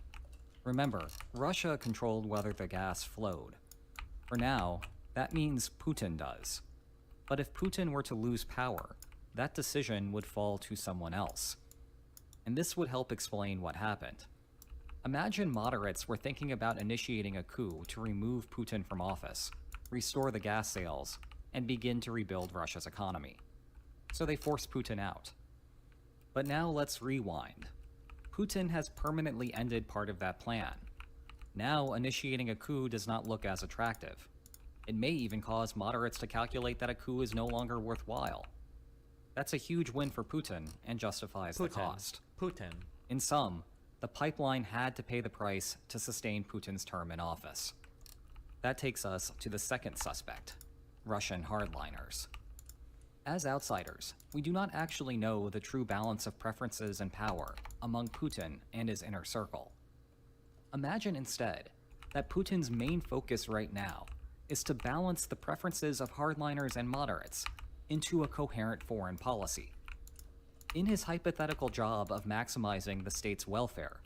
Remember, Russia controlled whether the gas flowed. For now, that means Putin does. But if Putin were to lose power, that decision would fall to someone else. And this would help explain what happened. Imagine moderates were thinking about initiating a coup to remove Putin from office, restore the gas sales, and begin to rebuild Russia's economy. So they forced Putin out. But now let's rewind. Putin has permanently ended part of that plan. Now initiating a coup does not look as attractive. It may even cause moderates to calculate that a coup is no longer worthwhile. That's a huge win for Putin and justifies the cost. Putin. In sum, the pipeline had to pay the price to sustain Putin's term in office. That takes us to the second suspect, Russian hardliners. As outsiders, we do not actually know the true balance of preferences and power among Putin and his inner circle. Imagine instead that Putin's main focus right now is to balance the preferences of hardliners and moderates into a coherent foreign policy. In his hypothetical job of maximizing the state's welfare,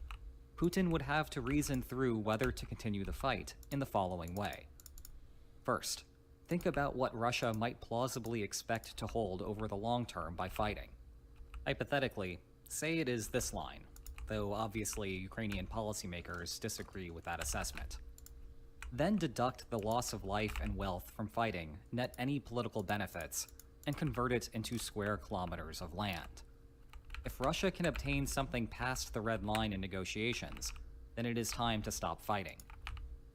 Putin would have to reason through whether to continue the fight in the following way. First, think about what Russia might plausibly expect to hold over the long term by fighting. Hypothetically, say it is this line, though obviously Ukrainian policymakers disagree with that assessment. Then deduct the loss of life and wealth from fighting, net any political benefits, and convert it into square kilometers of land. If Russia can obtain something past the red line in negotiations, then it is time to stop fighting.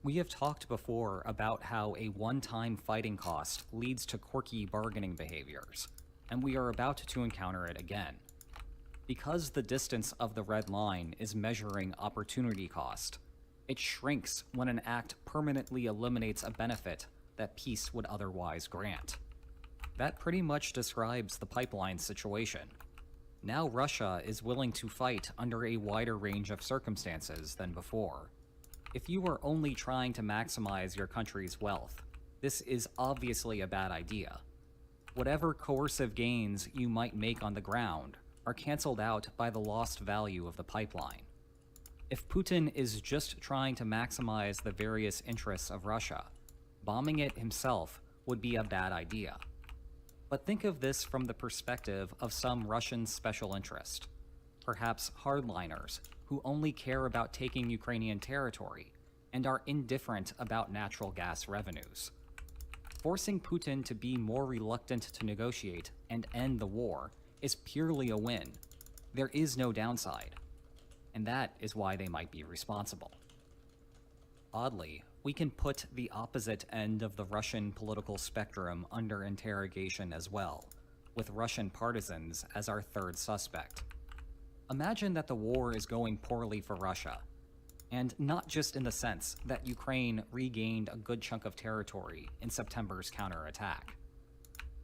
We have talked before about how a one-time fighting cost leads to quirky bargaining behaviors, and we are about to encounter it again. Because the distance of the red line is measuring opportunity cost, it shrinks when an act permanently eliminates a benefit that peace would otherwise grant. That pretty much describes the pipeline situation. Now Russia is willing to fight under a wider range of circumstances than before. If you are only trying to maximize your country's wealth, this is obviously a bad idea. Whatever coercive gains you might make on the ground are canceled out by the lost value of the pipeline. If Putin is just trying to maximize the various interests of Russia, bombing it himself would be a bad idea. But think of this from the perspective of some Russian special interest, perhaps hardliners who only care about taking Ukrainian territory and are indifferent about natural gas revenues. Forcing Putin to be more reluctant to negotiate and end the war is purely a win. There is no downside. And that is why they might be responsible. Oddly, we can put the opposite end of the Russian political spectrum under interrogation as well, with Russian partisans as our third suspect. Imagine that the war is going poorly for Russia, and not just in the sense that Ukraine regained a good chunk of territory in September's counterattack.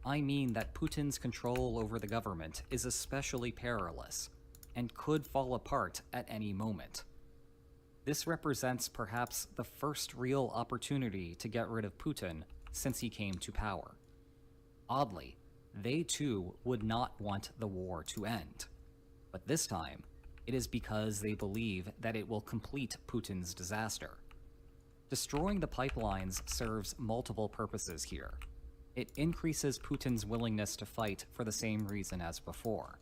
I mean that Putin's control over the government is especially perilous and could fall apart at any moment. This represents perhaps the first real opportunity to get rid of Putin since he came to power. Oddly, they too would not want the war to end. But this time, it is because they believe that it will complete Putin's disaster. Destroying the pipelines serves multiple purposes here. It increases Putin's willingness to fight for the same reason as before.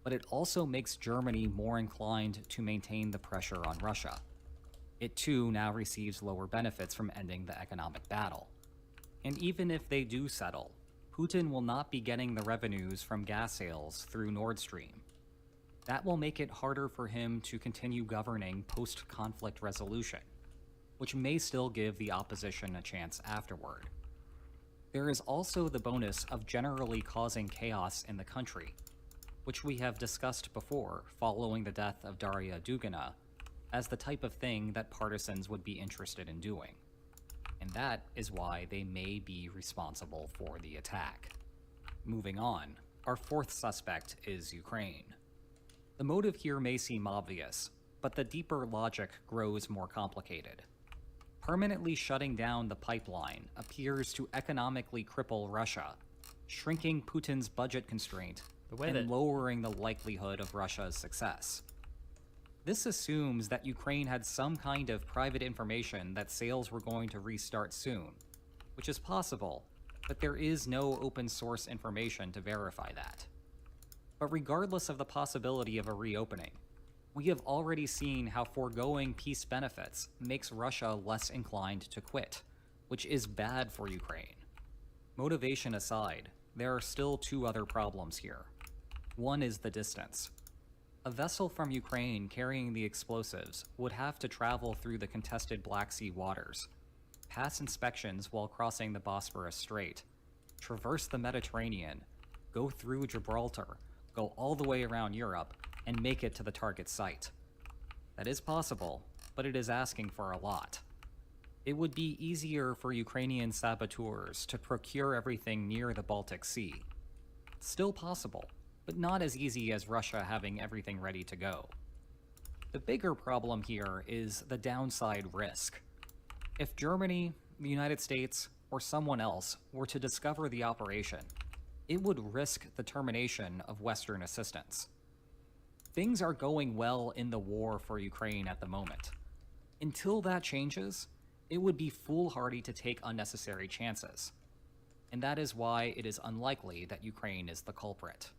But it also makes Germany more inclined to maintain the pressure on Russia. It too now receives lower benefits from ending the economic battle. And even if they do settle, Putin will not be getting the revenues from gas sales through Nord Stream. That will make it harder for him to continue governing post-conflict resolution, which may still give the opposition a chance afterward. There is also the bonus of generally causing chaos in the country, which we have discussed before following the death of Daria Dugina, as the type of thing that partisans would be interested in doing. And that is why they may be responsible for the attack. Moving on, our fourth suspect is Ukraine. The motive here may seem obvious, but the deeper logic grows more complicated. Permanently shutting down the pipeline appears to economically cripple Russia, shrinking Putin's budget constraint and lowering the likelihood of Russia's success. This assumes that Ukraine had some kind of private information that sales were going to restart soon, which is possible, but there is no open source information to verify that. But regardless of the possibility of a reopening, we have already seen how foregoing peace benefits makes Russia less inclined to quit, which is bad for Ukraine. Motivation aside, there are still two other problems here. One is the distance. A vessel from Ukraine carrying the explosives would have to travel through the contested Black Sea waters, pass inspections while crossing the Bosphorus Strait, traverse the Mediterranean, go through Gibraltar, go all the way around Europe, and make it to the target site. That is possible, but it is asking for a lot. It would be easier for Ukrainian saboteurs to procure everything near the Baltic Sea. Still possible, but not as easy as Russia having everything ready to go. The bigger problem here is the downside risk. If Germany, the United States, or someone else were to discover the operation, it would risk the termination of Western assistance. Things are going well in the war for Ukraine at the moment. Until that changes, it would be foolhardy to take unnecessary chances. And that is why it is unlikely that Ukraine is the culprit.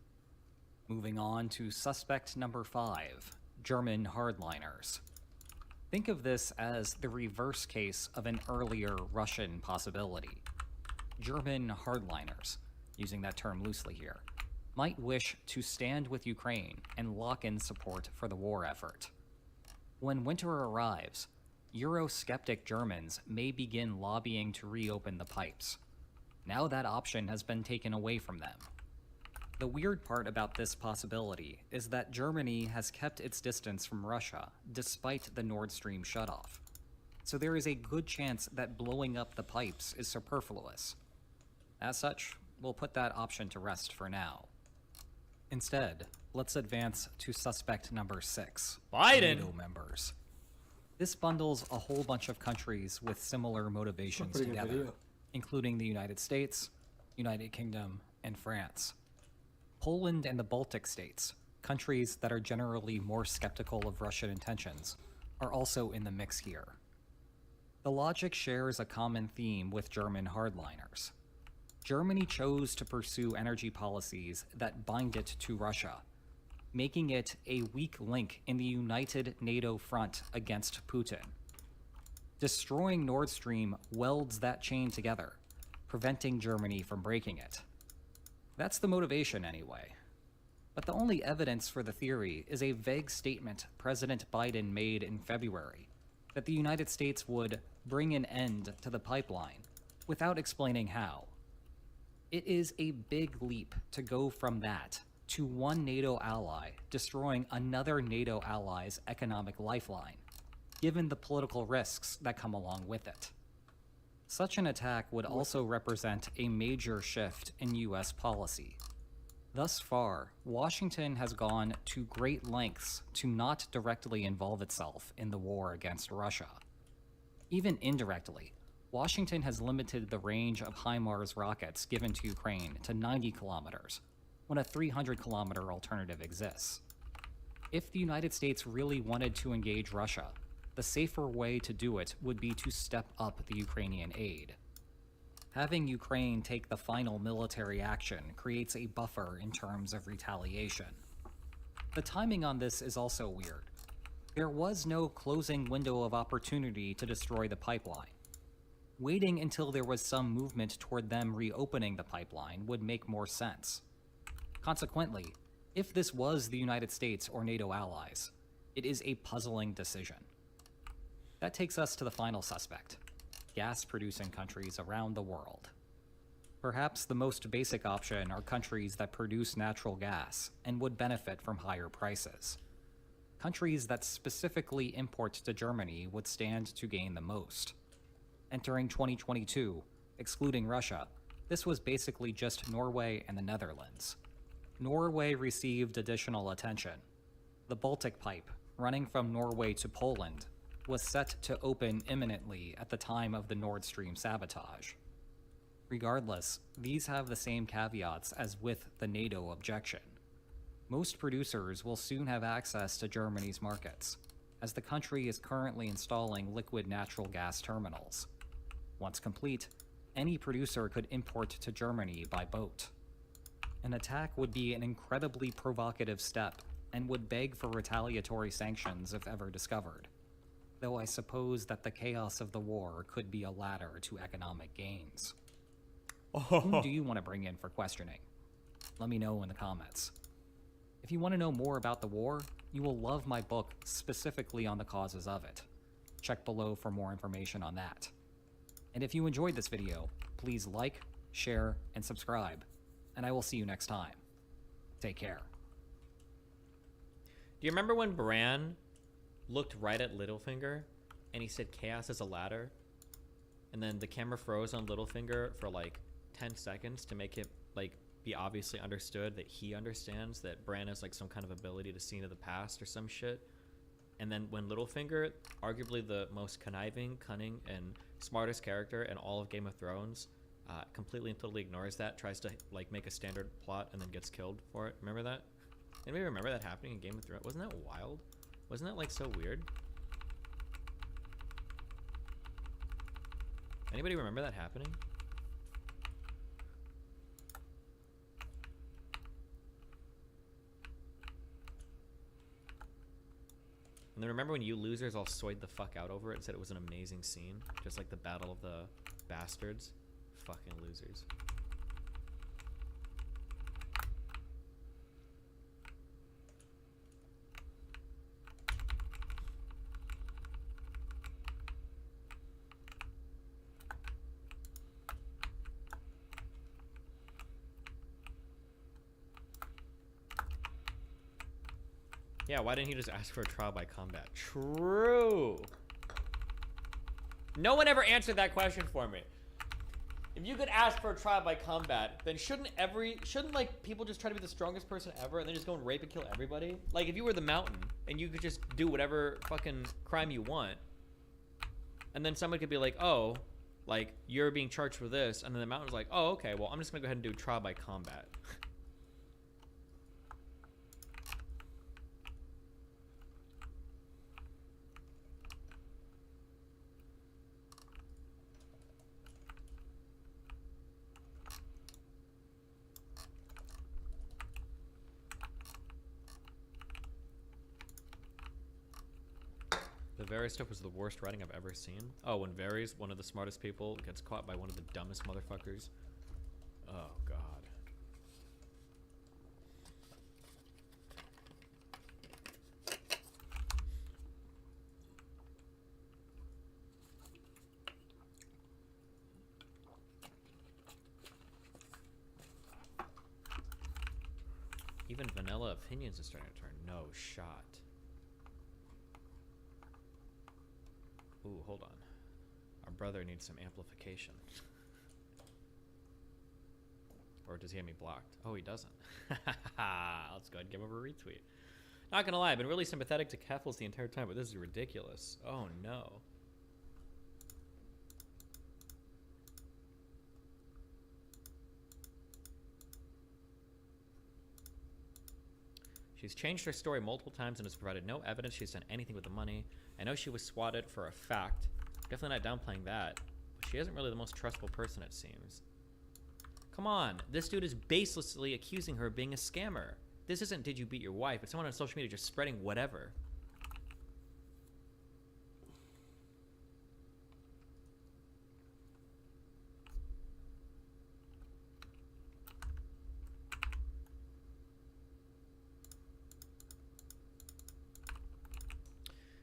Moving on to suspect number 5, German hardliners. Think of this as the reverse case of an earlier Russian possibility. German hardliners, using that term loosely here, might wish to stand with Ukraine and lock in support for the war effort. When winter arrives, Eurosceptic Germans may begin lobbying to reopen the pipes. Now that option has been taken away from them. The weird part about this possibility is that Germany has kept its distance from Russia despite the Nord Stream shutoff. So there is a good chance that blowing up the pipes is superfluous. As such, we'll put that option to rest for now. Instead, let's advance to suspect number 6, Biden. NATO members. This bundles a whole bunch of countries with similar motivations together, including the United States, United Kingdom, and France. Poland and the Baltic states, countries that are generally more skeptical of Russian intentions, are also in the mix here. The logic shares a common theme with German hardliners. Germany chose to pursue energy policies that bind it to Russia, making it a weak link in the united NATO front against Putin. Destroying Nord Stream welds that chain together, preventing Germany from breaking it. That's the motivation anyway. But the only evidence for the theory is a vague statement President Biden made in February that the United States would bring an end to the pipeline without explaining how. It is a big leap to go from that to one NATO ally destroying another NATO ally's economic lifeline, given the political risks that come along with it. Such an attack would also represent a major shift in US policy. Thus far, Washington has gone to great lengths to not directly involve itself in the war against Russia. Even indirectly, Washington has limited the range of HIMARS rockets given to Ukraine to 90 kilometers, when a 300-kilometer alternative exists. If the United States really wanted to engage Russia, the safer way to do it would be to step up the Ukrainian aid. Having Ukraine take the final military action creates a buffer in terms of retaliation. The timing on this is also weird. There was no closing window of opportunity to destroy the pipeline. Waiting until there was some movement toward them reopening the pipeline would make more sense. Consequently, if this was the United States or NATO allies, it is a puzzling decision. That takes us to the final suspect: gas-producing countries around the world. Perhaps the most basic option are countries that produce natural gas and would benefit from higher prices. Countries that specifically import to Germany would stand to gain the most. Entering 2022, excluding Russia, this was basically just Norway and the Netherlands. Norway received additional attention. The Baltic Pipe, running from Norway to Poland, was set to open imminently at the time of the Nord Stream sabotage. Regardless, these have the same caveats as with the NATO objection. Most producers will soon have access to Germany's markets, as the country is currently installing liquid natural gas terminals. Once complete, any producer could import to Germany by boat. An attack would be an incredibly provocative step and would beg for retaliatory sanctions if ever discovered. Though I suppose that the chaos of the war could be a ladder to economic gains. Who do you want to bring in for questioning? Let me know in the comments. If you want to know more about the war, you will love my book specifically on the causes of it. Check below for more information on that. And if you enjoyed this video, please like, share, and subscribe, and I will see you next time. Take care. Do you remember when Bran looked right at Littlefinger and he said chaos is a ladder? And then the camera froze on Littlefinger for like 10 seconds to make it like be obviously understood that he understands that Bran has like some kind of ability to see into the past or some shit. And then when Littlefinger, arguably the most conniving, cunning, and smartest character in all of Game of Thrones, completely and totally ignores that, tries to like make a standard plot and then gets killed for it. Remember that? Anybody remember that happening in Game of Thrones? Wasn't that wild? Wasn't that like so weird? Anybody remember that happening? And then remember when you losers all soyed the fuck out over it and said it was an amazing scene? Just like the Battle of the Bastards? Fucking losers. Yeah, why didn't he just ask for a trial by combat? True. No one ever answered that question for me. If you could ask for a trial by combat, then shouldn't like people just try to be the strongest person ever and then just go and rape and kill everybody? Like if you were the Mountain and you could just do whatever fucking crime you want, and then someone could be like, oh, like you're being charged for this, and then the Mountain's like, oh, okay, well I'm just gonna go ahead and do trial by combat. The Varys stuff was the worst writing I've ever seen. Oh, when Varys, one of the smartest people, gets caught by one of the dumbest motherfuckers. Oh, God. Even vanilla opinions is starting to turn no shot. Ooh, hold on. Our brother needs some amplification. Or does he have me blocked? Oh, he doesn't. Let's go ahead and give him a retweet. Not gonna lie, I've been really sympathetic to Keffels the entire time, but this is ridiculous. Oh no. She's changed her story multiple times and has provided no evidence she's done anything with the money. I know she was swatted for a fact. Definitely not downplaying that. But she isn't really the most trustful person, it seems. Come on, this dude is baselessly accusing her of being a scammer. This isn't did you beat your wife, it's someone on social media just spreading whatever.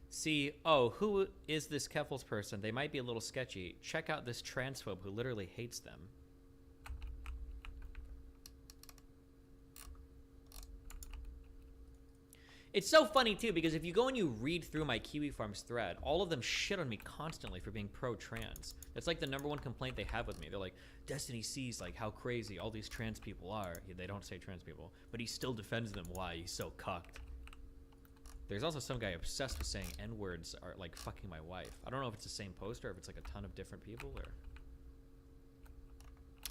See, oh, who is this Keffels person? They might be a little sketchy. Check out this transphobe who literally hates them. It's so funny, too, because if you go and you read through my Kiwi Farms thread, all of them shit on me constantly for being pro-trans. That's like the #1 complaint they have with me. They're like, Destiny sees like how crazy all these trans people are. They don't say trans people, but he still defends them. Why? He's so cucked. There's also some guy obsessed with saying N-words are like fucking my wife. I don't know if it's the same poster or if it's like a ton of different people or...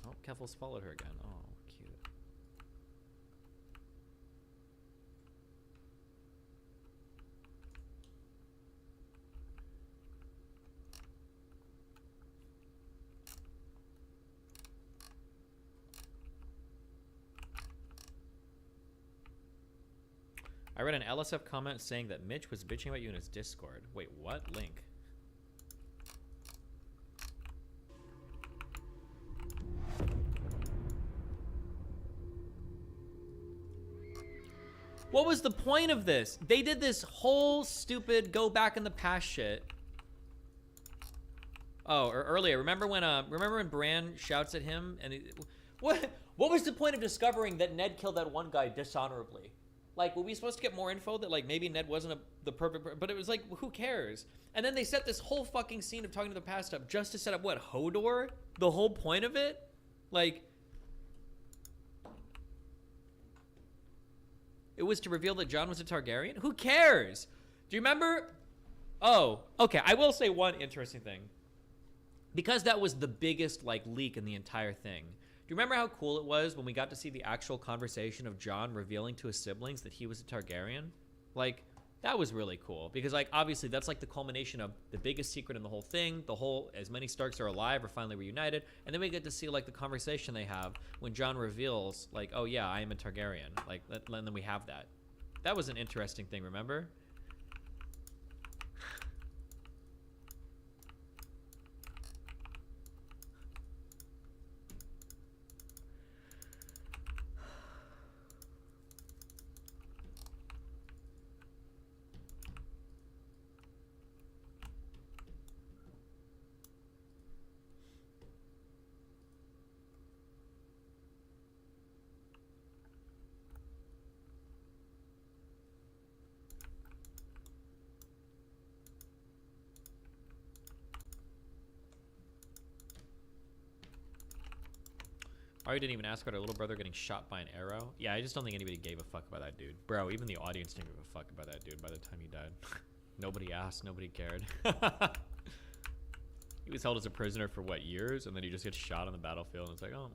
Oh, Keffels followed her again. Oh, cute. I read an LSF comment saying that Mitch was bitching about you in his Discord. Wait, what? Link. What was the point of this? They did this whole stupid go back in the past shit. Oh, or earlier, remember when Bran shouts at him and what was the point of discovering that Ned killed that one guy dishonorably? Like, were we supposed to get more info that, like, maybe Ned wasn't the perfect... But it was like, who cares? And then they set this whole fucking scene of talking to the past up just to set up, what, Hodor? The whole point of it? Like... It was to reveal that Jon was a Targaryen? Who cares? Do you remember? Oh, okay. I will say one interesting thing. Because that was the biggest, like, leak in the entire thing. Do you remember how cool it was when we got to see the actual conversation of Jon revealing to his siblings that he was a Targaryen? Like, that was really cool. Because, like, obviously that's like the culmination of the biggest secret in the whole thing. The whole, as many Starks are alive, are finally reunited. And then we get to see, like, the conversation they have when Jon reveals, like, oh yeah, I am a Targaryen. Like, and then we have that. That was an interesting thing, remember? Arya didn't even ask about her little brother getting shot by an arrow. Yeah, I just don't think anybody gave a fuck about that dude. Bro, even the audience didn't give a fuck about that dude by the time he died. Nobody asked, nobody cared. He was held as a prisoner for, what, years? And then he just gets shot on the battlefield, and it's like, oh,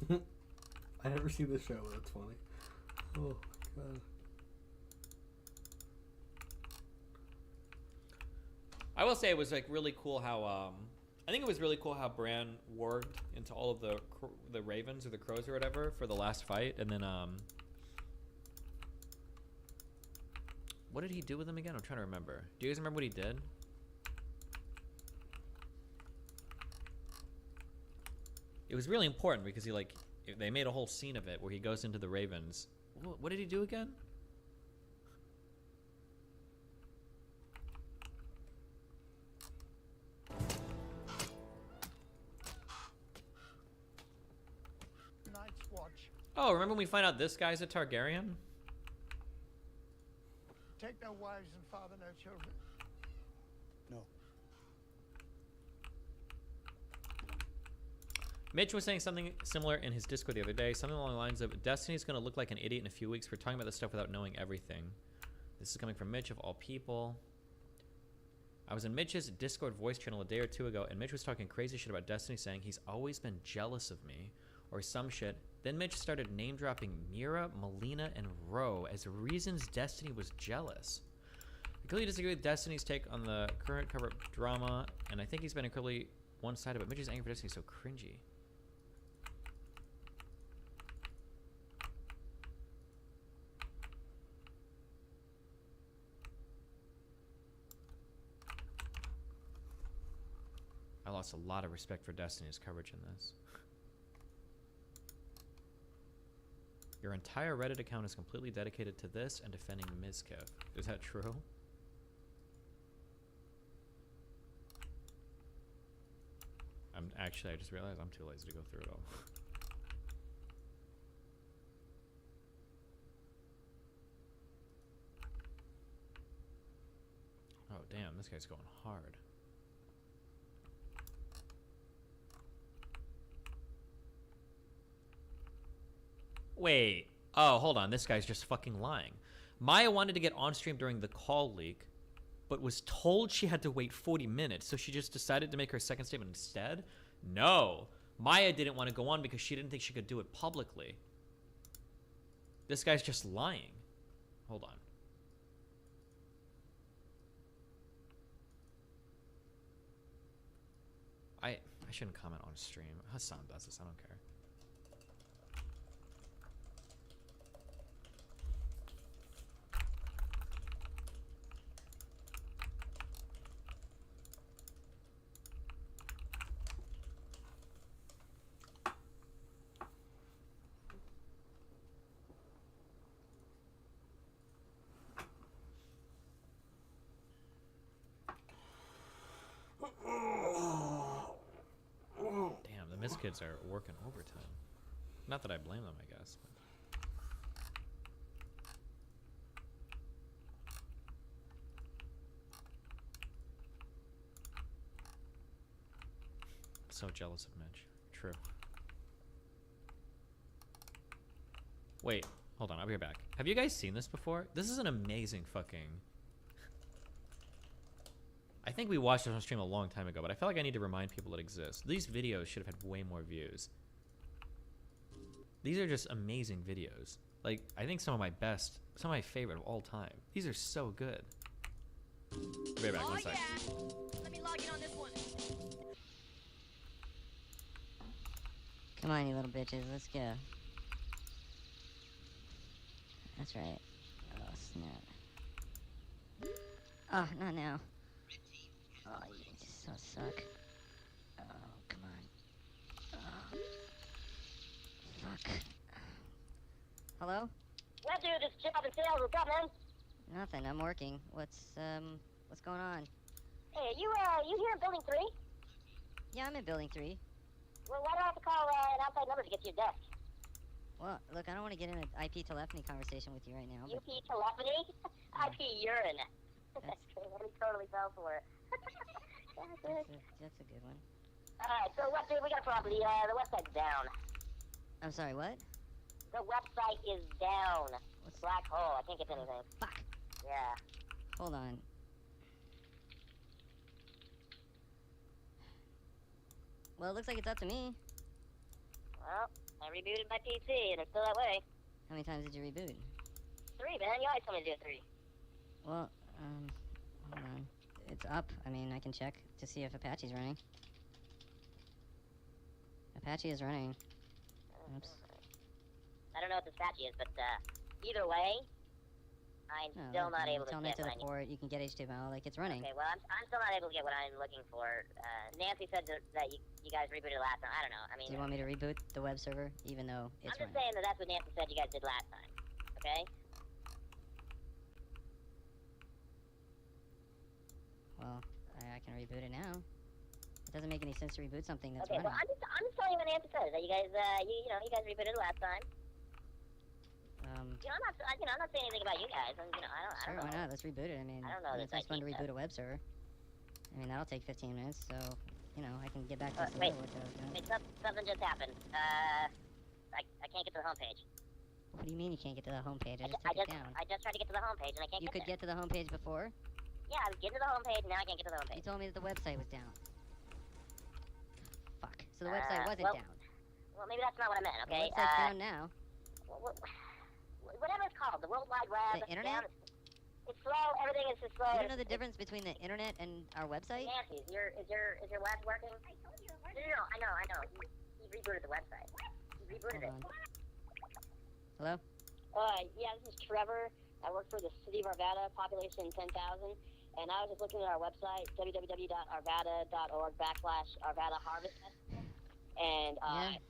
okay. I never see this show, but it's funny. Oh, my God. I will say it was, like, really cool how, I think it was really cool how Bran warged into all of the ravens or the crows or whatever for the last fight, and then what did he do with them again? I'm trying to remember. Do you guys remember what he did? It was really important because he they made a whole scene of it where he goes into the ravens. What did he do again? Oh, remember when we find out this guy's a Take no wives and father no children. Mitch was saying something similar in his Discord the other day, something along the lines of, Destiny's gonna look like an idiot in a few weeks for talking about this stuff without knowing everything. This is coming from Mitch of all people. I was in Mitch's Discord voice channel a day or two ago, and Mitch was talking crazy shit about Destiny, saying he's always been jealous of me, or some shit. Then Mitch started name-dropping Mira, Melina, and Ro as reasons Destiny was jealous. I completely disagree with Destiny's take on the current cover-up drama, and I think he's been incredibly one-sided, but Mitch's anger for Destiny is so cringy. I lost a lot of respect for Destiny's coverage in this. Your entire Reddit account is completely dedicated to this and defending Mizkif. Is that true? I just realized I'm too lazy to go through it all. Oh damn, this guy's going hard. Wait. Oh, hold on. This guy's just fucking lying. Maya wanted to get on stream during the call leak, but was told she had to wait 40 minutes, so she just decided to make her second statement instead? No. Maya didn't want to go on because she didn't think she could do it publicly. This guy's just lying. Hold on. I shouldn't comment on stream. Hassan does this. I don't care. Damn, the Miss kids are working overtime. Not that I blame them, I guess. But so jealous of Mitch. True. Wait, hold on, I'll be right back. Have you guys seen this before? This is an amazing fucking... I think we watched it on stream a long time ago, but I feel like I need to remind people it exists. These videos should have had way more views. These are just amazing videos. Like, I think some of my best, some of my favorite of all time. These are so good. Be right back, one sec. Let me log in on this one. Come on, you little bitches, let's go. That's right. Oh, snap. Oh, not now. Oh, you just so suck. Oh, come on. Oh. Fuck. Hello? What, dude? This chip up in sales. What's up, man? Nothing, I'm working. What's going on? Hey, you here in Building 3? Yeah, I'm in Building 3. Well, why do I have to call an outside number to get to your desk? Well, look, I don't want to get in an IP telephony conversation with you right now. UP telephony? IP urine. That's we totally fell for it. That's a good one. Alright, so what, dude? We got a problem. The website's down. I'm sorry, what? The website is down. Black hole. I can't get to anything. Fuck. Yeah. Hold on. Well, it looks like it's up to me. Well, I rebooted my PC and it's still that way. How many times did you reboot? 3, man. You always told me to do 3. Well, hold on. It's up. I mean, I can check to see if Apache's running. Apache is running. Oops. I don't know what this Apache is, but either way, I'm still not able to Tell get to what the I need. port. You can get HTML. Like, it's running. Okay, well, I'm still not able to get what I'm looking for. Nancy said that you guys rebooted last time. I don't know. I mean, Do you want me to reboot the web server, even though it's I'm just running? saying that that's what Nancy said you guys did last time. Okay? Well, I can reboot it now. It doesn't make any sense to reboot something that's Okay, running. well, I'm just telling you what Nancy said. That you guys, you guys rebooted last time. I'm not saying anything about you guys. I don't Sure, know. why not? Let's reboot it. I mean, I don't know it's this nice fun to IT reboot a web server. I mean, that'll take 15 minutes, so, you know, I can get back to some wait. other work that I was doing. Wait, something just happened. I can't get to the homepage. What do you mean you can't get to the homepage? I just took it down. I just tried to get to the homepage and I can't You could get to the homepage before? Yeah, I was getting to the homepage and now I can't get to the homepage. You told me that the website was down. Fuck. So the website wasn't down. Well, maybe that's not what I meant, okay? The website's down now. Whatever it's called, the World Wide Web. The internet? It's slow. Everything is just slow. You don't know the difference between the internet and our website? Nancy, is your web working? I told you it was working. No, I know. He rebooted the website. He rebooted it. Hello? Yeah, this is Trevor. I work for the city of Arvada, population 10,000. And I was just looking at our website, www.arvada.org/Arvada Harvest Festival. And I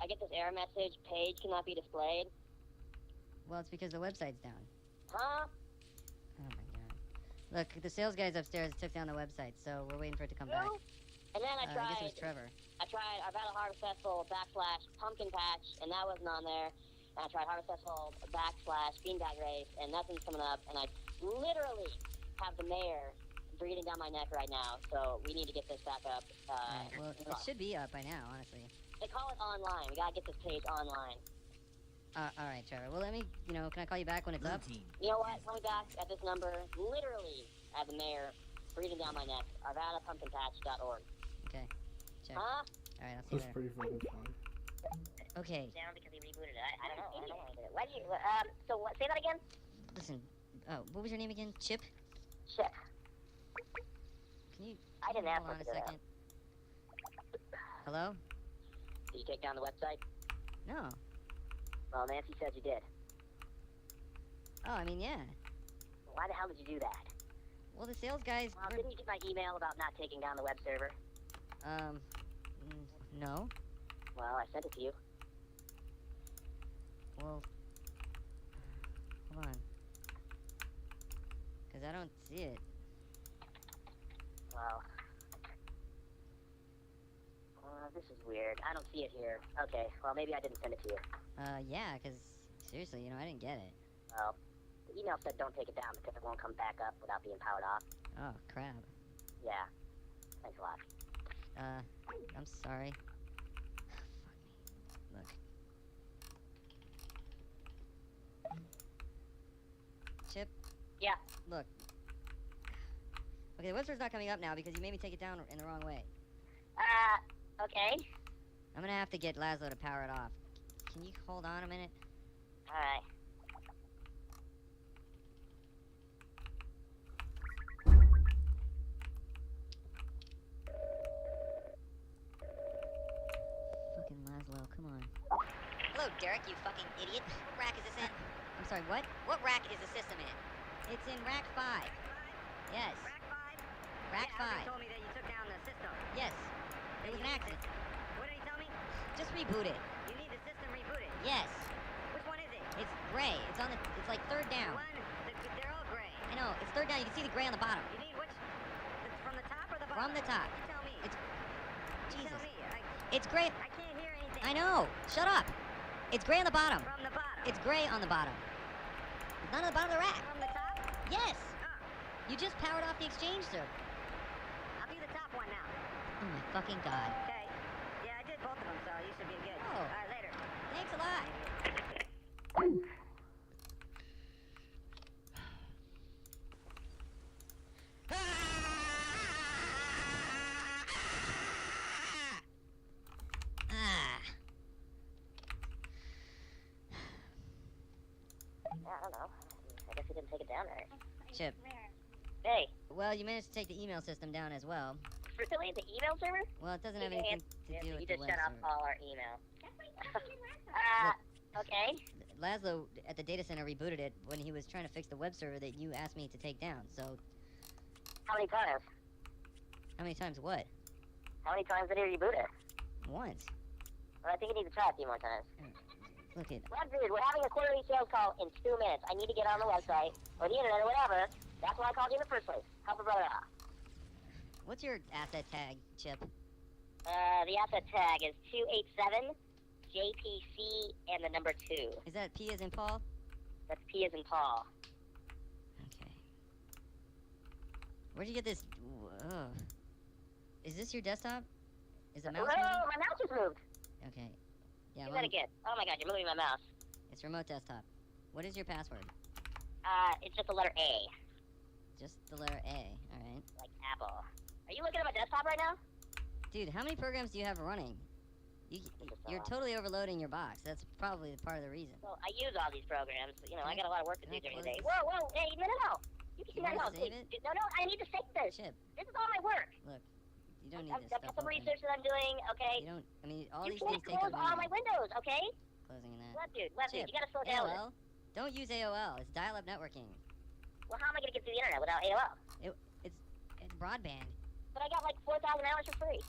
get this error message, page cannot be displayed. Well, it's because the website's down. Huh? Oh my god. Look, the sales guys upstairs took down the website, so we're waiting for it to come back. And then I tried. I guess it was Trevor. I tried Arvada Harvest Festival /Pumpkin Patch, and that wasn't on there. And I tried Harvest Festival /Beanbag Race, and nothing's coming up. And I literally have the mayor breathing down my neck right now. So we need to get this back up. Right, well, it should be up by now, honestly. They call it online. We gotta get this page online. All right, Trevor. Well, let me, can I call you back when it's up? You know what? Call me back at this number. Literally, I have the mayor breathing down my neck. ArvadaPumpkinPatch.org. Okay. Check. Huh? All right, I'll see you That's later. pretty fucking funny. Okay. Down because he rebooted it. I don't know. I don't want to do it. Why do you? So what? Say that again. Listen. Oh, what was your name again? Chip? Chip. Can you? I didn't ask hold on for a second. Hello? Did you take down the website? No. Well, Nancy says you did. Oh, I mean, yeah. Why the hell did you do that? Well, the sales guys. Well, didn't you get my email about not taking down the web server? No. Well, I sent it to you. Well, hold on. Because I don't see it. Well, this is weird. I don't see it here. Okay, well, maybe I didn't send it to you. Yeah, because seriously, I didn't get it. Well, the email said don't take it down because it won't come back up without being powered off. Oh, crap. Yeah. Thanks a lot. I'm sorry. Fuck me. Look. Chip? Yeah. Look. Okay, the website's not coming up now because you made me take it down in the wrong way. Okay. I'm gonna have to get Laszlo to power it off. Can you hold on a minute? Alright. Fucking Laszlo, come on. Hello, Derek, you fucking idiot. What rack is this in? I'm sorry, what? What rack is the system in? It's in rack 5. Yes. Rack 5? Rack 5. told me that you took down the system. Yes. It was an accident. What did he tell me? Just reboot it. You need the system rebooted. Yes. Which one is it? It's gray. It's on the. It's like third down. They're all gray. I know. It's third down. You can see the gray on the bottom. You need which? From the top or the bottom? From the top. You tell me. It's. You Jesus. tell me. It's gray. I can't hear anything. I know. Shut up. It's gray on the bottom. From the bottom. It's gray on the bottom. It's not on the bottom of the rack. From the top? Yes. Oh. You just powered off the exchange server. I'll do the top one now. Oh my fucking god. Okay. Yeah, I did both of them, so you should be good. Oh. All right, later. Thanks a lot. I don't know. I guess he didn't take it down right. Chip. Hey. Well, you managed to take the email system down as well. Really? The email server? Well, it doesn't have anything to do with you the just web shut off server. all our email. Okay. Laszlo at the data center rebooted it when he was trying to fix the web server that you asked me to take down, so... How many times? How many times what? How many times did he reboot it? Once. Well, I think he needs to try a few more times. Look at... Well, dude, we're having a quarterly sales call in 2 minutes. I need to get on the website, or the internet, or whatever. That's why I called you in the first place. Help a brother out. What's your asset tag, Chip? The asset tag is 287 JPC and the number 2. Is that P as in Paul? That's P as in Paul. Okay. Where'd you get this... Is this your desktop? Is the Hello, mouse moving? my mouse has moved. Okay. Yeah, Do well, that again. Oh my god, you're moving my mouse. it's remote desktop. What is your password? It's just the letter A. Just the letter A. Alright. Like Apple. Are you looking at my desktop right now? Dude, how many programs do you have running? You're totally overloading your box. That's probably part of the reason. Well, I use all these programs. You know, I got a lot of work to do during the day. close Whoa, whoa, hey, no. You You can wanna no, save please. it? No, I need to save this. Chip. This is all my work. Look, you don't need I've this got stuff some open. research that I'm doing, okay? You don't, I mean, all You these can't things take a close all my minute. windows, okay? Closing that. Left dude, Chip, you gotta slow down. AOL? Don't use AOL. It's dial-up networking. Well, how am I gonna get through the internet without AOL? It's broadband. But I got like 4,000 hours for free.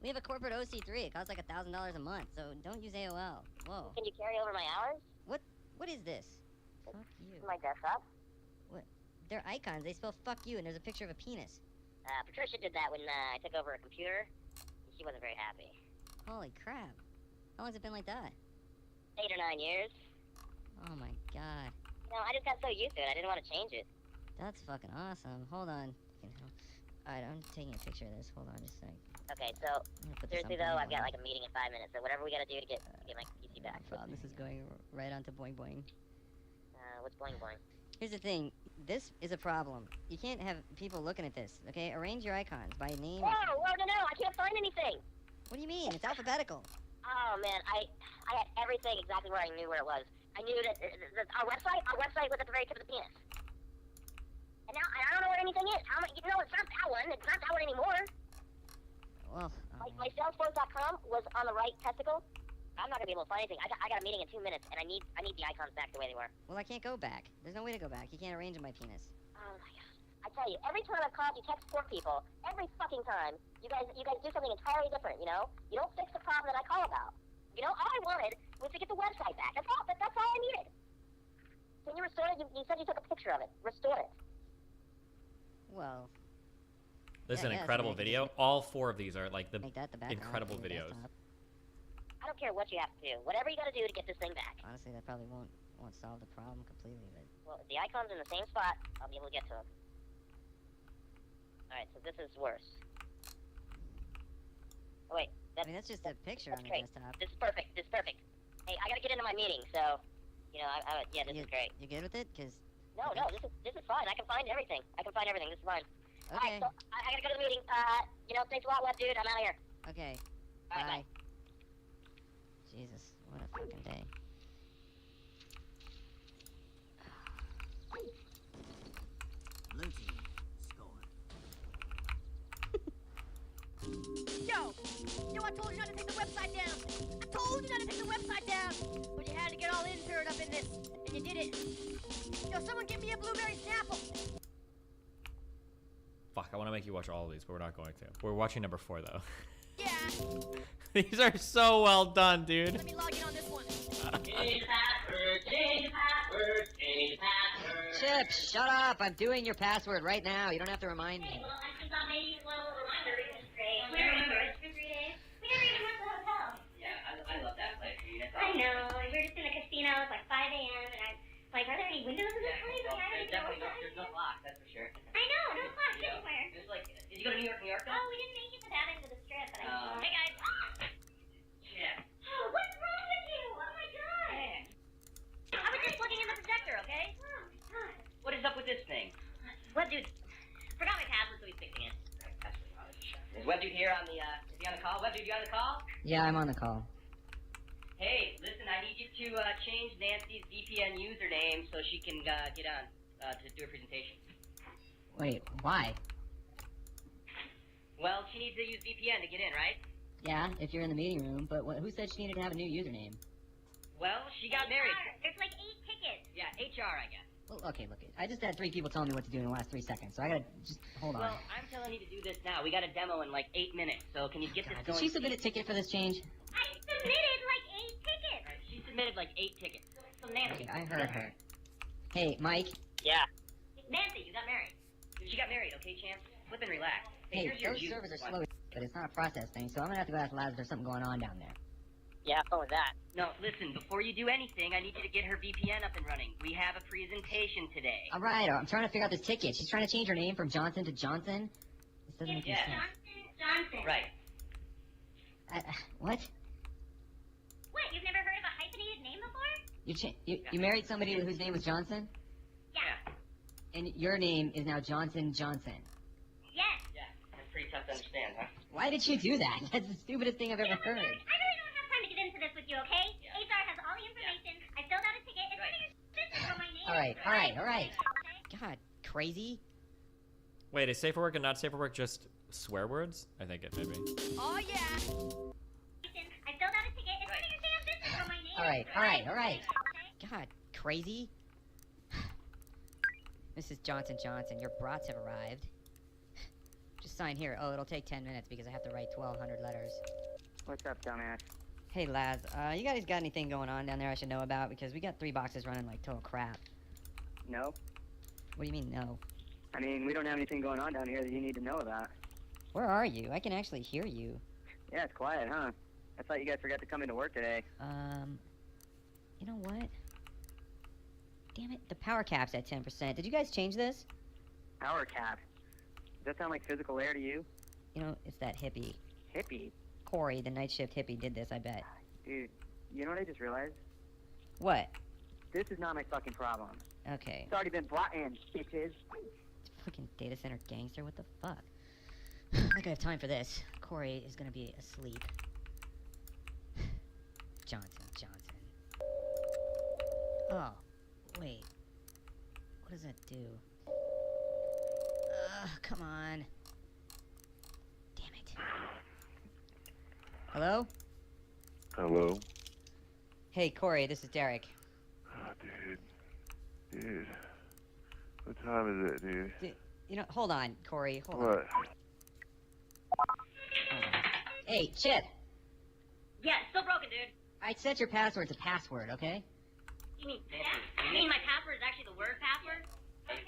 We have a corporate OC3. It costs like $1,000 a month, so don't use AOL. Whoa. Can you carry over my hours? What is this? Fuck you. My desktop. What? They're icons. They spell fuck you, and there's a picture of a penis. Patricia did that when I took over a computer. She wasn't very happy. Holy crap. How long's it been like that? 8 or 9 years. Oh my god. You know, I just got so used to it, I didn't want to change it. That's fucking awesome. Hold on. Alright, I'm taking a picture of this. Hold on just a sec. Okay, so, put this seriously on though, boing I've got boing. like a meeting in 5 minutes, so whatever we gotta do to get my PC back. This is going right onto boing boing. What's boing boing? Here's the thing. This is a problem. You can't have people looking at this, okay? Arrange your icons by name. Whoa, no, I can't find anything! What do you mean? It's alphabetical. Oh man, I had everything exactly where I knew where it was. I knew that our website was at the very tip of the penis. And now I don't know where anything is. How am I, it's not that one. It's not that one anymore. Well, my Salesforce.com was on the right testicle. I'm not gonna be able to find anything. I got a meeting in 2 minutes, and I need the icons back the way they were. Well, I can't go back. There's no way to go back. You can't arrange them by penis. Oh my god! I tell you, every time I've called you tech support people, every fucking time, you guys do something entirely different. You know, you don't fix the problem that I call about. You know, all I wanted was to get the website back. That's all I needed. Can you restore it? You said you took a picture of it. Restore it. Well. This is an incredible video. All 4 of these are like the background incredible for your videos. desktop. I don't care what you have to do. Whatever you gotta do to get this thing back. Honestly, that probably won't solve the problem completely, but... Well, if the icon's in the same spot, I'll be able to get to them. Alright, so this is worse. Oh, wait. I mean, that's just a picture on the great. desktop. This is perfect. Hey, I gotta get into my meeting, so... You know, yeah, this is great. You good with it? Because... No, this is fine. I can find everything. This is fine. Okay. Alright, so I gotta go to the meeting. You know, thanks a lot, web dude. I'm out of here. Okay. Alright, bye. Jesus, what a fucking day. Blue team scored. Yo, I told you not to take the website down. I told you not to take the website down. But you had to get all interned up in this, and you did it. Yo, someone give me a blueberry Snapple. Fuck, I want to make you watch all of these, but we're not going to. We're watching number 4 though. Yeah. These are so well done, dude. Let me log in on this one. Change password, change password, change password. Chip, shut up! I'm doing your password right now. You don't have to remind me. Well, I thought maybe a little reminder is great. We remember it for 3 days. We never even went to the hotel. Yeah, I love that place. I know. We were just in a casino. It's like 5 a.m. and I'm like, are there any windows in this place? Well, there's no lock, that's for sure. I know, no lock anywhere. There's like, did you go to New York though? Oh, we didn't make it to that end of the strip, but hey guys. Yeah. Oh, what's wrong with you? Oh my god. I was just plugging in the projector, okay? Oh my god. What is up with this thing? Web dude, forgot my password, so he's fixing it. Is Web dude here on the, is he on the call? Web dude, you on the call? Yeah, I'm on the call. Hey, listen, I need you to change Nancy's VPN username so she can get on to do a presentation. Wait, why? Well, she needs to use VPN to get in, right? Yeah, if you're in the meeting room, but who said she needed to have a new username? Well, she got married. There's like 8 tickets. Yeah, HR, I guess. Well, okay, look, I just had 3 people telling me what to do in the last 3 seconds, so I gotta just hold on. Well, I'm telling you to do this now. We got a demo in like 8 minutes, so can you get this Did going? she submit a ticket for this change? I submitted like 8 tickets. Right, she submitted like 8 tickets. So Nancy. Okay, I heard her. Hey, Mike. Yeah. Nancy, you got married. She got married, okay, champ? Flip and relax. Hey, here's your those juice. servers are slow, but it's not a process thing, so I'm gonna have to go ask Laz if there's something going on down there. Yeah, have fun with that. No, listen, before you do anything, I need you to get her VPN up and running. We have a presentation today. Alright, I'm trying to figure out this ticket. She's trying to change her name from Johnson to Johnson. Doesn't make any sense. Johnson. Right. What? What? You've never heard of a hyphenated name before? You married somebody whose name was Johnson? Yeah. And your name is now Johnson Johnson. Yes. Yeah. That's pretty tough to understand, huh? Why did you do that? That's the stupidest thing I've ever heard. I really don't have time to get into this with you, okay? HR has all the information. I filled out a ticket. It's none of your business for my name. All right. God, crazy. Wait, is safe for work and not safe for work just swear words? I think it may be. Oh, yeah. I filled out a ticket. It's none of your damn business for my name. All right. God, crazy. Mrs. Johnson Johnson, your brats have arrived. Just sign here. Oh, it'll take 10 minutes because I have to write 1,200 letters. What's up, dumbass? Hey, lads, you guys got anything going on down there I should know about? Because we got 3 boxes running like total crap. No. What do you mean, no? I mean, we don't have anything going on down here that you need to know about. Where are you? I can actually hear you. Yeah, it's quiet, huh? I thought you guys forgot to come into work today. You know what? Damn it, the power cap's at 10%. Did you guys change this? Power cap. Does that sound like physical air to you? You know, it's that hippie. Hippie? Corey, the night shift hippie, did this, I bet. Dude, you know what I just realized? What? This is not my fucking problem. Okay. It's already been brought in, bitches. Fucking data center gangster, what the fuck? I'm not gonna have time for this. Corey is gonna be asleep. Johnson. Oh, wait. What does that do? Come on. Damn it. Hello? Hello? Hey, Corey, this is Derek. Oh, dude. What time is it, dude? You know, hold on, Corey, hold on. What? Hey, Chip. Yeah, it's still broken, dude. Alright, set your password to password, okay? You mean my password is actually the word password?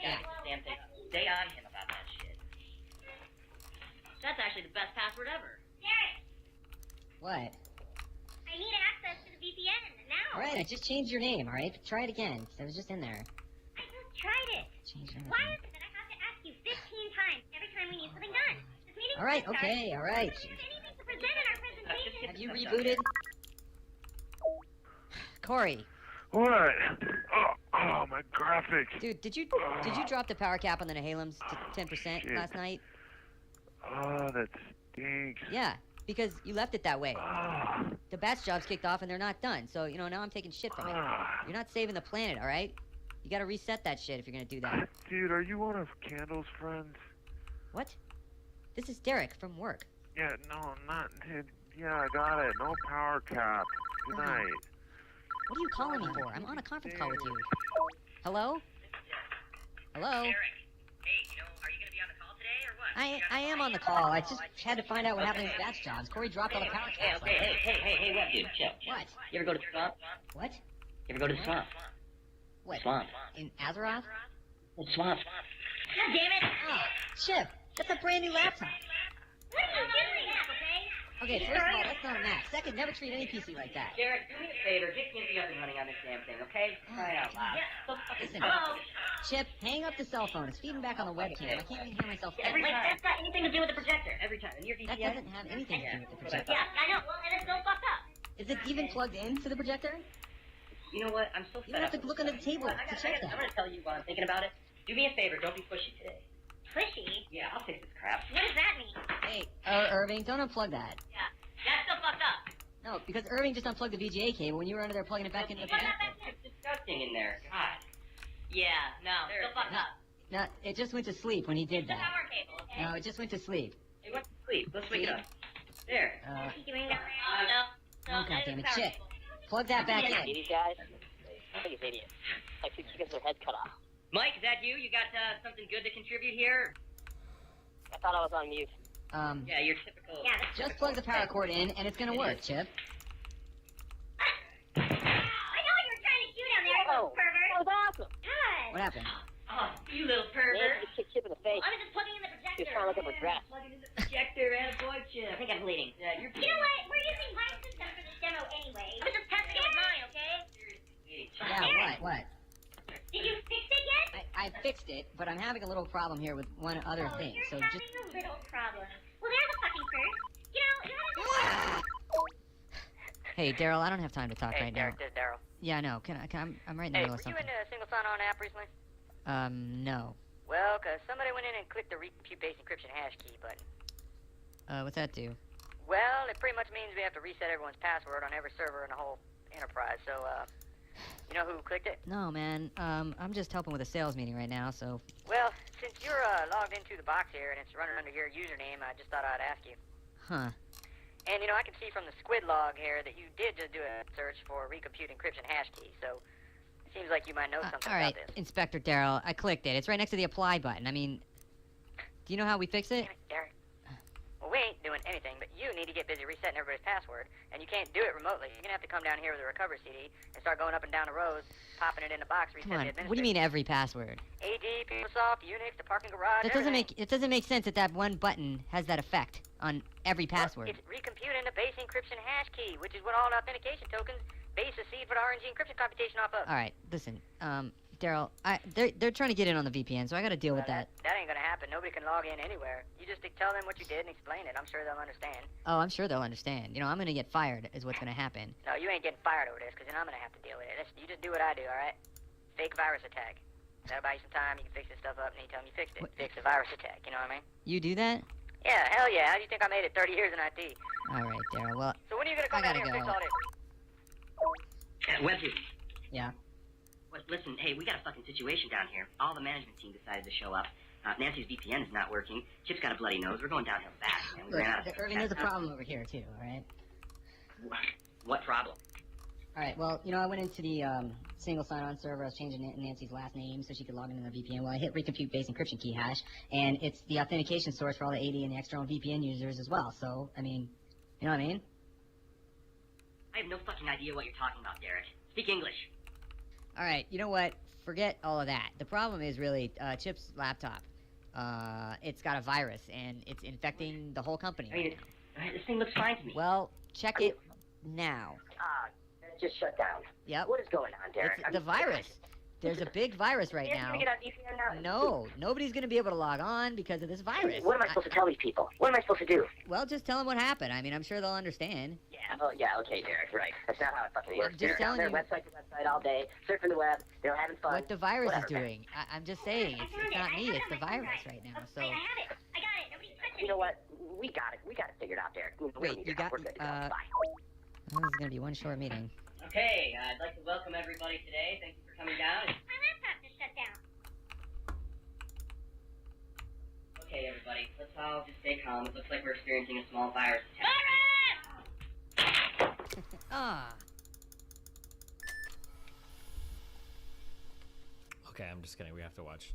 Yeah. Damn thing. Stay on him about that shit. That's actually the best password ever. Derek, What? I need access to the VPN now. Alright, I just changed your name, alright? Try it again, 'cause I was just in there. I just tried it. Change everything. Why is it that I have to ask you 15 times every time we need something done? This meeting Alright, okay, alright. There's anything to present in our presentation. Have you rebooted? Corey. What? Oh, my graphics. Dude, did you drop the power cap on the Nehalams to 10% Shit. last night? Oh, that stinks. Yeah, because you left it that way. The batch job's kicked off and they're not done, so, you know, now I'm taking shit from it. You're not saving the planet, alright? You gotta reset that shit if you're gonna do that. Dude, are you one of Candle's friends? What? This is Derek from work. Yeah, no, not, dude. Yeah, I got it. No power cap. Good night. What are you calling me for? I'm on a conference call with you. Hello? Hello? Derek, hey, you know, are you gonna be on the call today or what? I am on the call. I just had to find out what happened with batch jobs. Corey dropped all the power caps. Hey, what, dude? Chill. What? You ever go to the swamp? What? You ever go to the swamp? What? Swamp. In Azeroth? The swamp. God damn it! Oh, Chip, that's a brand new laptop. What are you doing, okay? Okay, first of all, that's not a Mac. Second, never treat any PC like that. Derek, do me a favor. Get me up and running on this damn thing, okay? Crying out loud. Listen, Hello? Chip, hang up the cell phone. It's feeding back on the webcam. I can't even hear myself. That's got anything to do with the projector. Every time. And your VPN? That doesn't have anything to do with the projector. Yeah, I know. Well, and it's still fucked up. Is it even plugged into the projector? You know what? I'm so fed You don't have up to look under the table to check that. I'm gonna tell you while I'm thinking about it. Do me a favor. Don't be pushy today. Pushy? Yeah, I'll fix this crap. What does that mean? Hey, Irving, don't unplug that. Yeah, that's still fucked up. No, because Irving just unplugged the VGA cable when you were under there plugging it back into the projector. It's disgusting in there. God. Yeah, no, still fucked up. No, it just went to sleep when he did The that. power cable, okay? No, it just went to sleep. Hey, what's sleep? Let's wake it up. There. Is he doing that right now? No. Oh, goddammit, shit. Plug that back in. These guys, I think it's idiots. Like two chickens with their heads cut off. Mike, is that you? You got something good to contribute here? I thought I was on mute. Yeah, you're typical. Yeah, Just plug the power cord in, and it's gonna work, Chip. I know what you were trying to do down there, you little pervert. That was awesome. God. What happened? Oh, you little Man, pervert. you just kicked Chip in the face. I was just plugging in the projector. He was trying to look up her dress. Plugging in the projector and a boy chip. I think I'm bleeding. Yeah, you're You know what? We're using my system for this demo anyway. I was just testing it with mine, okay? Yeah, what? Did you fix it yet? I fixed it, but I'm having a little problem here with one other thing. You're So having just a little problem. Hey, Daryl, I don't have time to talk Hey, right Derek, now. this is Daryl. Yeah, I know. I'm right in the Hey, middle were of you something. in a single sign-on app recently? No. Well, 'cause somebody went in and clicked the recompute base encryption hash key button. What's that do? Well, it pretty much means we have to reset everyone's password on every server in the whole enterprise, so, you know who clicked it? No, man. I'm just helping with a sales meeting right now, so... Well, since you're, logged into the box here and it's running under your username, I just thought I'd ask you. Huh. And, you know, I can see from the squid log here that you did just do a search for recompute encryption hash key, so it seems like you might know something All right, about this. Inspector Daryl, I clicked it. It's right next to the apply button. I mean, do you know how we fix it? Derek. Well, we ain't doing anything, but you need to get busy resetting everybody's password, and you can't do it remotely. You're gonna have to come down here with a recovery CD and start going up and down the rows, popping it in the box, Come resetting on. the What do you mean every password? AD, PeopleSoft, Unix, the parking garage, That doesn't everything. make it doesn't make sense that one button has that effect on every password. It's recomputing the base encryption hash key, which is what all authentication tokens base the seed for the RNG encryption computation off of. All right, listen, Daryl, they're trying to get in on the VPN, so I got to deal with that. That ain't gonna happen. Nobody can log in anywhere. You just tell them what you did and explain it. I'm sure they'll understand. Oh, I'm sure they'll understand. You know, I'm gonna get fired, is what's gonna happen. No, you ain't getting fired over this, because then I'm gonna have to deal with it. You just do what I do, all right? Fake virus attack. That'll buy you some time. You can fix this stuff up anytime you fixed it. Fix a virus attack. You know what I mean? You do that? Yeah, hell yeah. How do you think I made it 30 years in IT? All right, Daryl. Well, So when are you gonna come I down gotta here and fix go. all this? Webby. Yeah. Listen, hey, we got a fucking situation down here. All the management team decided to show up. Nancy's VPN is not working. Chip's got a bloody nose. We're going downhill fast, man. We ran out of Irving, there's a problem over here too. All right. What problem? All right. Well, you know, I went into the single sign-on server. I was changing Nancy's last name so she could log into the VPN. Well, I hit recompute base encryption key hash, and it's the authentication source for all the AD and the external VPN users as well. So, I mean, you know what I mean? I have no fucking idea what you're talking about, Derek. Speak English. All right. You know what? Forget all of that. The problem is really Chip's laptop. It's got a virus, and it's infecting the whole company. I mean, this thing looks fine to me. Well, check it now. It just shut down. Yep. What is going on, Derek? It's the virus. There's a big virus right Nancy, now. we get on VPN now? No, nobody's gonna be able to log on because of this virus. What am I supposed to tell these people? What am I supposed to do? Well, just tell them what happened. I mean, I'm sure they'll understand. Yeah, okay, Derek, right. That's not how it fucking works. Just Derek. telling Down there, you- website to website all day, surfing the web, having fun. What the virus Whatever, is man. doing. I'm just saying, it's not me, it's the virus right now. So, You know what? We got it. We got it figured out, Derek. We don't wait, need you your help. got, We're good to go. Bye. this is gonna be one short meeting. Okay, I'd like to welcome everybody today. Thank you for coming down. My laptop just shut down. Okay, everybody, let's all just stay calm. It looks like we're experiencing a small virus attack. Ah. Okay, I'm just kidding. We have to watch.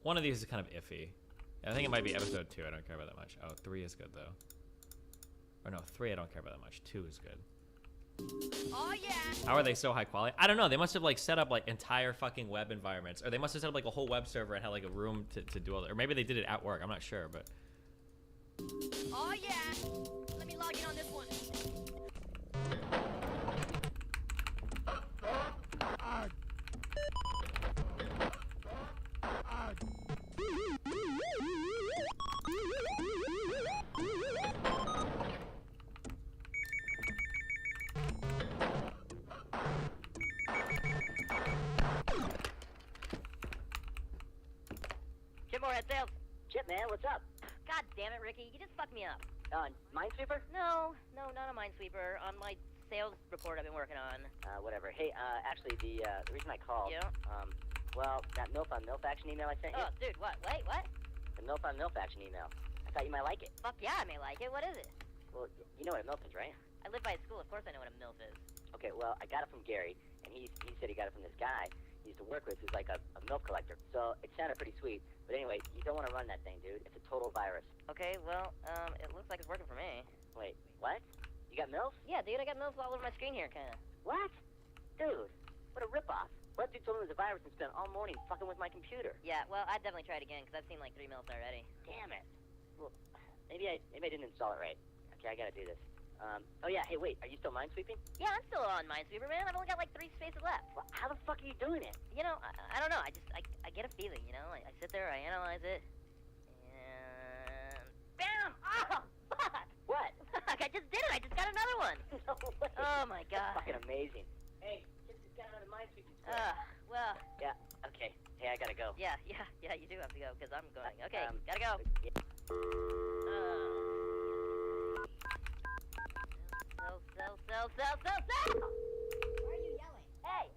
One of these is kind of iffy. I think it might be episode 2. I don't care about that much. Oh, 3 is good though. Or no, 3 I don't care about that much. 2 is good. Oh yeah. How are they so high quality? I don't know. They must have like set up like entire fucking web environments, or they must have set up like a whole web server and had like a room to do all that. Or maybe they did it at work. I'm not sure, but Oh yeah. Let me log in on this one. Chip Moorhead Sales. Chip, man, what's up? God damn it, Ricky, you just fucked me up. Minesweeper? No, not a Minesweeper. On my sales report I've been working on. Whatever. Hey, actually, the reason I called. Yeah? Well, that MILF on MILF action email I sent you. Oh, dude, what? Wait, what? The MILF on MILF action email. I thought you might like it. Fuck yeah, I may like it. What is it? Well, you know what a MILF is, right? I live by a school. Of course I know what a MILF is. Okay, well, I got it from Gary, and he said he got it from this guy he used to work with who's like a milk collector. So it sounded pretty sweet. But anyway, you don't want to run that thing, dude. It's a total virus. Okay, well, it looks like it's working for me. Wait, what? You got MILF? Yeah, dude, I got MILFs all over my screen here, kinda. What? Dude, what a ripoff. What if you told me it was a virus and spent all morning fucking with my computer? Yeah, well, I'd definitely try it again, because I've seen like 3 MILFs already. Damn it. Well, maybe I didn't install it right. Okay, I gotta do this. Oh yeah, hey wait, are you still minesweeping? Yeah, I'm still on Minesweeper, man. I've only got like 3 spaces left. Well, how the fuck are you doing it? You know, I don't know. I get a feeling, you know? I sit there, I analyze it, and... BAM! Oh, fuck! What? I got I just got another one. No way. Oh my god. Fucking amazing. Hey, just got another Minesweeper. Well. Yeah. Okay. Hey, I gotta go. Yeah, you do have to go, because I'm going. Okay, gotta go. Yeah. Sell. Why are you yelling?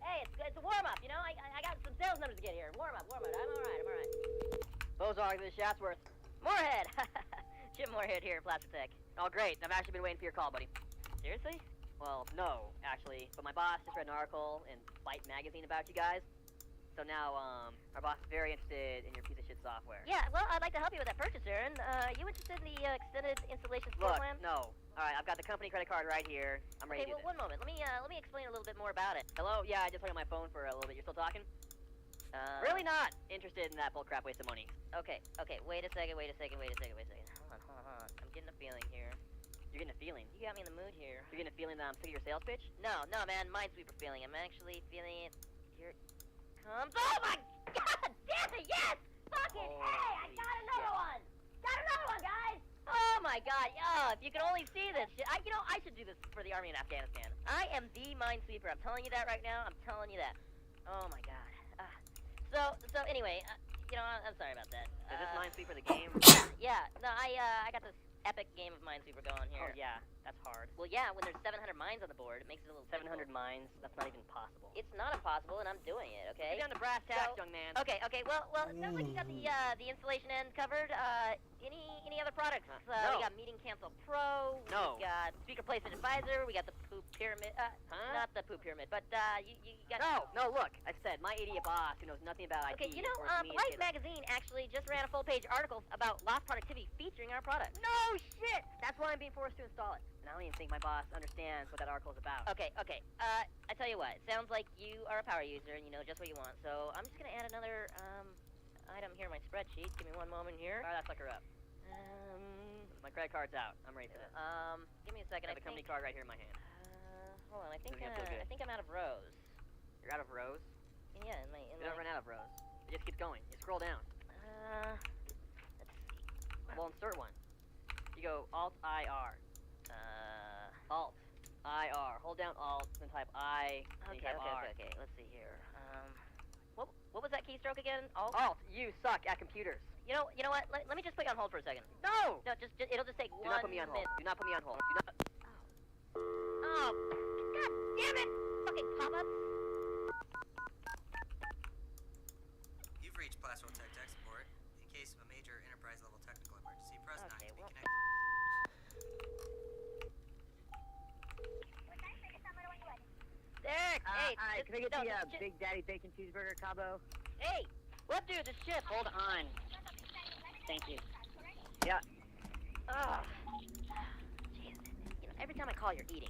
Hey, it's a warm-up, you know? I got some sales numbers to get here. Warm-up. I'm alright. Bozarg, this is Shatsworth. Moorhead! Jim Moorhead here, Plaster Tech. Oh, great. I've actually been waiting for your call, buddy. Seriously? Well, no, actually. But my boss just read an article in Byte magazine about you guys. So now, our boss is very interested in your piece of shit software. Yeah, well, I'd like to help you with that purchase, Aaron. You interested in the extended installation support plan? No. Alright, I've got the company credit card right here. I'm ready to do this. One moment. Let me explain a little bit more about it. Hello? Yeah, I just hung up my phone for a little bit. You're still talking? Really not interested in that bullcrap waste of money. Okay, wait a second. Hold on. I'm getting a feeling here. You're getting a feeling? You got me in the mood here. You're getting a feeling that I'm sick of your sales pitch? No, man, Minesweeper feeling. I'm actually feeling it. Here it comes. Oh my god! Damn it, yes! Fucking hey! I got another one! Guys! Oh my god, if you could only see this shit. I should do this for the army in Afghanistan. I am the Minesweeper. I'm telling you that right now. I'm telling you that. Oh my god. So anyway, I'm sorry about that. Is this Minesweeper the game? Yeah. No, I got this epic game of Minesweeper going here. Oh yeah, that's hard. Well, yeah, when there's 700 mines on the board, it makes it a little 700 mines? That's not even possible. It's not impossible, and I'm doing it, okay? Get down to brass tacks, young man. Okay, well, it sounds like you got the installation end covered. Any other products? No. We got Meeting Cancel Pro. No. We got Speaker Placement Advisor. We got the Poop Pyramid. Not the Poop Pyramid, but you got. No, look. I said my idiot boss who knows nothing about IT. Okay, Byte magazine actually just ran a full-page article about lost productivity featuring our product. No shit! That's why I'm being forced to install it. And I don't even think my boss understands what that article is about. Okay. I tell you what. It sounds like you are a power user and you know just what you want. So I'm just gonna add another item here in my spreadsheet. Give me one moment here. Fire that sucker up. My credit card's out. I'm ready for this. Give me a second. I have a company card right here in my hand. Hold on. I think good. I think I'm out of rows. You're out of rows? Yeah, You don't run out of rows. It just keeps going. You scroll down. Let's see. Well, insert one. You go Alt-IR. Alt-IR. Hold down Alt, then type I, then you type R. Okay. Let's see here. What was that keystroke again? Alt? Alt, you suck at computers. You know what? Let me just put you on hold for a second. No! No, just it'll just take 1 minute. Do not put me on hold. Do not put me on hold. Do not. Oh, god damn it! Fucking pop-ups. You've reached Classroom Tech support. In case of a major enterprise-level technical emergency, press 9 to be connected. Derek, hey, Alright, can I get the Big Daddy Bacon Cheeseburger combo? Hey, what dude? This shit. Hold on. Thank you. Yeah. Oh. Jeez. Every time I call, you're eating.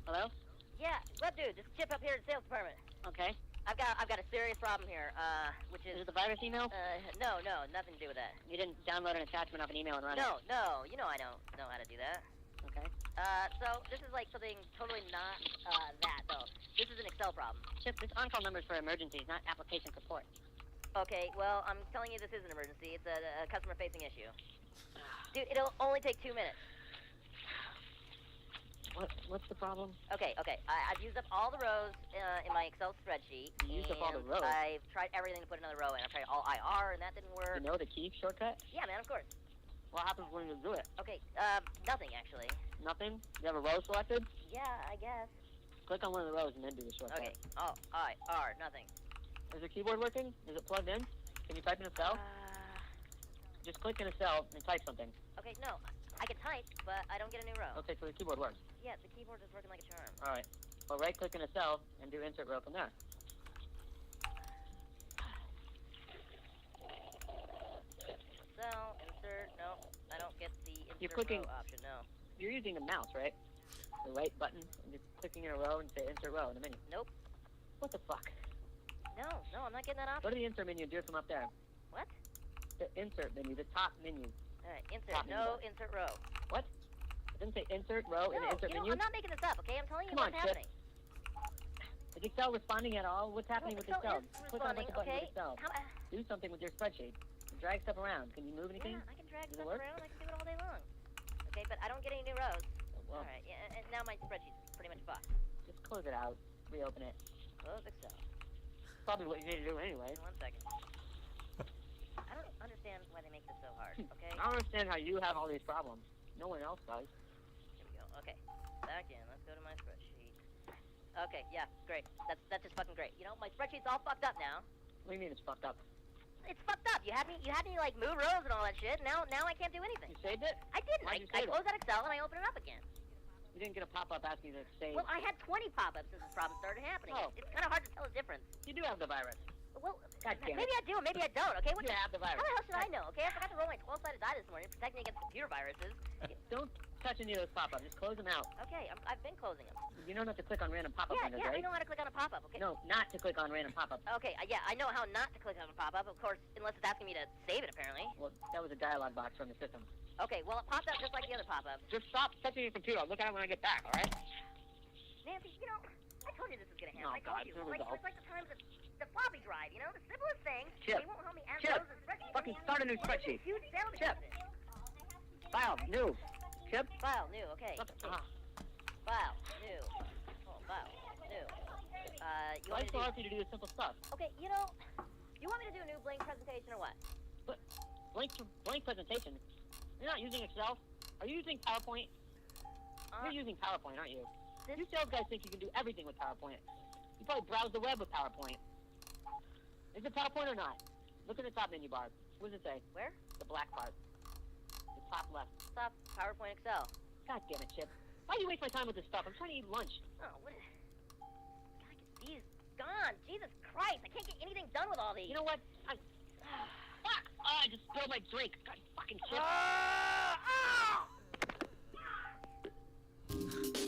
Hello? Yeah, what dude? This is Chip up here at the sales department. Okay. I've got a serious problem here. Which is. Is it the virus email? No, nothing to do with that. You didn't download an attachment of an email and run it? No. You know I don't know how to do that. Okay. So this is like something totally not that though. This is an Excel problem. Chip, this on-call number is for emergencies, not application support. Okay, well, I'm telling you this is an emergency. It's a customer-facing issue. Dude, it'll only take 2 minutes. What's the problem? Okay. I've used up all the rows in my Excel spreadsheet. You used up all the rows? I've tried everything to put another row in. I've tried all IR, and that didn't work. You know the key shortcut? Yeah, man, of course. What happens when you do it? Okay, nothing, actually. Nothing? You have a row selected? Yeah, I guess. Click on one of the rows and then do the shortcut. Okay. Oh, IR, nothing. Is your keyboard working? Is it plugged in? Can you type in a cell? Just click in a cell and type something. Okay, no. I can type, but I don't get a new row. Okay, so the keyboard works. Yeah, the keyboard is working like a charm. Alright. Well, right-click in a cell and do insert row from there. Cell, insert, no. I don't get the insert clicking, row option, no. You're using a mouse, right? The right button, and you're clicking in a row and say insert row in the menu. Nope. What the fuck? No, I'm not getting that option. Go to the insert menu and do it from up there. What? The insert menu, the top menu. Alright, insert, no insert row. What? It didn't say insert row in the insert menu? I'm not making this up, okay? I'm telling you Come what's on, happening. Is Excel responding at all? What's happening with Excel? Click on a bunch of buttons with Excel. Do something with your spreadsheet. Drag stuff around. Can you move anything? Yeah, I can drag stuff around. I can do it all day long. Okay, but I don't get any new rows. Alright, yeah, and now my spreadsheet's pretty much fucked. Just close it out, reopen it. Close Excel. Probably what you need to do anyway. 1 second. I don't understand why they make this so hard, okay? I don't understand how you have all these problems. No one else does. Here we go. Okay. Back in. Let's go to my spreadsheet. Okay, yeah, great. That's just fucking great. You know, my spreadsheet's all fucked up now. What do you mean it's fucked up? It's fucked up. You had me like move rows and all that shit. Now I can't do anything. You saved it? I didn't. Why'd you I save it? closed out Excel and I opened it up again. You didn't get a pop-up asking you to save. Well, I had 20 pop-ups since this problem started happening. Oh. It's kind of hard to tell the difference. You do have the virus. Well, God damn maybe it. I do, or maybe I don't, okay? You have the virus. How the hell should I know, okay? I forgot to roll my 12-sided die this morning to protect me against computer viruses. Don't touch any of those pop-ups. Just close them out. Okay, I've been closing them. You don't have to click on random pop-up windows, Yeah, right? I know how to click on a pop-up, okay? No, not to click on random pop-ups. Okay, yeah, I know how not to click on a pop-up, of course, unless it's asking me to save it, apparently. Well, that was a dialog box from the system. Okay, well, it popped up just like the other pop-ups. Just stop touching your computer. I'll look at it when I get back, all right? Nancy, you know, I told you this was gonna happen. Oh, I told God, you. here we Like, go. it's like the times of the floppy drive, you know? The simplest thing. Chip. They won't help me add Chip. rows and spreadsheets. Fucking start a new spreadsheet. Huge sale Chip. File, new. Chip. File, new, okay. Uh-huh. File, new. Oh, file, new. You want me Why to so do... hard for you to do the simple stuff? Okay, you know, you want me to do a new blank presentation or what? Blank presentation? You're not using Excel? Are you using PowerPoint? You're using PowerPoint, aren't you? You sales guys think you can do everything with PowerPoint. You probably browse the web with PowerPoint. Is it PowerPoint or not? Look at the top menu bar. What does it say? Where? The black part. The top left. Stop, PowerPoint Excel. God damn it, Chip. Why do you waste my time with this stuff? I'm trying to eat lunch. Oh, what? God, get these gone. Jesus Christ, I can't get anything done with all these. You know what? Fuck! Oh, I just spilled my drink. God fucking Chip.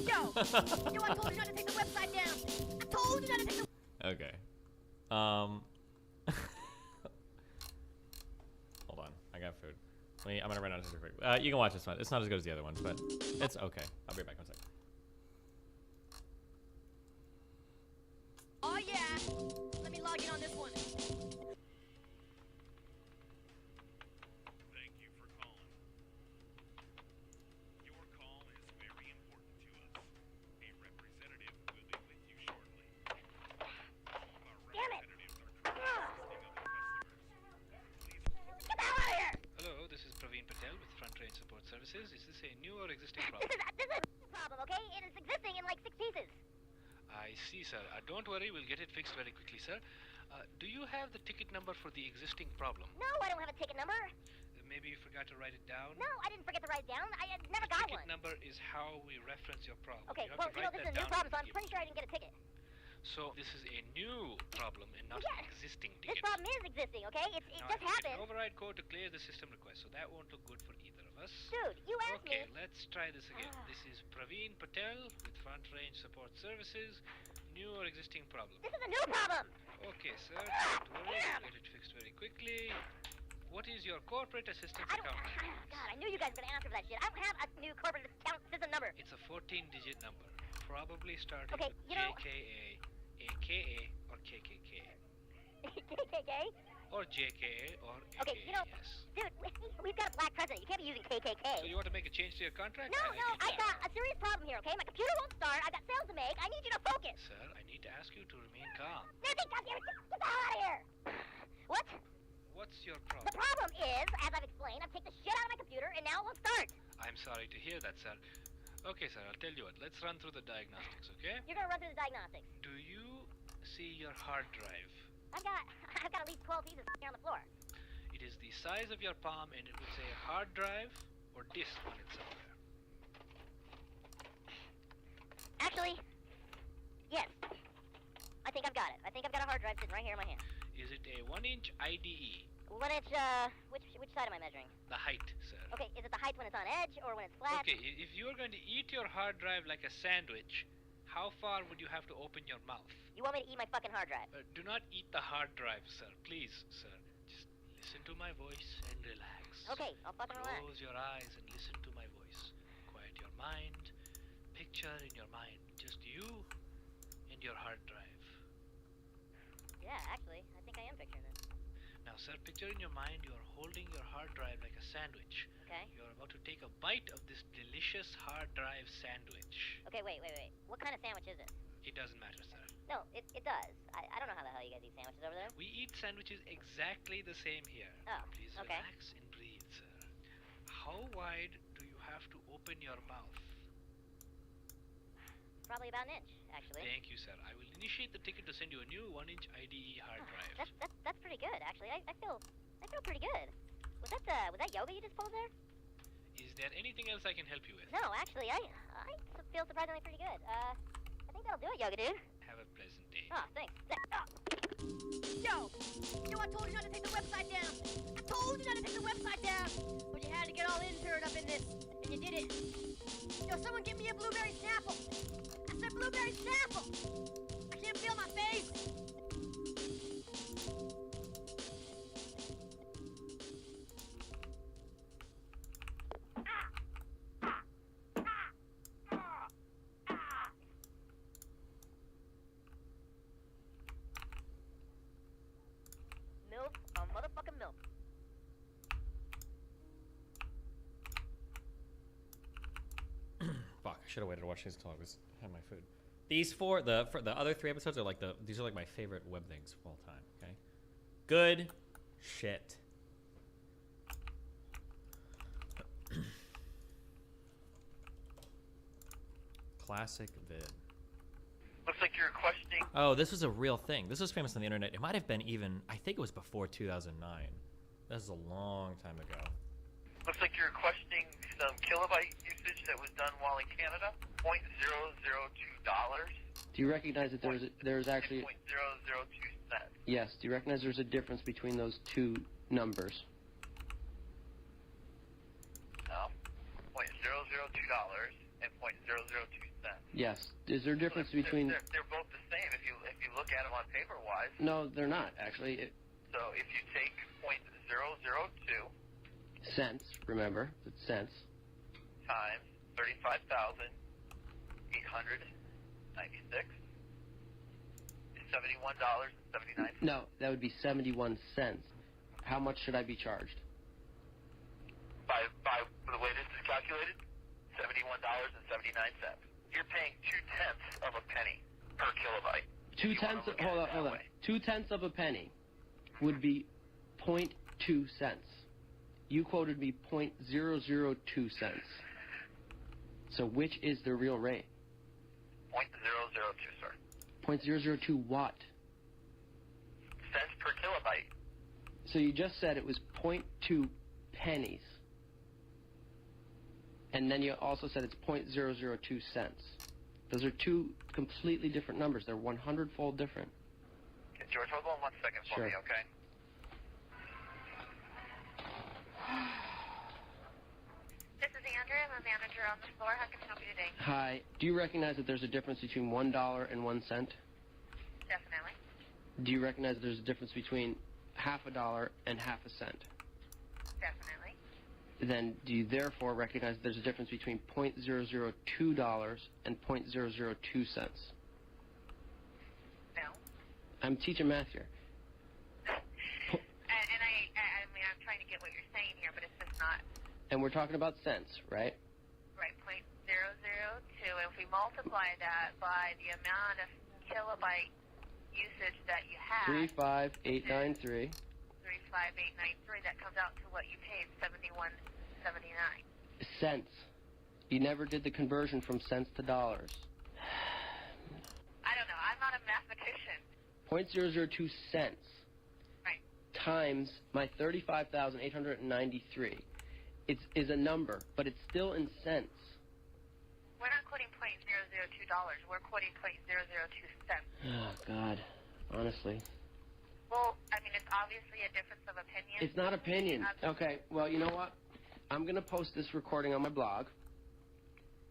Yo, I told you not to take the website down. I told you not to take the... Okay. Hold on. I got food. I'm gonna run out of sugar quick. You can watch this one. It's not as good as the other ones, but it's okay. I'll be back in a second. Oh, yeah. Let me log in on this one. Thank you for calling. Your call is very important to us. A representative will be with you shortly. Damn it! Get the hell out of here! Hello, this is Praveen Patel with Front Range Support Services. Is this a new or existing This problem? is a problem, okay? It is existing in like 6 pieces. I see, sir. Don't worry, we'll get it fixed very quickly, sir. Do you have the ticket number for the existing problem? No, I don't have a ticket number. Maybe you forgot to write it down? No, I didn't forget to write it down. I never got Ticket one. number is how we reference your problem. Okay, you have well, to you know, write this is that a new down problem, so and I'm give pretty sure I didn't get a ticket. So this is a new problem and not Yes. an existing This ticket. problem is existing, okay? It Now, just I get happened. an override code to clear the system request, so that won't look good for either of us. Dude, you asked Okay, me. let's try this again. This is Praveen Patel with Front Range Support Services. New or existing problem? This is a new problem. Okay, sir. Don't worry. We'll get it fixed very quickly. What is your corporate assistance account number? God, I knew you guys were going to ask for that shit. I don't have a new corporate account system number. It's a 14-digit number, probably starting Okay, with you know- JKA, AKA, or KKK. KKK? Or JKA, or AKA, Okay, you know, yes. dude, we've got a black president. You can't be using KKK. So you want to make a change to your contract? No, I get I that. got a serious problem here, okay? My computer won't start. I've got sales to make. I need you to focus. Sir, I need to ask you to remain calm. Nancy, goddamn it, get the hell out of here. What? What's your problem? The problem is, as I've explained, I've taken the shit out of my computer and now it won't start. I'm sorry to hear that, sir. Okay, sir, I'll tell you what. Let's run through the diagnostics, okay? You're gonna run through the diagnostics. Do you see your hard drive? I've got at least 12 pieces here on the floor. It is the size of your palm, and it would say hard drive or disk on it somewhere. Actually, yes. I think I've got it. I think I've got a hard drive sitting right here in my hand. Is it a 1-inch IDE? 1 inch, which side am I measuring? The height, sir. Okay, is it the height when it's on edge or when it's flat? Okay, if you are going to eat your hard drive like a sandwich, how far would you have to open your mouth? You want me to eat my fucking hard drive? Do not eat the hard drive, sir. Please, sir. Just listen to my voice and relax. Okay, I'll fucking relax. Close your eyes and listen to my voice. Quiet your mind. Picture in your mind just you and your hard drive. Yeah, actually, I think I am picturing this. Now, sir, picture in your mind you are holding your hard drive like a sandwich. Okay. You're about to take a bite of this delicious hard drive sandwich. Okay, wait. What kind of sandwich is it? It doesn't matter, sir. No, it does. I don't know how the hell you guys eat sandwiches over there. We eat sandwiches exactly the same here. Oh, Please okay. relax and breathe, sir. How wide do you have to open your mouth? Probably about an inch, actually. Thank you, sir. I will initiate the ticket to send you a new 1-inch IDE hard drive. That's pretty good, actually. I feel pretty good. Was that yoga you just pulled there? Is there anything else I can help you with? No, actually, I feel surprisingly pretty good. I think that'll do it, yoga dude. Have a pleasant day. Oh, thanks. Yo, I told you not to take the website down. I told you not to take the website down. But you had to get all interned up in this, and you did it. Yo, someone get me a blueberry Snapple. I said blueberry Snapple. I can't feel my face. Milk on motherfucking milk. Fuck, I should have waited to watch these until I had my food. These for the other 3 episodes are like these are like my favorite web things of all time, okay? Good shit. Classic vid. Looks like you're requesting. Oh, this was a real thing. This was famous on the internet. It might have been even, I think it was before 2009. This is a long time ago. Looks like you're requesting some kilobyte usage that was done while in Canada. $0.002. Do you recognize that there's actually... 0.002 cents. Yes. Do you recognize there's a difference between those two numbers? No. $0.002 and $0.002 cents. Yes. Is there a difference between... They're both the same if you look at them on paper-wise. No, they're not, actually. So if you take .002 Cents, remember, it's cents. times 35,896 is $71.79. No, that would be 71 cents. How much should I be charged? By the way this is calculated, $71.79. You're paying 0.2 of a penny per kilobyte. 2/10. Hold on. 2/10 of a penny would be 0.2 cents. You quoted me 0.002 cents. So which is the real rate? 0.002, sir. 0.002 what? Cents per kilobyte. So you just said it was 0.2 pennies. And then you also said it's 0.002 cents. Those are two completely different numbers. They're 100-fold different. Okay, George, hold on 1 second for Sure. me, okay? This is Andrea. I'm a manager on the floor. How can I help you today? Hi. Do you recognize that there's a difference between $1 and 1 cent? Definitely. Do you recognize that there's a difference between $0.50 and 0.5 cent? Definitely. Then do you therefore recognize that there's a difference between $0.002 and 0.002 cents? No. I'm teaching math here. And I mean, I'm trying to get what you're saying here, but it's just not And we're talking about cents, right? right. 0.002. If we multiply that by the amount of kilobyte usage that you have, 35893. 35893, that comes out to what you paid, 71.79. Cents. You never did the conversion from cents to dollars. I don't know. I'm not a mathematician. 0.002 cents Right. times my 35,893 is a number, but it's still in cents. We're not quoting $0.002. We're quoting $0.002 cents. Oh, God. Honestly. Well, I mean, it's obviously a difference of opinion. It's not opinion. Okay, well, you know what? I'm going to post this recording on my blog.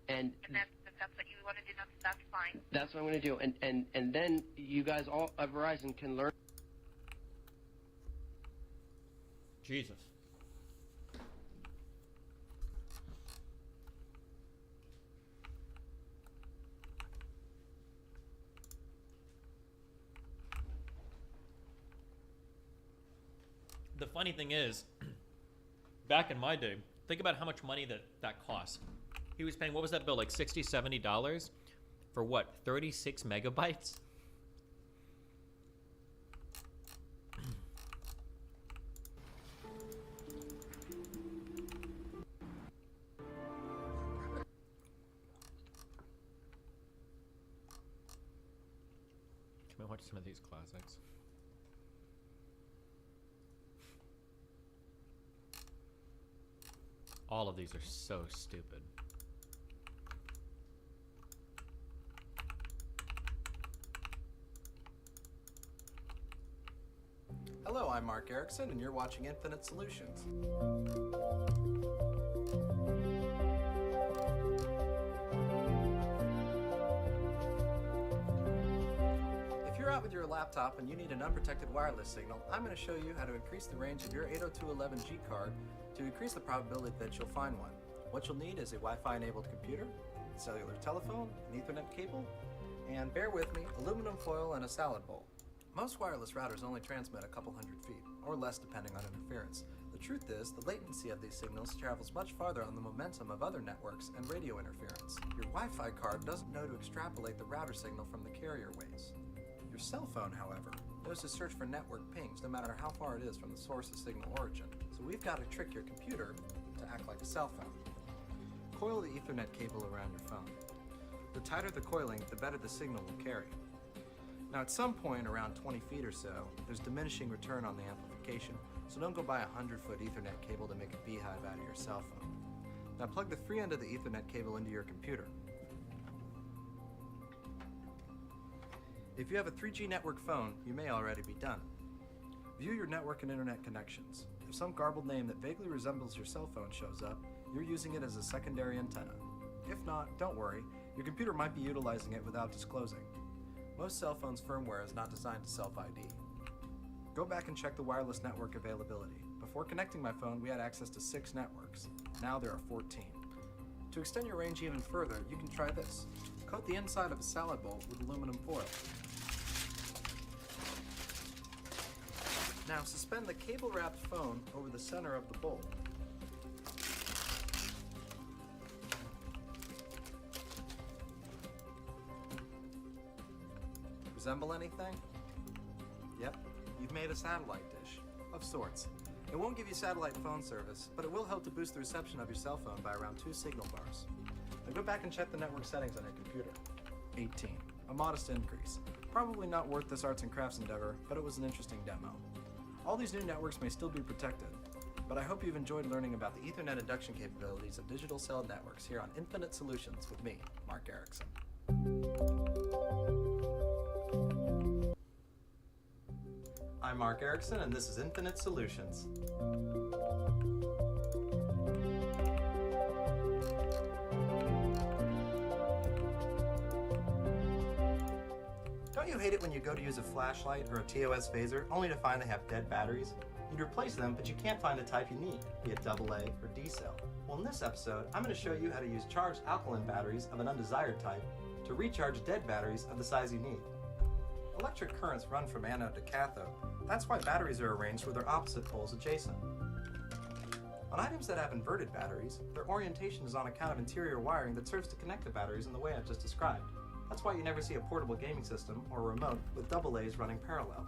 And If that's what you want to do, that's fine. that's what I'm going to do. And then you guys all at Verizon can learn. Jesus. funny thing is, back in my day, think about how much money that cost. He was paying, what was that bill, like $60, $70 for what, 36 megabytes? Can we watch some of these classics? All of these are so stupid. Hello, I'm Mark Erickson, and you're watching Infinite Solutions. If you're out with your laptop and you need an unprotected wireless signal, I'm going to show you how to increase the range of your 802.11g card to increase the probability that you'll find one. What you'll need is a Wi-Fi enabled computer, a cellular telephone, an Ethernet cable, and bear with me, aluminum foil and a salad bowl. Most wireless routers only transmit a couple hundred feet, or less depending on interference. The truth is, the latency of these signals travels much farther on the momentum of other networks and radio interference. Your Wi-Fi card doesn't know to extrapolate the router signal from the carrier waves. Your cell phone, however, knows to search for network pings no matter how far it is from the source of signal origin. So we've got to trick your computer to act like a cell phone. Coil the Ethernet cable around your phone. The tighter the coiling, the better the signal will carry. Now at some point, around 20 feet or so, there's diminishing return on the amplification, so don't go buy a 100-foot Ethernet cable to make a beehive out of your cell phone. Now plug the free end of the Ethernet cable into your computer. If you have a 3G network phone, you may already be done. View your network and internet connections. If some garbled name that vaguely resembles your cell phone shows up, you're using it as a secondary antenna. If not, don't worry, your computer might be utilizing it without disclosing. Most cell phones' firmware is not designed to self-ID. Go back and check the wireless network availability. Before connecting my phone, we had access to 6 networks. Now there are 14. To extend your range even further, you can try this. Coat the inside of a salad bowl with aluminum foil. Now suspend the cable-wrapped phone over the center of the bowl. Resemble anything? Yep, you've made a satellite dish, of sorts. It won't give you satellite phone service, but it will help to boost the reception of your cell phone by around 2 signal bars. Now go back and check the network settings on your computer. 18, a modest increase. Probably not worth this arts and crafts endeavor, but it was an interesting demo. All these new networks may still be protected, but I hope you've enjoyed learning about the Ethernet induction capabilities of digital cell networks here on Infinite Solutions with me, Mark Erickson. I'm Mark Erickson, and this is Infinite Solutions. Don't you hate it when you go to use a flashlight or a TOS phaser only to find they have dead batteries? You'd replace them, but you can't find the type you need, be it AA or D cell. Well, in this episode, I'm going to show you how to use charged alkaline batteries of an undesired type to recharge dead batteries of the size you need. Electric currents run from anode to cathode. That's why batteries are arranged with their opposite poles adjacent. On items that have inverted batteries, their orientation is on account of interior wiring that serves to connect the batteries in the way I've just described. That's why you never see a portable gaming system or a remote with AA's running parallel.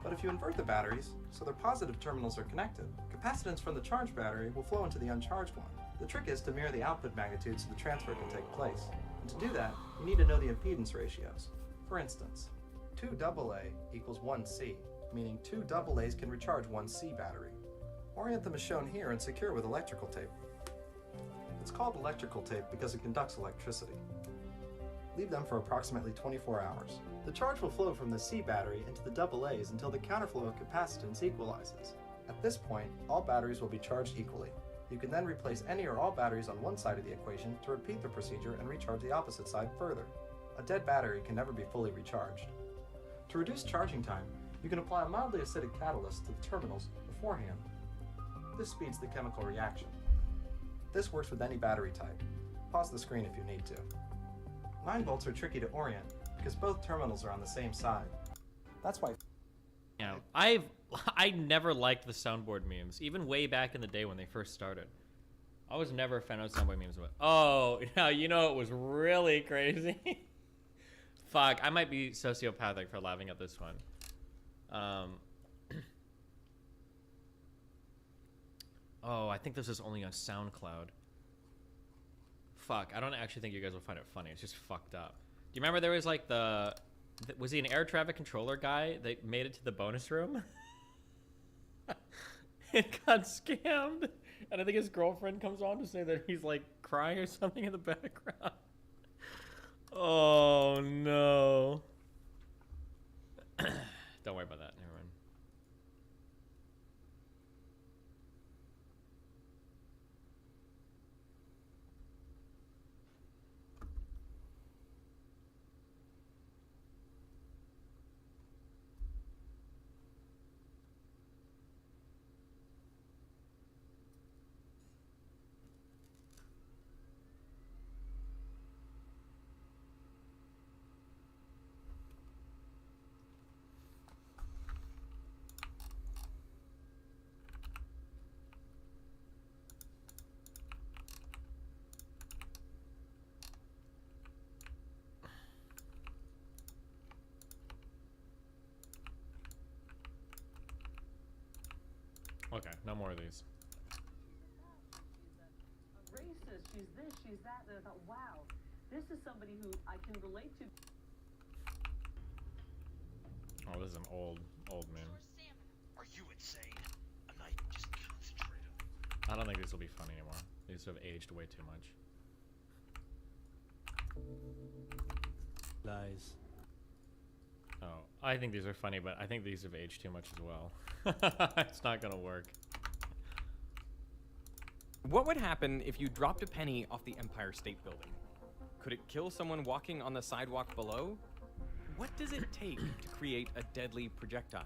But if you invert the batteries, so their positive terminals are connected, capacitance from the charged battery will flow into the uncharged one. The trick is to mirror the output magnitude so the transfer can take place. And to do that, you need to know the impedance ratios. For instance, 2 AA equals 1 C, meaning 2 AA's can recharge 1 C battery. Orient them as shown here and secure with electrical tape. It's called electrical tape because it conducts electricity. Leave them for approximately 24 hours. The charge will flow from the C battery into the AA's until the counterflow of capacitance equalizes. At this point, all batteries will be charged equally. You can then replace any or all batteries on one side of the equation to repeat the procedure and recharge the opposite side further. A dead battery can never be fully recharged. To reduce charging time, you can apply a mildly acidic catalyst to the terminals beforehand. This speeds the chemical reaction. This works with any battery type. Pause the screen if you need to. 9 volts are tricky to orient because both terminals are on the same side. That's why... You know, I never liked the soundboard memes, even way back in the day when they first started. I was never a fan of soundboard memes. But oh, now you know it was really crazy. Fuck, I might be sociopathic for laughing at this one. Oh, I think this is only on SoundCloud. Fuck, I don't actually think you guys will find it funny. It's just fucked up. Do you remember there was like was he an air traffic controller guy that made it to the bonus room? It got scammed. And I think his girlfriend comes on to say that he's like crying or something in the background. Oh no. Don't worry about that. Never mind. Okay, no more of these. Racist, she's this, she's that. And I thought, wow, this is somebody who I can relate to. Oh, this is an old man. Are you insane? A knife just concentrate on I don't think these will be funny anymore. These have aged way too much. Lies. Oh, I think these are funny, but I think these have aged too much as well. It's not gonna work. What would happen if you dropped a penny off the Empire State Building? Could it kill someone walking on the sidewalk below? What does it take to create a deadly projectile?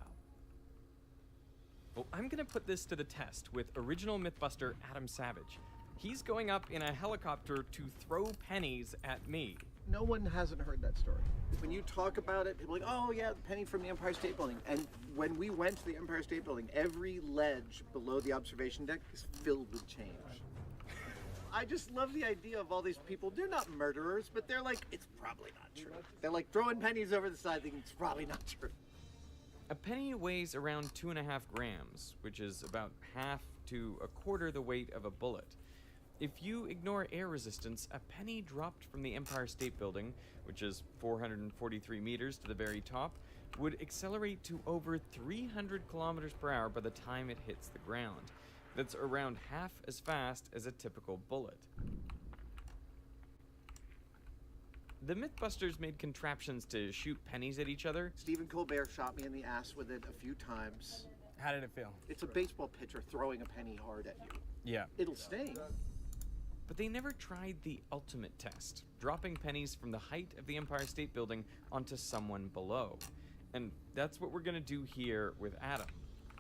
Well, I'm gonna put this to the test with original Mythbuster Adam Savage. He's going up in a helicopter to throw pennies at me. No one hasn't heard that story. When you talk about it, people are like, oh yeah, the penny from the Empire State Building. And when we went to the Empire State Building, every ledge below the observation deck is filled with change. I just love the idea of all these people. They're not murderers, but they're like, it's probably not true. They're like throwing pennies over the side thinking it's probably not true. A penny weighs around 2.5 grams, which is about half to a quarter the weight of a bullet. If you ignore air resistance, a penny dropped from the Empire State Building, which is 443 meters to the very top, would accelerate to over 300 kilometers per hour by the time it hits the ground. That's around half as fast as a typical bullet. The Mythbusters made contraptions to shoot pennies at each other. Stephen Colbert shot me in the ass with it a few times. How did it feel? It's a baseball pitcher throwing a penny hard at you. Yeah. It'll sting. But they never tried the ultimate test, dropping pennies from the height of the Empire State Building onto someone below. And that's what we're gonna do here with Adam.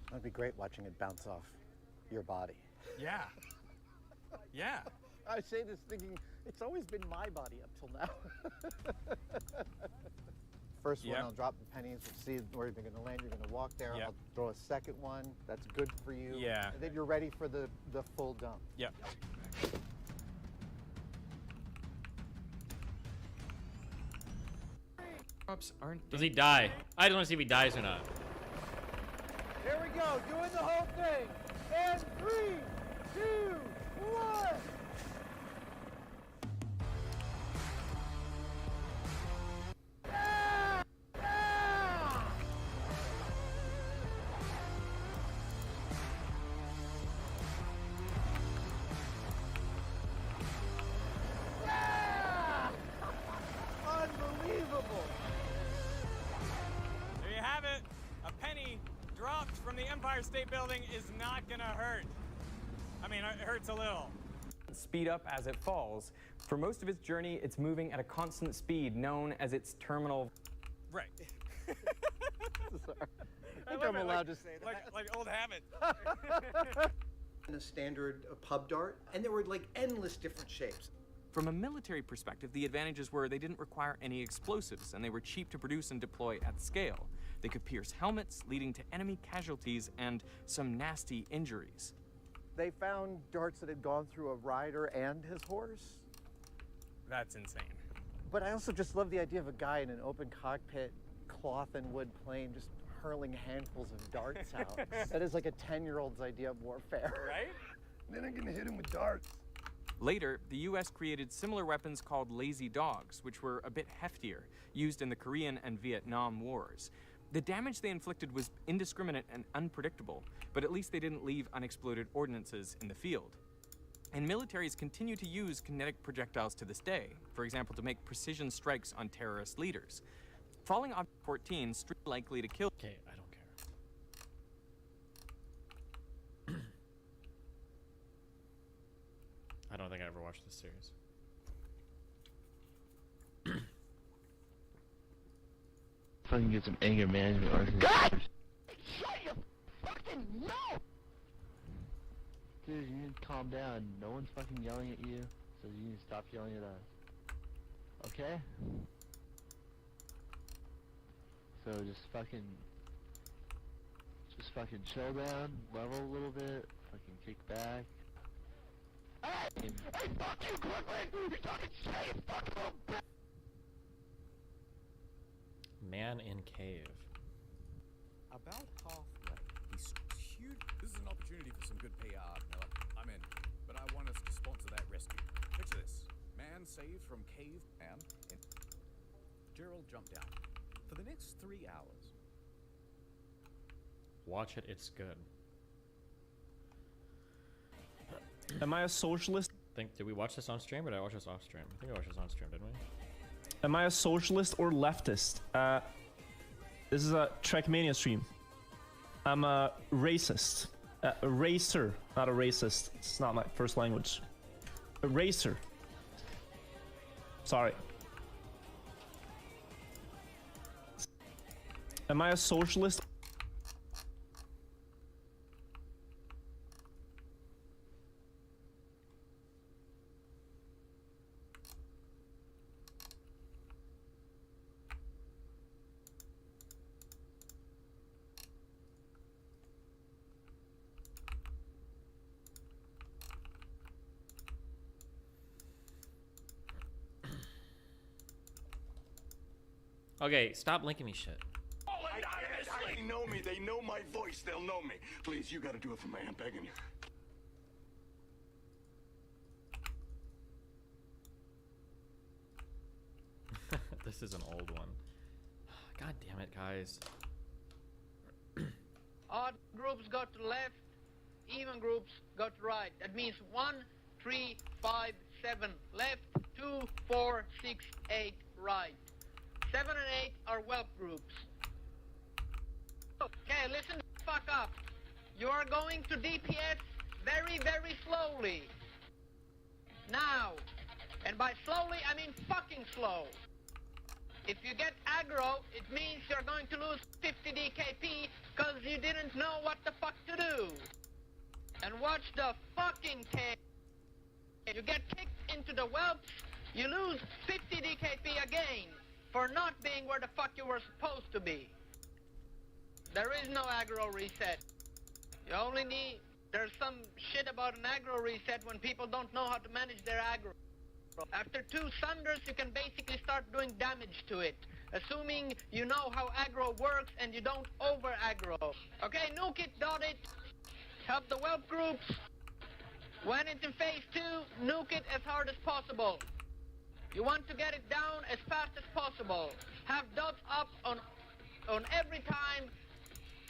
That'd be great watching it bounce off your body. Yeah. Yeah. I say this thinking, it's always been my body up till now. First one, I'll drop the pennies, we'll see where they're gonna land, you're gonna walk there, I'll throw a second one, that's good for you. Yeah. And then you're ready for the full dump. Yep. Does he die? I just want to see if he dies or not. Here we go, doing the whole thing. And 3, 2, 1. Unbelievable. There you have it. A penny dropped from the Empire State Building is not gonna hurt. I mean, it hurts a little. Speed up as it falls. For most of its journey, it's moving at a constant speed known as its terminal. Right. Sorry. I think I'm allowed to say that. Like old habit. In a standard pub dart, and there were like endless different shapes. From a military perspective, the advantages were they didn't require any explosives, and they were cheap to produce and deploy at scale. They could pierce helmets, leading to enemy casualties and some nasty injuries. They found darts that had gone through a rider and his horse. That's insane. But I also just love the idea of a guy in an open cockpit, cloth and wood plane, just hurling handfuls of darts out. That is like a 10-year-old's idea of warfare. Right? Then I'm gonna hit him with darts. Later, the US created similar weapons called lazy dogs, which were a bit heftier, used in the Korean and Vietnam Wars. The damage they inflicted was indiscriminate and unpredictable, but at least they didn't leave unexploded ordnances in the field. And militaries continue to use kinetic projectiles to this day, for example, to make precision strikes on terrorist leaders. Falling Object 14 is likely to kill. Okay, I don't care. I don't think I ever watched this series. Fucking get some anger management on God! Shut your fucking mouth! Dude, you need to calm down. No one's fucking yelling at you, so you need to stop yelling at us. Okay? So just fucking chill down, level a little bit, fucking kick back. Hey, fuck you, Quickly! You're talking shit, fucking little bitch! Man in cave. About halfway, he's huge. This is an opportunity for some good PR, Miller. I'm in, but I want us to sponsor that rescue. Picture this: man saved from cave man, and Gerald jumped down. For the next 3 hours. Watch it, it's good. Am I a socialist? Did we watch this on stream or did I watch this off stream? I think I watched this on stream, didn't we? Am I a socialist or leftist? This is a Trackmania stream. I'm a racist. A racer, not a racist. It's not my first language. A racer. Sorry. Am I a socialist? Okay, stop linking me shit. They know me. They know my voice. They'll know me. Please, you gotta do it for me. I'm begging you. This is an old one. God damn it, guys. Odd groups go to left, even groups go to right. That means 1, 3, 5, 7 left, 2, 4, 6, 8 right. 7 and 8 are whelp groups. Okay, listen the fuck up. You are going to DPS very, very slowly. Now. And by slowly, I mean fucking slow. If you get aggro, it means you're going to lose 50 DKP because you didn't know what the fuck to do. And watch the fucking cave. You get kicked into the whelps, you lose 50 DKP again for not being where the fuck you were supposed to be. There is no aggro reset. You only need... There's some shit about an aggro reset when people don't know how to manage their aggro. After 2 Sunders, you can basically start doing damage to it, assuming you know how aggro works and you don't over-aggro. Okay, nuke it, dot it, help the whelp groups. When it's in phase 2, nuke it as hard as possible. You want to get it down as fast as possible. Have dots up on every time,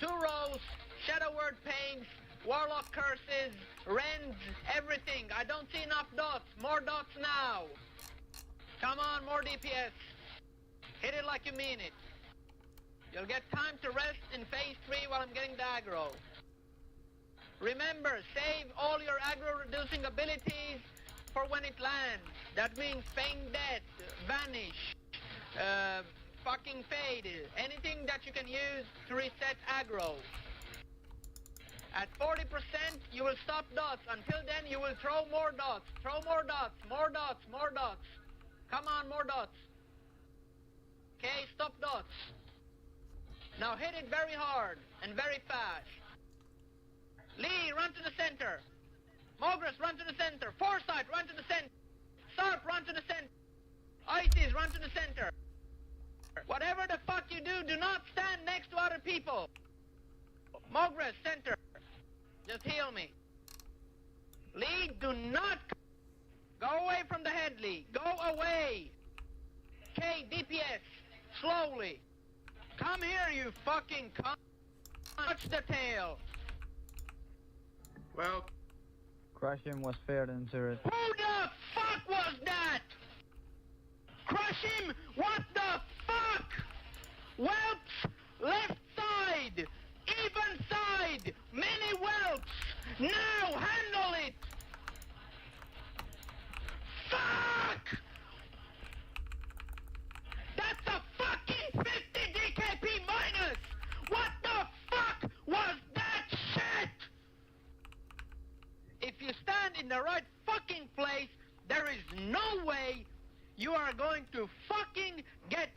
2 rows, shadow word paints, warlock curses, rends, everything. I don't see enough dots. More dots now. Come on, more DPS. Hit it like you mean it. You'll get time to rest in phase 3 while I'm getting the aggro. Remember, save all your aggro reducing abilities for when it lands. That means feign death, vanish, fucking fade, anything that you can use to reset aggro. At 40%, you will stop dots. Until then, you will throw more dots. Throw more dots, more dots, more dots. Come on, more dots. Okay, stop dots. Now hit it very hard and very fast. Lee, run to the center. Mogris, run to the center. Forsyth, run to the center. Sarp, run to the center. Isis, run to the center. Whatever the fuck you do, do not stand next to other people. Mogris, center. Just heal me. Lee, do not go away from the head, Lee. Go away. Okay, DPS, slowly. Come here, you fucking cunt. Touch the tail. Well, Crush him was fair and turret. Who the fuck was that? Crush him? What the fuck? Whelps, left side, even side, many whelps. Now handle it. Fuck! That's a fucking 50 DKP minus. What the fuck was that shit? If you stand in the right fucking place, there is no way you are going to fucking get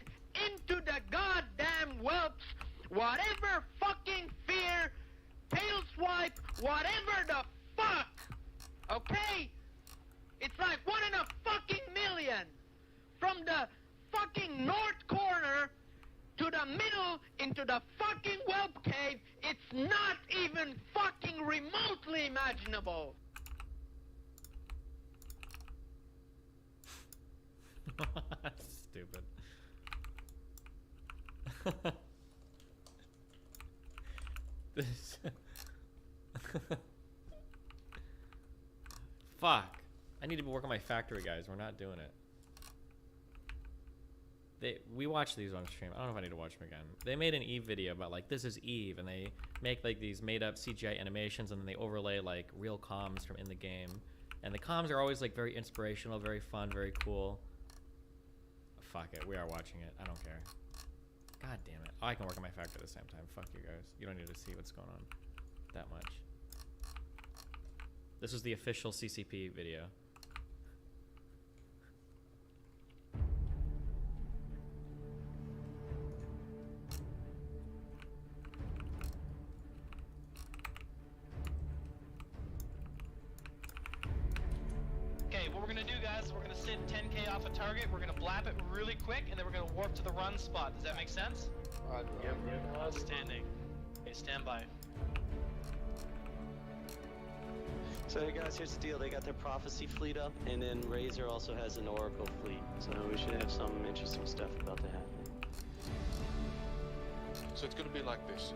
into the goddamn whelps, whatever fucking fear, tail swipe, whatever the fuck. Okay? It's like 1 in a fucking million. From the fucking north corner to the middle into the fucking whelp cave, it's not even fucking remotely imaginable. Stupid. This. Fuck. I need to work on my factory, guys. We're not doing it. We watched these on stream. I don't know if I need to watch them again. They made an Eve video about like, this is Eve, and they make like these made up CGI animations, and then they overlay like real comms from in the game. And the comms are always like very inspirational, very fun, very cool. Fuck it, we are watching it. I don't care. God damn it. Oh, I can work on my factory at the same time. Fuck you guys. You don't need to see what's going on that much. This was the official CCP video. Okay, what we're gonna do, guys, we're gonna sit 10K off a target, we're gonna blap it really quick, and then we're gonna warp to the run spot. Does that make sense? Yep. Outstanding. Okay, stand by. So hey guys, here's the deal. They got their prophecy fleet up, and then Razor also has an oracle fleet. So we should have some interesting stuff about to happen. So it's going to be like this.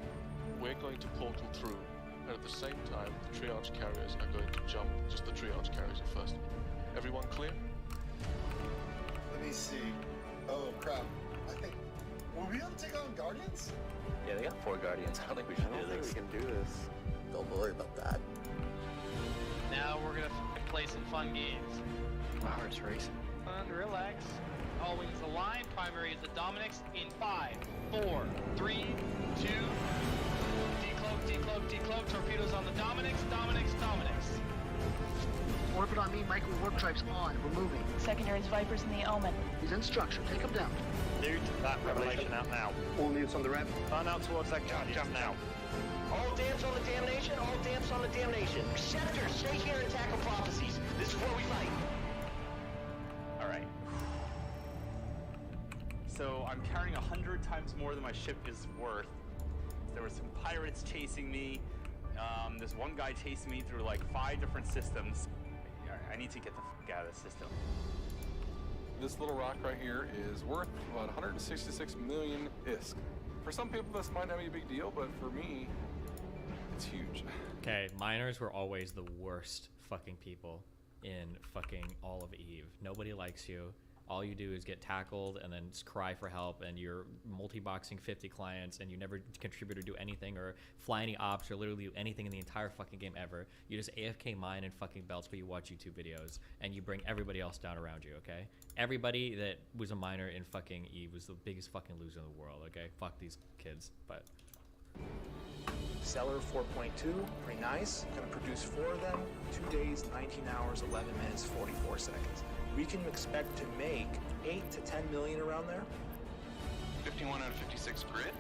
We're going to portal through, and at the same time, the triage carriers are going to jump. Just the triage carriers at first. Everyone clear? Let me see. Oh crap. I think... Will we be able to take on Guardians? Yeah, they got 4 Guardians. I don't think we should do this. we can do this. Don't worry about that. Now we're gonna play some fun games. My heart's racing. Fun, relax. All wings align. Primary is the Dominics in 5, 4, 3, 2. Decloak, decloak, decloak. Torpedoes on the Dominics. Dominics, Dominics. Orbit on me, micro warp drives on. We're moving. Secondaries, Vipers, and the Omen. He's in structure. Take him down. Dude, that revelation out now. All newts on the ramp. Run out towards that Guardian. Jump now. All damps on the damnation, all damps on the damnation. Scepter, stay here and tackle prophecies. This is where we fight. Alright. So I'm carrying 100 times more than my ship is worth. There were some pirates chasing me. There's one guy chasing me through like 5 different systems. I need to get the fuck out of this system. This little rock right here is worth about 166 million ISK. For some people, this might not be a big deal, but for me, it's huge. Okay, miners were always the worst fucking people in fucking all of Eve. Nobody likes you. All you do is get tackled and then cry for help, and you're multi-boxing 50 clients, and you never contribute or do anything or fly any ops or literally do anything in the entire fucking game ever. You just AFK mine and fucking belts, but you watch YouTube videos, and you bring everybody else down around you, okay? Everybody that was a miner in fucking Eve was the biggest fucking loser in the world, okay? Fuck these kids, but Seller 4.2, pretty nice. Gonna produce 4 of them, 2 days, 19 hours, 11 minutes, 44 seconds. We can expect to make 8 to 10 million around there. 51 out of 56 grid.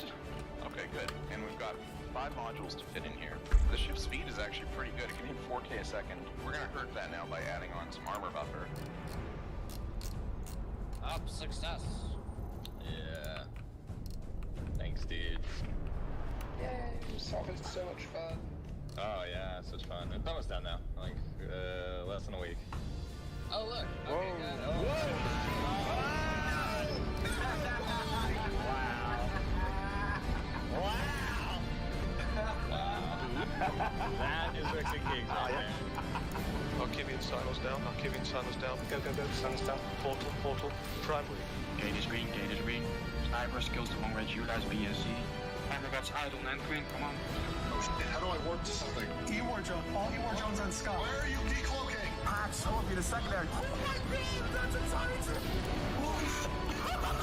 Okay, good. And we've got 5 modules to fit in here. The ship speed is actually pretty good. It can hit 4K a second. We're gonna hurt that now by adding on some armor buffer. Up, success. Yeah. Thanks, dude. Yay, this is so much fun. Oh yeah, such fun. It's almost done now. Like, less than a week. Oh look. Whoa. Okay, got it. Oh. Wow. That is Wicked Kings right there. Archivian signals down, Archivian signals down. Go, go, go, signals down. Portal, portal, primary. Gate is green, gate is green. Cyber skills to long range utilize BSC. Timer got idle and green, come on. Oh shit, how do I work to something? E-War Jones, all E-War Jones on Scott. Where are you decloaking? So will be the secondary. Oh my god, that's a titan!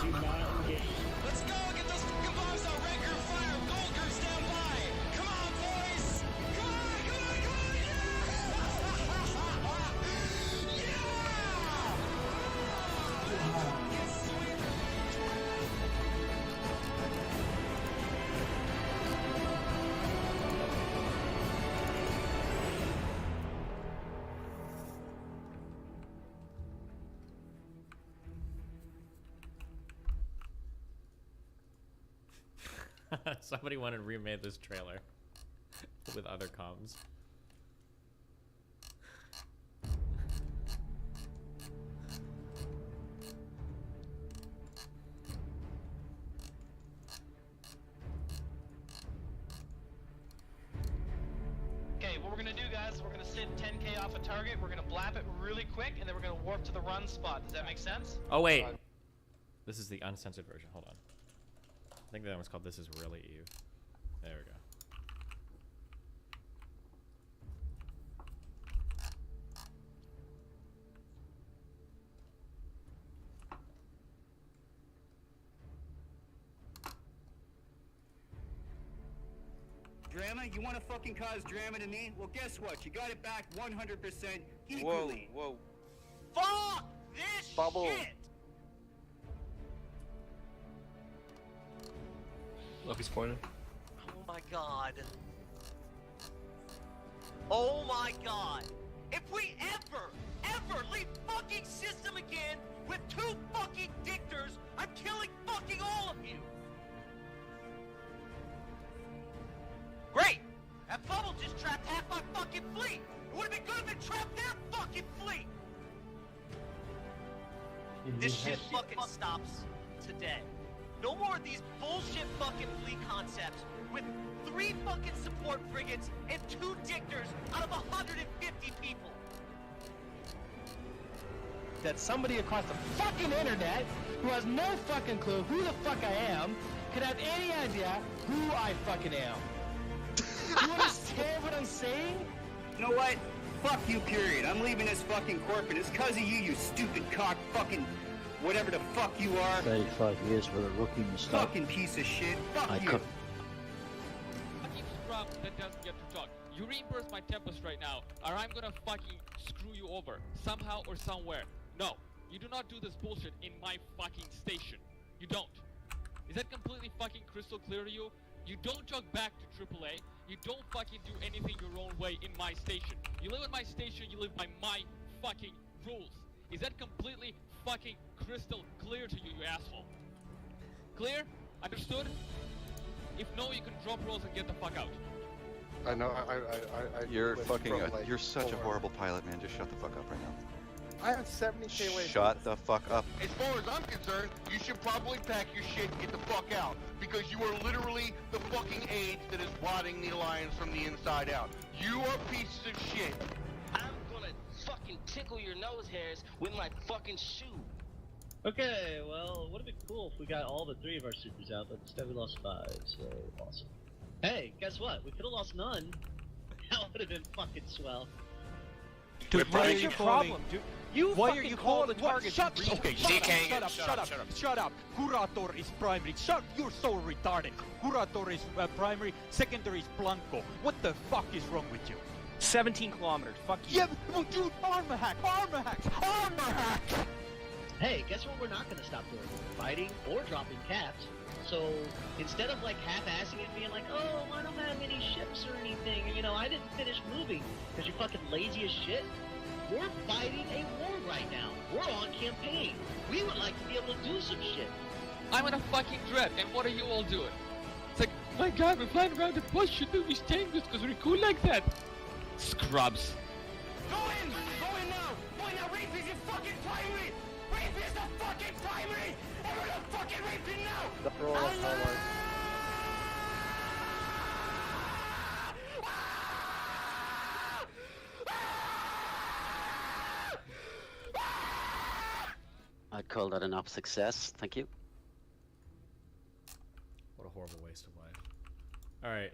Do not engage. Let's go, get those fucking bombs out. Red group fire, gold group stand by. Come on, boys! Come on, come on, come on, yeah! Somebody wanted to remade this trailer with other comms. Okay, what we're gonna do, guys, we're gonna sit 10K off a target, we're gonna blap it really quick, and then we're gonna warp to the run spot. Does that make sense? Oh wait, this is the uncensored version. Hold on. I think that one's called "This Is Really Eve." There we go. Drama? You want to fucking cause drama to me? Well, guess what? You got it back 100% equally. Whoa, whoa. Fuck this Bubble. shit! Luffy's pointing. Oh my god. Oh my god. If we ever leave fucking system again with 2 fucking dictors, I'm killing fucking all of you. Great! That bubble just trapped half my fucking fleet. It would have been good if it trapped their fucking fleet. This shit fucking stops today. No more of these bullshit fucking fleet concepts with 3 fucking support frigates and 2 dictors out of 150 people. That somebody across the fucking internet who has no fucking clue who the fuck I am could have any idea who I fucking am. You understand what I'm saying? You know what? Fuck you, period. I'm leaving this fucking corporate. It's cause of you, you stupid cock fucking whatever the fuck you are. 35 years for a rookie mistake. Fucking piece of shit. Fuck you. Fucking scrub that doesn't get to talk. You reimburse my tempest right now, or I'm gonna fucking screw you over. Somehow or somewhere. No. You do not do this bullshit in my fucking station. You don't. Is that completely fucking crystal clear to you? You don't jog back to AAA. You don't fucking do anything your own way in my station. You live in my station, you live by my fucking rules. Is that completely fucking crystal clear to you, you asshole? Clear? Understood? If no, you can drop rolls and get the fuck out. I know, You're fucking, like, you're such a forward. horrible pilot, man. Just shut the fuck up right now. I have 70K away. Shut the fuck up. As far as I'm concerned, you should probably pack your shit and get the fuck out. Because you are literally the fucking age that is rotting the Alliance from the inside out. You are pieces of shit. I'm gonna fucking tickle your nose hairs with my fucking shoe. Okay, well, would it be cool if we got all 3 of our supers out, but instead we lost 5, so awesome. Hey, guess what? We could have lost none. That would have been fucking swell. Dude, what is your problem, dude? You Why fucking are you call calling the targets? target. Shut Okay, shut up. Curator is primary. You're so retarded. Curator is primary. Secondary is Blanco. What the fuck is wrong with you? 17 kilometers. Fuck you. Yeah, well, dude, armor hack. Hey, guess what we're not gonna stop doing? Fighting or dropping caps. So instead of like half-assing it, being like, oh, I don't have any ships or anything, you know, I didn't finish moving because you're fucking lazy as shit. We're fighting a war right now. We're on campaign. We would like to be able to do some shit. I'm on a fucking dread, and what are you all doing? It's like, my god, we're flying around the bush shooting these tangos because we're cool like that. Scrubs. Go in now! Go in now! Rape is your fucking primary! Rape is the fucking primary! And we're gonna fucking rape him now! Allah! I'd call that an op success. Thank you. What a horrible waste of life. All right.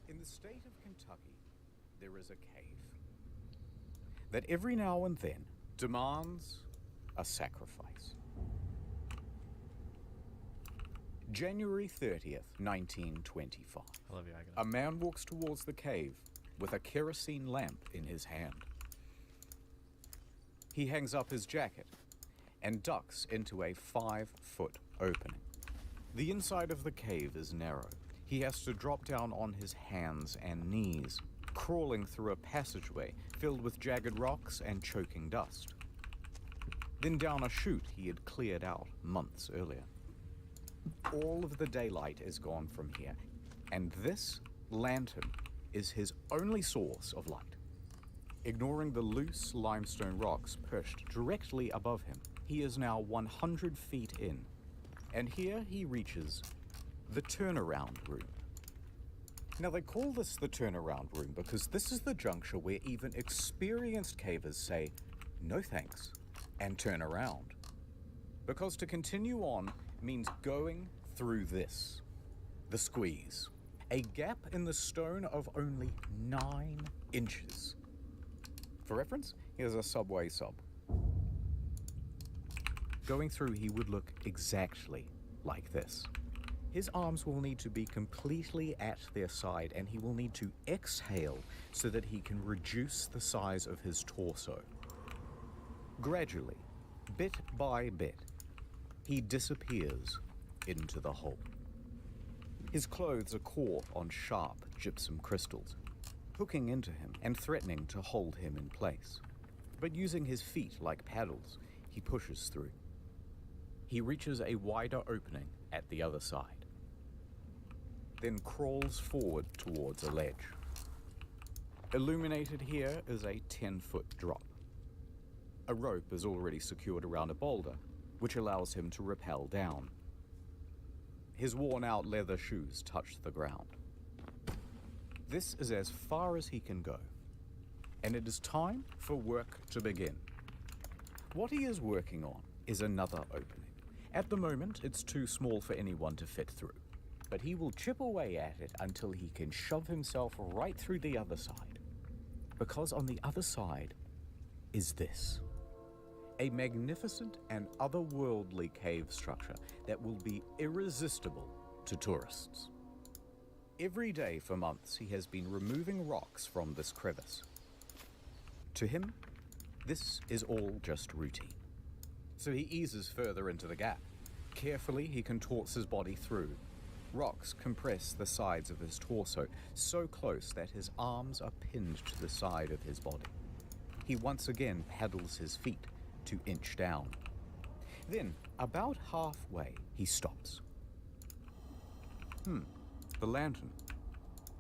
In the state of Kentucky, there is a cave that every now and then demands a sacrifice. January 30th, 1925. I love you, Agnes. A man walks towards the cave with a kerosene lamp in his hand. He hangs up his jacket and ducks into a 5-foot opening. The inside of the cave is narrow. He has to drop down on his hands and knees, crawling through a passageway filled with jagged rocks and choking dust. Then down a chute he had cleared out months earlier. All of the daylight is gone from here, and this lantern is his only source of light. Ignoring the loose limestone rocks perched directly above him, he is now 100 feet in, and here he reaches the turnaround room. Now they call this the turnaround room because this is the juncture where even experienced cavers say, no thanks, and turn around. Because to continue on means going through this, the squeeze, a gap in the stone of only 9 inches. For reference, here's a subway sub. Going through, he would look exactly like this. His arms will need to be completely at their side, and he will need to exhale so that he can reduce the size of his torso. Gradually, bit by bit, he disappears into the hole. His clothes are caught on sharp gypsum crystals, hooking into him and threatening to hold him in place. But using his feet like paddles, he pushes through. He reaches a wider opening at the other side, then crawls forward towards a ledge. Illuminated here is a 10-foot drop. A rope is already secured around a boulder, which allows him to rappel down. His worn-out leather shoes touch the ground. This is as far as he can go, and it is time for work to begin. What he is working on is another opening. At the moment, it's too small for anyone to fit through, but he will chip away at it until he can shove himself right through the other side. Because on the other side is this. A magnificent and otherworldly cave structure that will be irresistible to tourists. Every day for months, he has been removing rocks from this crevice. To him, this is all just routine. So he eases further into the gap. Carefully, he contorts his body through. Rocks compress the sides of his torso so close that his arms are pinned to the side of his body. He once again paddles his feet to inch down. Then, about halfway, he stops. The lantern.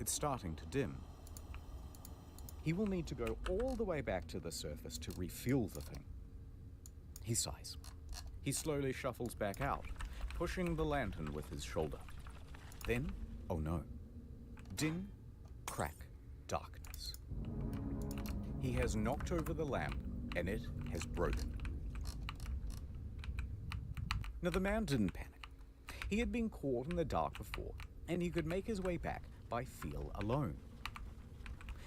It's starting to dim. He will need to go all the way back to the surface to refuel the thing. He sighs. He slowly shuffles back out, pushing the lantern with his shoulder. Then, oh no. Dim, crack, darkness. He has knocked over the lamp, and it has broken. Now, the man didn't panic. He had been caught in the dark before, and he could make his way back by feel alone.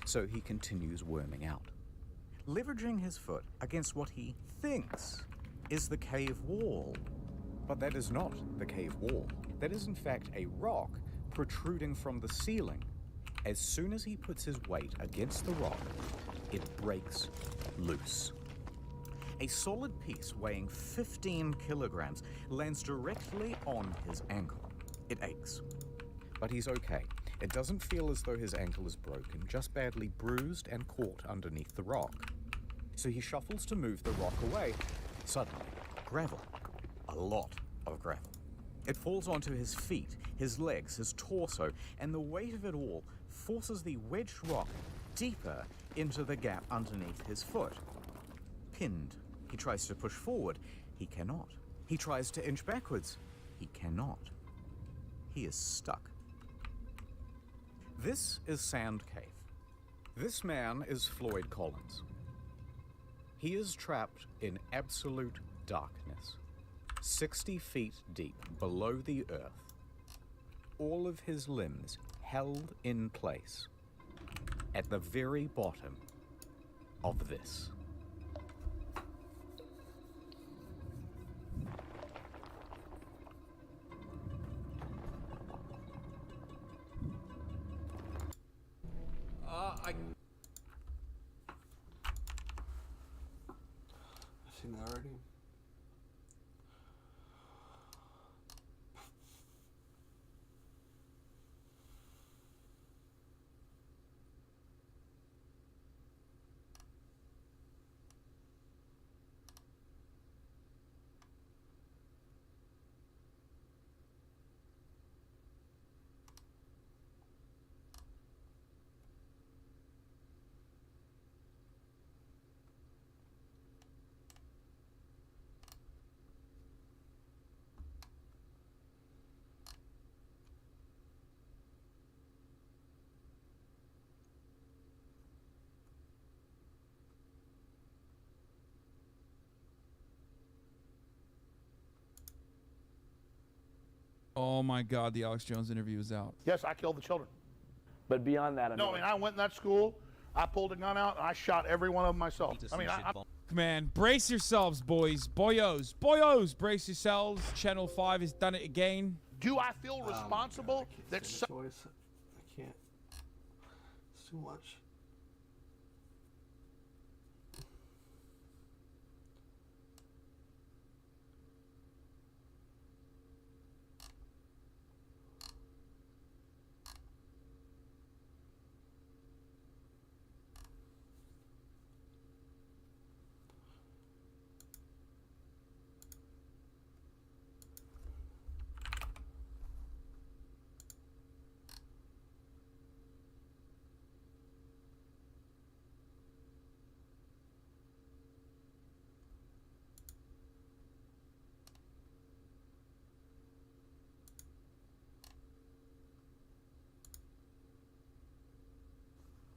So he continues worming out, leveraging his foot against what he thinks is the cave wall. But that is not the cave wall. That is in fact a rock protruding from the ceiling. As soon as he puts his weight against the rock, it breaks loose. A solid piece weighing 15 kilograms lands directly on his ankle. It aches, but he's okay. It doesn't feel as though his ankle is broken, just badly bruised and caught underneath the rock. So he shuffles to move the rock away. Suddenly, gravel. A lot of gravel. It falls onto his feet, his legs, his torso, and the weight of it all forces the wedged rock deeper into the gap underneath his foot. Pinned. He tries to push forward. He cannot. He tries to inch backwards. He cannot. He is stuck. This is Sand Cave. This man is Floyd Collins. He is trapped in absolute darkness, 60 feet deep below the earth, all of his limbs held in place at the very bottom of this. I've seen that already. Oh my God, the Alex Jones interview is out. Yes, I killed the children. But beyond that, No, I mean, I went in that school, I pulled a gun out, and I shot every one of them myself. I mean, Man, brace yourselves, boys. Boyos. Boyos, brace yourselves. Channel 5 has done it again. Do I feel responsible that choice? I can't. It's too much.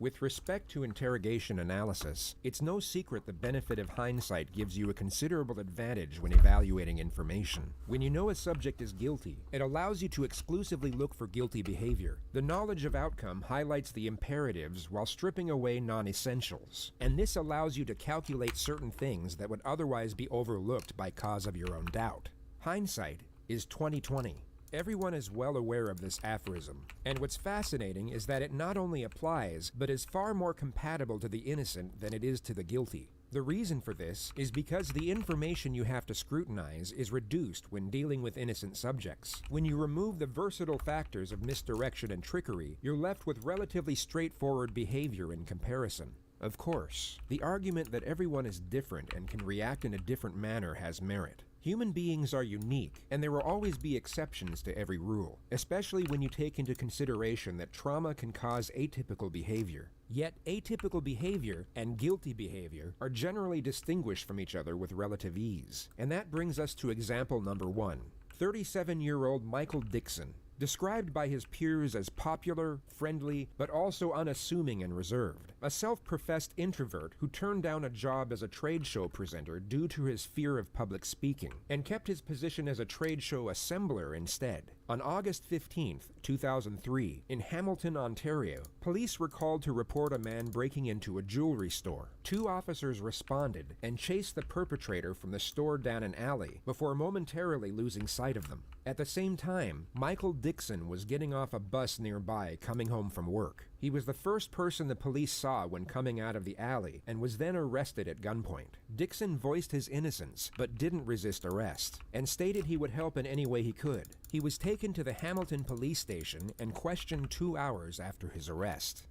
With respect to interrogation analysis, it's no secret the benefit of hindsight gives you a considerable advantage when evaluating information. When you know a subject is guilty, it allows you to exclusively look for guilty behavior. The knowledge of outcome highlights the imperatives while stripping away non-essentials, and this allows you to calculate certain things that would otherwise be overlooked by cause of your own doubt. Hindsight is 20/20. Everyone is well aware of this aphorism, and what's fascinating is that it not only applies, but is far more compatible to the innocent than it is to the guilty. The reason for this is because the information you have to scrutinize is reduced when dealing with innocent subjects. When you remove the versatile factors of misdirection and trickery, you're left with relatively straightforward behavior in comparison. Of course, the argument that everyone is different and can react in a different manner has merit. Human beings are unique, and there will always be exceptions to every rule, especially when you take into consideration that trauma can cause atypical behavior. Yet, atypical behavior and guilty behavior are generally distinguished from each other with relative ease. And that brings us to example number 1. 37-year-old Michael Dixon. Described by his peers as popular, friendly, but also unassuming and reserved. A self-professed introvert who turned down a job as a trade show presenter due to his fear of public speaking, and kept his position as a trade show assembler instead. On August 15th, 2003, in Hamilton, Ontario, police were called to report a man breaking into a jewelry store. 2 officers responded and chased the perpetrator from the store down an alley before momentarily losing sight of them. At the same time, Michael Dixon was getting off a bus nearby coming home from work. He was the first person the police saw when coming out of the alley and was then arrested at gunpoint. Dixon voiced his innocence but didn't resist arrest and stated he would help in any way he could. He was taken to the Hamilton police station and questioned 2 hours after his arrest.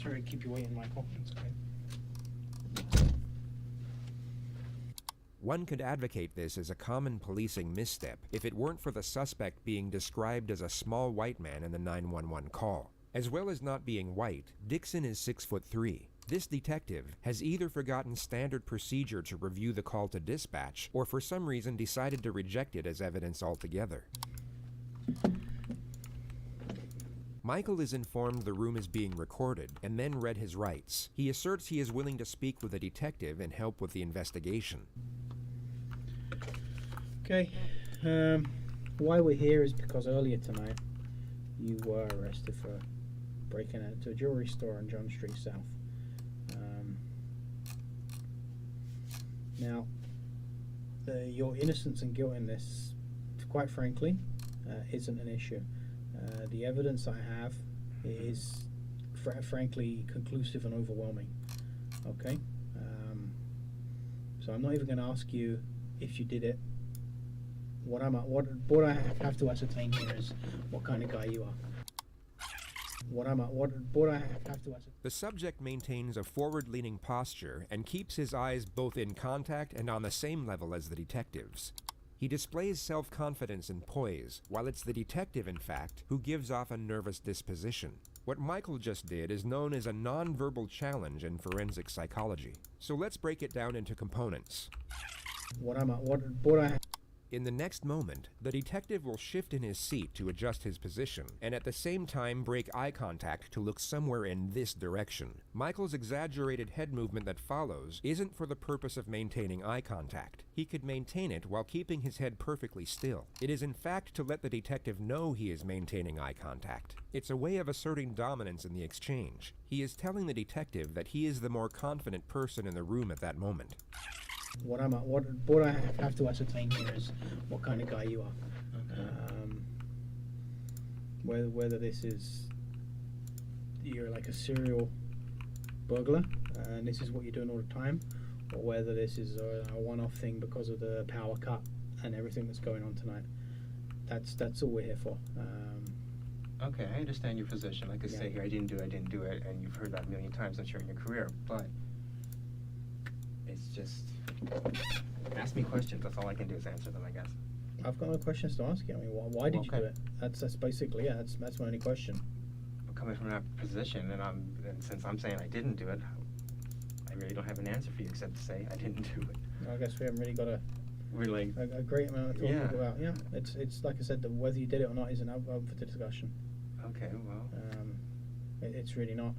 Sorry to keep you waiting, Michael. It's okay. One could advocate this as a common policing misstep if it weren't for the suspect being described as a small white man in the 911 call. As well as not being white, Dixon is 6'3". This detective has either forgotten standard procedure to review the call to dispatch, or for some reason decided to reject it as evidence altogether. Michael is informed the room is being recorded and then read his rights. He asserts he is willing to speak with a detective and help with the investigation. Okay. Why we're here is because earlier tonight you were arrested for breaking into a jewelry store on John Street South. Now, your innocence and guilt in this, quite frankly, isn't an issue. The evidence I have is, frankly, conclusive and overwhelming. Okay? So I'm not even going to ask you if you did it. What I have to ascertain here is what kind of guy you are. The subject maintains a forward-leaning posture and keeps his eyes both in contact and on the same level as the detective's. He displays self-confidence and poise, while it's the detective, in fact, who gives off a nervous disposition. What Michael just did is known as a non-verbal challenge in forensic psychology. So let's break it down into components. In the next moment, the detective will shift in his seat to adjust his position, and at the same time break eye contact to look somewhere in this direction. Michael's exaggerated head movement that follows isn't for the purpose of maintaining eye contact. He could maintain it while keeping his head perfectly still. It is in fact to let the detective know he is maintaining eye contact. It's a way of asserting dominance in the exchange. He is telling the detective that he is the more confident person in the room at that moment. What I have to ascertain here is what kind of guy you are. Whether this is you're like a serial burglar and this is what you're doing all the time, or whether this is a one-off thing because of the power cut and everything that's going on tonight. That's all we're here for. Okay, I understand your position. Like I say here, I didn't do it, and you've heard that a million times, I'm sure, in your career, but it's just, ask me questions. That's all I can do is answer them, I guess. I've got no questions to ask you. I mean, why did you do it? That's basically, that's my only question. I'm coming from that position, and since I'm saying I didn't do it, I really don't have an answer for you except to say I didn't do it. I guess we haven't really got a great amount of talk about. Yeah, it's like I said, whether you did it or not isn't up for the discussion. Okay, well, it's really not.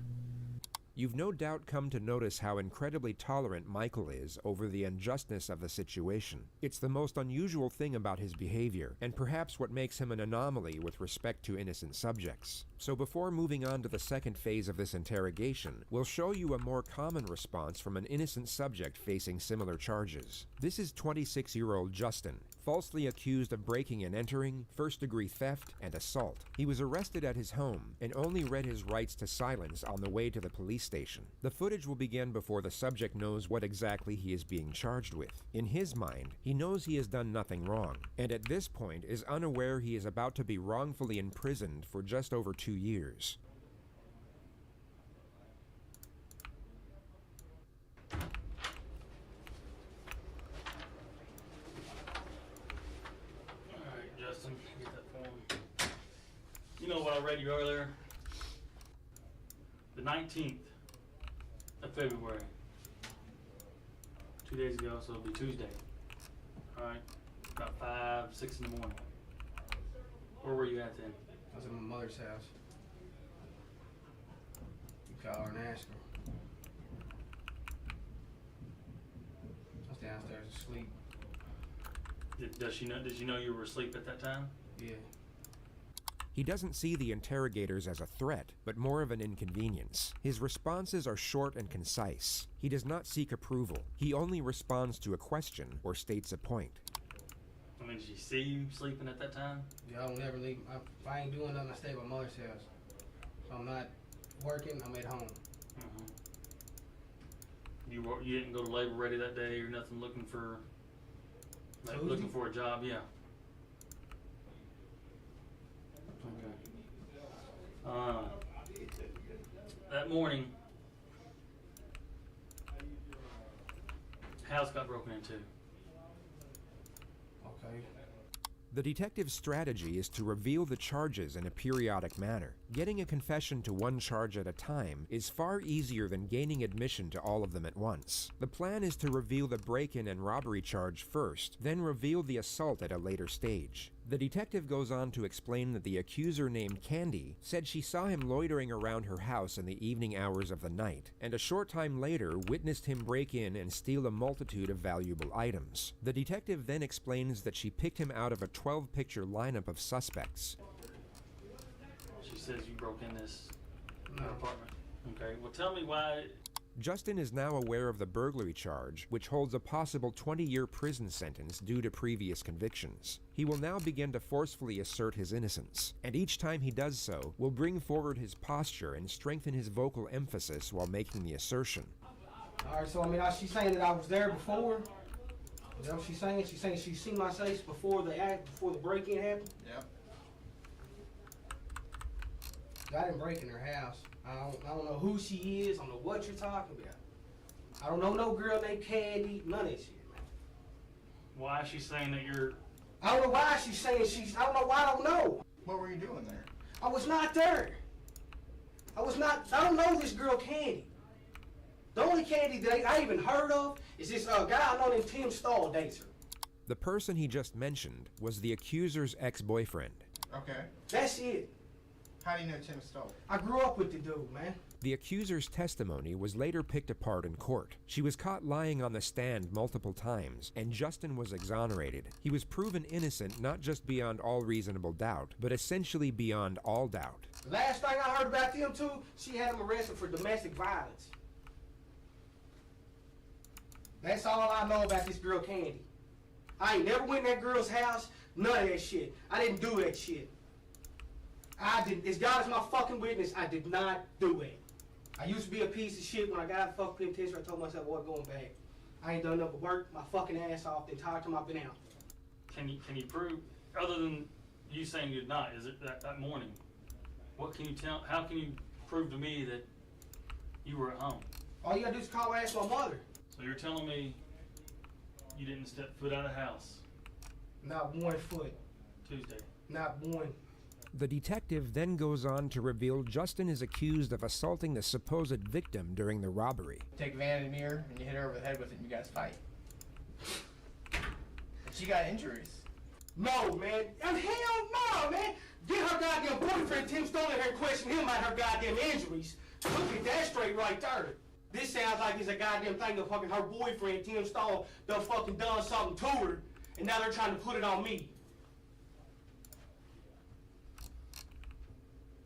You've no doubt come to notice how incredibly tolerant Michael is over the unjustness of the situation. It's the most unusual thing about his behavior, and perhaps what makes him an anomaly with respect to innocent subjects. So before moving on to the second phase of this interrogation, we'll show you a more common response from an innocent subject facing similar charges. This is 26-year-old Justin, falsely accused of breaking and entering, first-degree theft, and assault. He was arrested at his home and only read his rights to silence on the way to the police station. The footage will begin before the subject knows what exactly he is being charged with. In his mind, he knows he has done nothing wrong, and at this point is unaware he is about to be wrongfully imprisoned for just over 2 years. Alright, Justin, get that form. You know what I read you earlier? The 19th of February. 2 days ago, so it'll be Tuesday. Alright. About 5, 6 in the morning. Where were you at then? I was at my mother's house. You call her and ask her. I was downstairs asleep. Did you know you were asleep at that time? Yeah. He doesn't see the interrogators as a threat, but more of an inconvenience. His responses are short and concise. He does not seek approval. He only responds to a question or states a point. I mean, did she see you sleeping at that time? Yeah, I don't never leave. If I ain't doing nothing, I stay at my mother's house. So I'm not working, I'm at home. You didn't go to labor ready that day or nothing looking for looking for a job, yeah. Okay. That morning, house got broken into. Okay. The detective's strategy is to reveal the charges in a periodic manner. Getting a confession to one charge at a time is far easier than gaining admission to all of them at once. The plan is to reveal the break-in and robbery charge first, then reveal the assault at a later stage. The detective goes on to explain that the accuser named Candy said she saw him loitering around her house in the evening hours of the night, and a short time later witnessed him break in and steal a multitude of valuable items. The detective then explains that she picked him out of a 12-picture lineup of suspects. She says you broke in this apartment. Okay, well tell me why. Justin is now aware of the burglary charge, which holds a possible 20-year prison sentence due to previous convictions. He will now begin to forcefully assert his innocence, and each time he does so, will bring forward his posture and strengthen his vocal emphasis while making the assertion. Alright, so I mean, she's saying that I was there before? Is that what she's saying? She's saying she's seen my face before the break-in happened? Yep. I didn't break in her house. I don't know who she is. I don't know what you're talking about. I don't know no girl named Candy. None of that shit, man. Why is she saying that you're... I don't know why she's saying I don't know why I don't know. What were you doing there? I was not there. I don't know this girl Candy. The only Candy that I even heard of is this guy I know named Tim Stahl dates her. The person he just mentioned was the accuser's ex-boyfriend. Okay. That's it. How do you know Tim Stahl? I grew up with the dude, man. The accuser's testimony was later picked apart in court. She was caught lying on the stand multiple times, and Justin was exonerated. He was proven innocent not just beyond all reasonable doubt, but essentially beyond all doubt. The last thing I heard about them two, she had him arrested for domestic violence. That's all I know about this girl Candy. I ain't never went in that girl's house, none of that shit. I didn't do that shit. As God is my fucking witness, I did not do it. I used to be a piece of shit. When I got out of the fucking penitentiary, I told myself, "Boy, going back. I ain't done nothing but work my fucking ass off the entire time I've been out." Can you prove, other than you saying you did not, is it that morning? What can you tell, how can you prove to me that you were at home? All you gotta do is call and ask my mother. So you're telling me you didn't step foot out of the house? Not 1 foot. Tuesday? Not one. The detective then goes on to reveal Justin is accused of assaulting the supposed victim during the robbery. Take advantage of the mirror and you hit her over the head with it and you guys fight. And she got injuries. No, man. And hell no, man. Get her goddamn boyfriend, Tim Stone, in here and question him about her goddamn injuries. Look at that straight right there. This sounds like it's a goddamn thing of fucking her boyfriend, Tim Stone, done fucking done something to her, and now they're trying to put it on me.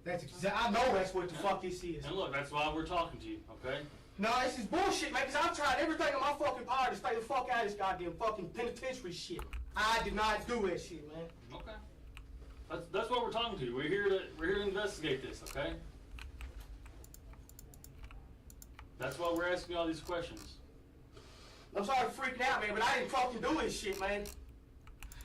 I know that's what the fuck this is. And look, that's why we're talking to you, okay? No, this is bullshit, man, because I've tried everything in my fucking power to stay the fuck out of this goddamn fucking penitentiary shit. I did not do that shit, man. Okay. That's what we're talking to you. We're here to investigate this, okay? That's why we're asking all these questions. I'm sorry for freaking out, man, but I didn't fucking do this shit, man.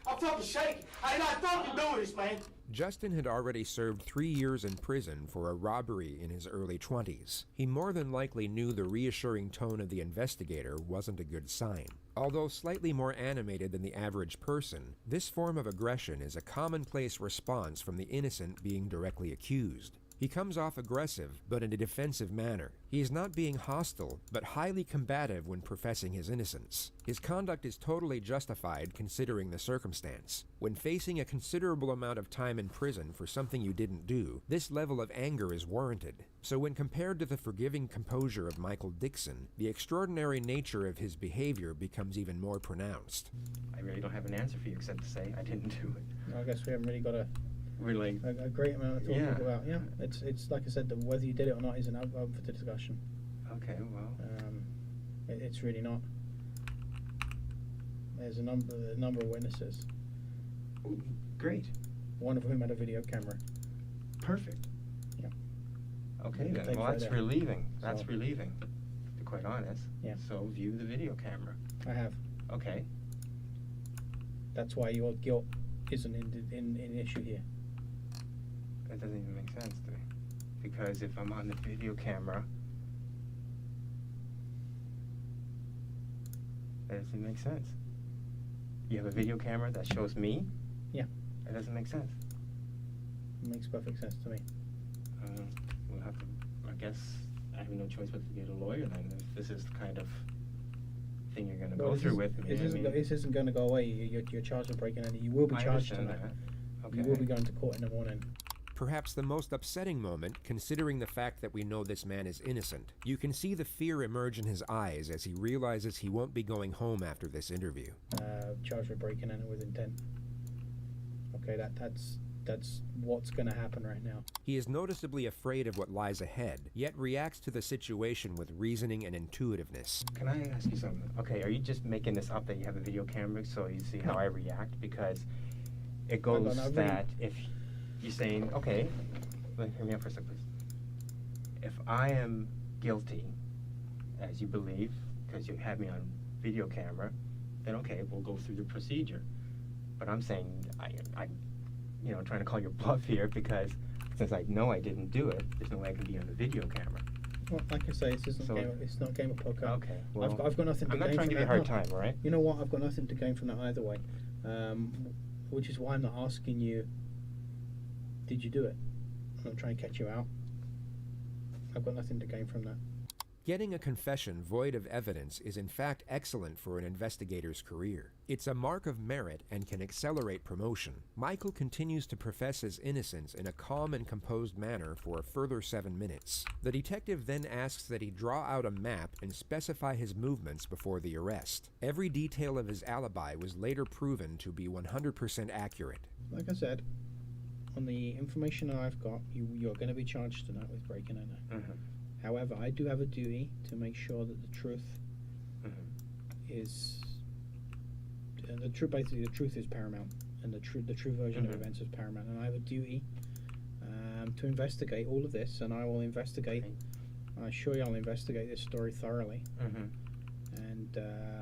I'm fucking shaking. I did not fucking do this, man. Justin had already served 3 years in prison for a robbery in his early 20s. He more than likely knew the reassuring tone of the investigator wasn't a good sign. Although slightly more animated than the average person, this form of aggression is a commonplace response from the innocent being directly accused. He comes off aggressive, but in a defensive manner. He is not being hostile, but highly combative when professing his innocence. His conduct is totally justified considering the circumstance. When facing a considerable amount of time in prison for something you didn't do, this level of anger is warranted. So when compared to the forgiving composure of Michael Dixon, the extraordinary nature of his behavior becomes even more pronounced. I really don't have an answer for you except to say I didn't do it. I guess we haven't really got a great amount of talking about. Yeah, it's like I said, that whether you did it or not isn't up for the discussion. Okay, well, it's really not. There's a number of witnesses. Great. One of whom had a video camera. Perfect. Yeah. Okay then. Take Well, that's that. relieving. That's So- relieving, to be quite honest. Yeah. So view the video camera. I have. Okay. That's why your guilt isn't in issue here. That doesn't even make sense to me. Because if I'm on the video camera, that doesn't make sense. You have a video camera that shows me? Yeah. That doesn't make sense. It makes perfect sense to me. We'll have to, I guess, I have no choice but to get a lawyer then, if this is the kind of thing you're going to go through with me. This isn't going to go away. You're charged with breaking in. You will be I charged understand tonight. that. You Okay. will be going to court in the morning. Perhaps the most upsetting moment, considering the fact that we know this man is innocent. You can see the fear emerge in his eyes as he realizes he won't be going home after this interview. Charged with breaking in with intent. Okay, that's what's going to happen right now. He is noticeably afraid of what lies ahead, yet reacts to the situation with reasoning and intuitiveness. Can I ask you something? Okay, are you just making this up that you have a video camera so you see how I react? Because it goes that if you're saying, okay, hear me out for a second, please. If I am guilty, as you believe, because you have me on video camera, then okay, we'll go through the procedure. But I'm saying, trying to call your bluff here because since I know I didn't do it, there's no way I can be on the video camera. Well, like I say, it's not game of poker. Okay, well, I've got nothing to gain from that. I'm not trying to give you a hard time, all right? You know what? I've got nothing to gain from that either way. Which is why I'm not asking you, did you do it? I'm not trying to catch you out. I've got nothing to gain from that. Getting a confession void of evidence is in fact excellent for an investigator's career. It's a mark of merit and can accelerate promotion. Michael continues to profess his innocence in a calm and composed manner for a further 7 minutes. The detective then asks that he draw out a map and specify his movements before the arrest. Every detail of his alibi was later proven to be 100% accurate. Like I said, on the information I've got, you're going to be charged tonight with breaking in. However, I do have a duty to make sure that the truth is, basically the truth is paramount, and the true version of events is paramount. And I have a duty to investigate all of this, and I will investigate. I assure you, I'll investigate this story thoroughly, and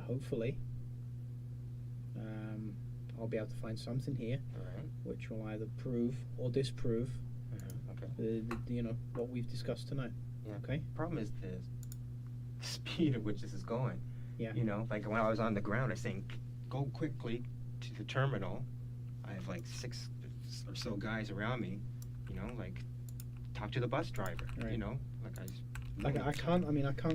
hopefully, I'll be able to find something here, which will either prove or disprove, what we've discussed tonight. Yeah. Okay. Problem is the speed at which this is going. Yeah. Like when I was on the ground, I was saying, go quickly to the terminal. I have like 6 or so guys around me. Talk to the bus driver. Right. I can't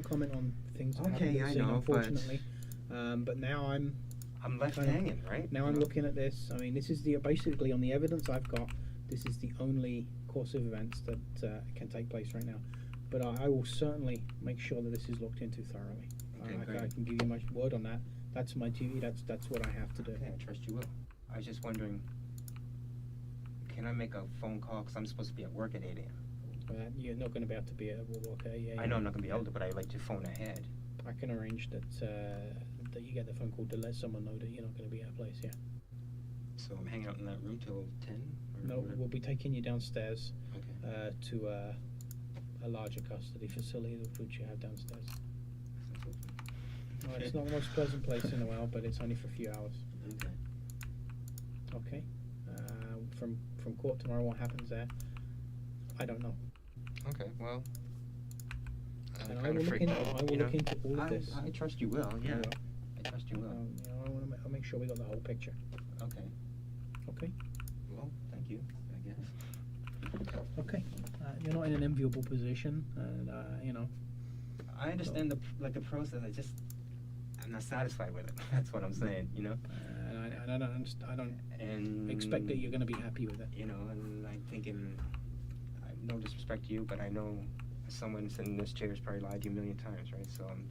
comment on things that happen Okay, in the I scene, know, unfortunately. But now I'm left hanging, right? Now I'm looking at this. I mean, this is basically on the evidence I've got. This is the only course of events that can take place right now. But I will certainly make sure that this is looked into thoroughly. I can give you my word on that. That's my duty. That's what I have to do. Okay, I trust you will. I was just wondering, can I make a phone call? Because I'm supposed to be at work at 8 a.m. You're not going to be able to be at work, okay? Yeah. I know I'm not going to be able to, but I like to phone ahead. I can arrange that you get the phone call to let someone know that you're not going to be at a place, yeah. So I'm hanging out in that room till 10? No, we'll be taking you downstairs to a larger custody facility which you have downstairs. Well, it's not the most pleasant place in the world, but it's only for a few hours. Okay. From court tomorrow, what happens there? I don't know. Okay. Well. And I will look into all of this. I trust you will. Yeah. I trust you will. I'll make sure we got the whole picture. Okay. Okay. Well, thank you, I guess. Okay, you're not in an enviable position, and you know. I understand the process. I'm not satisfied with it. That's what I'm saying. You know. And I don't expect that you're going to be happy with it. You know, and I'm thinking, no disrespect to you, but I know someone sitting in this chair has probably lied to you a million times, right? So I'm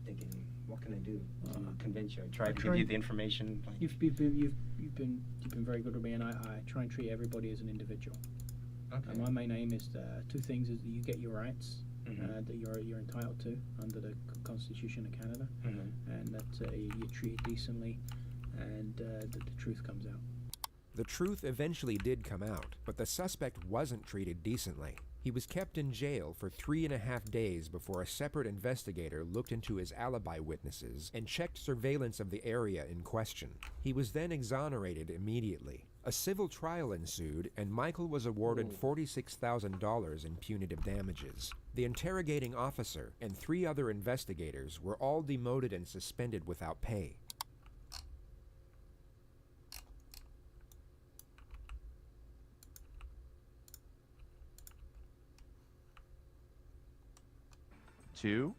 thinking, what can I do to convince you? I try to give you the information. Like, You've been very good with me, and I try and treat everybody as an individual. Okay. And my main aim is two things: is that you get your rights that you're entitled to under the Constitution of Canada, and that you're treated decently, and that the truth comes out. The truth eventually did come out, but the suspect wasn't treated decently. He was kept in jail for 3.5 days before a separate investigator looked into his alibi witnesses and checked surveillance of the area in question. He was then exonerated immediately. A civil trial ensued, and Michael was awarded $46,000 in punitive damages. The interrogating officer and 3 other investigators were all demoted and suspended without pay. Two.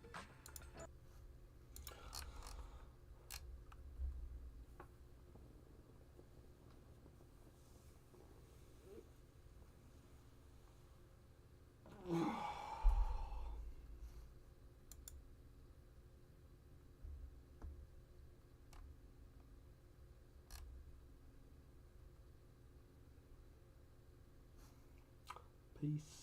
Peace.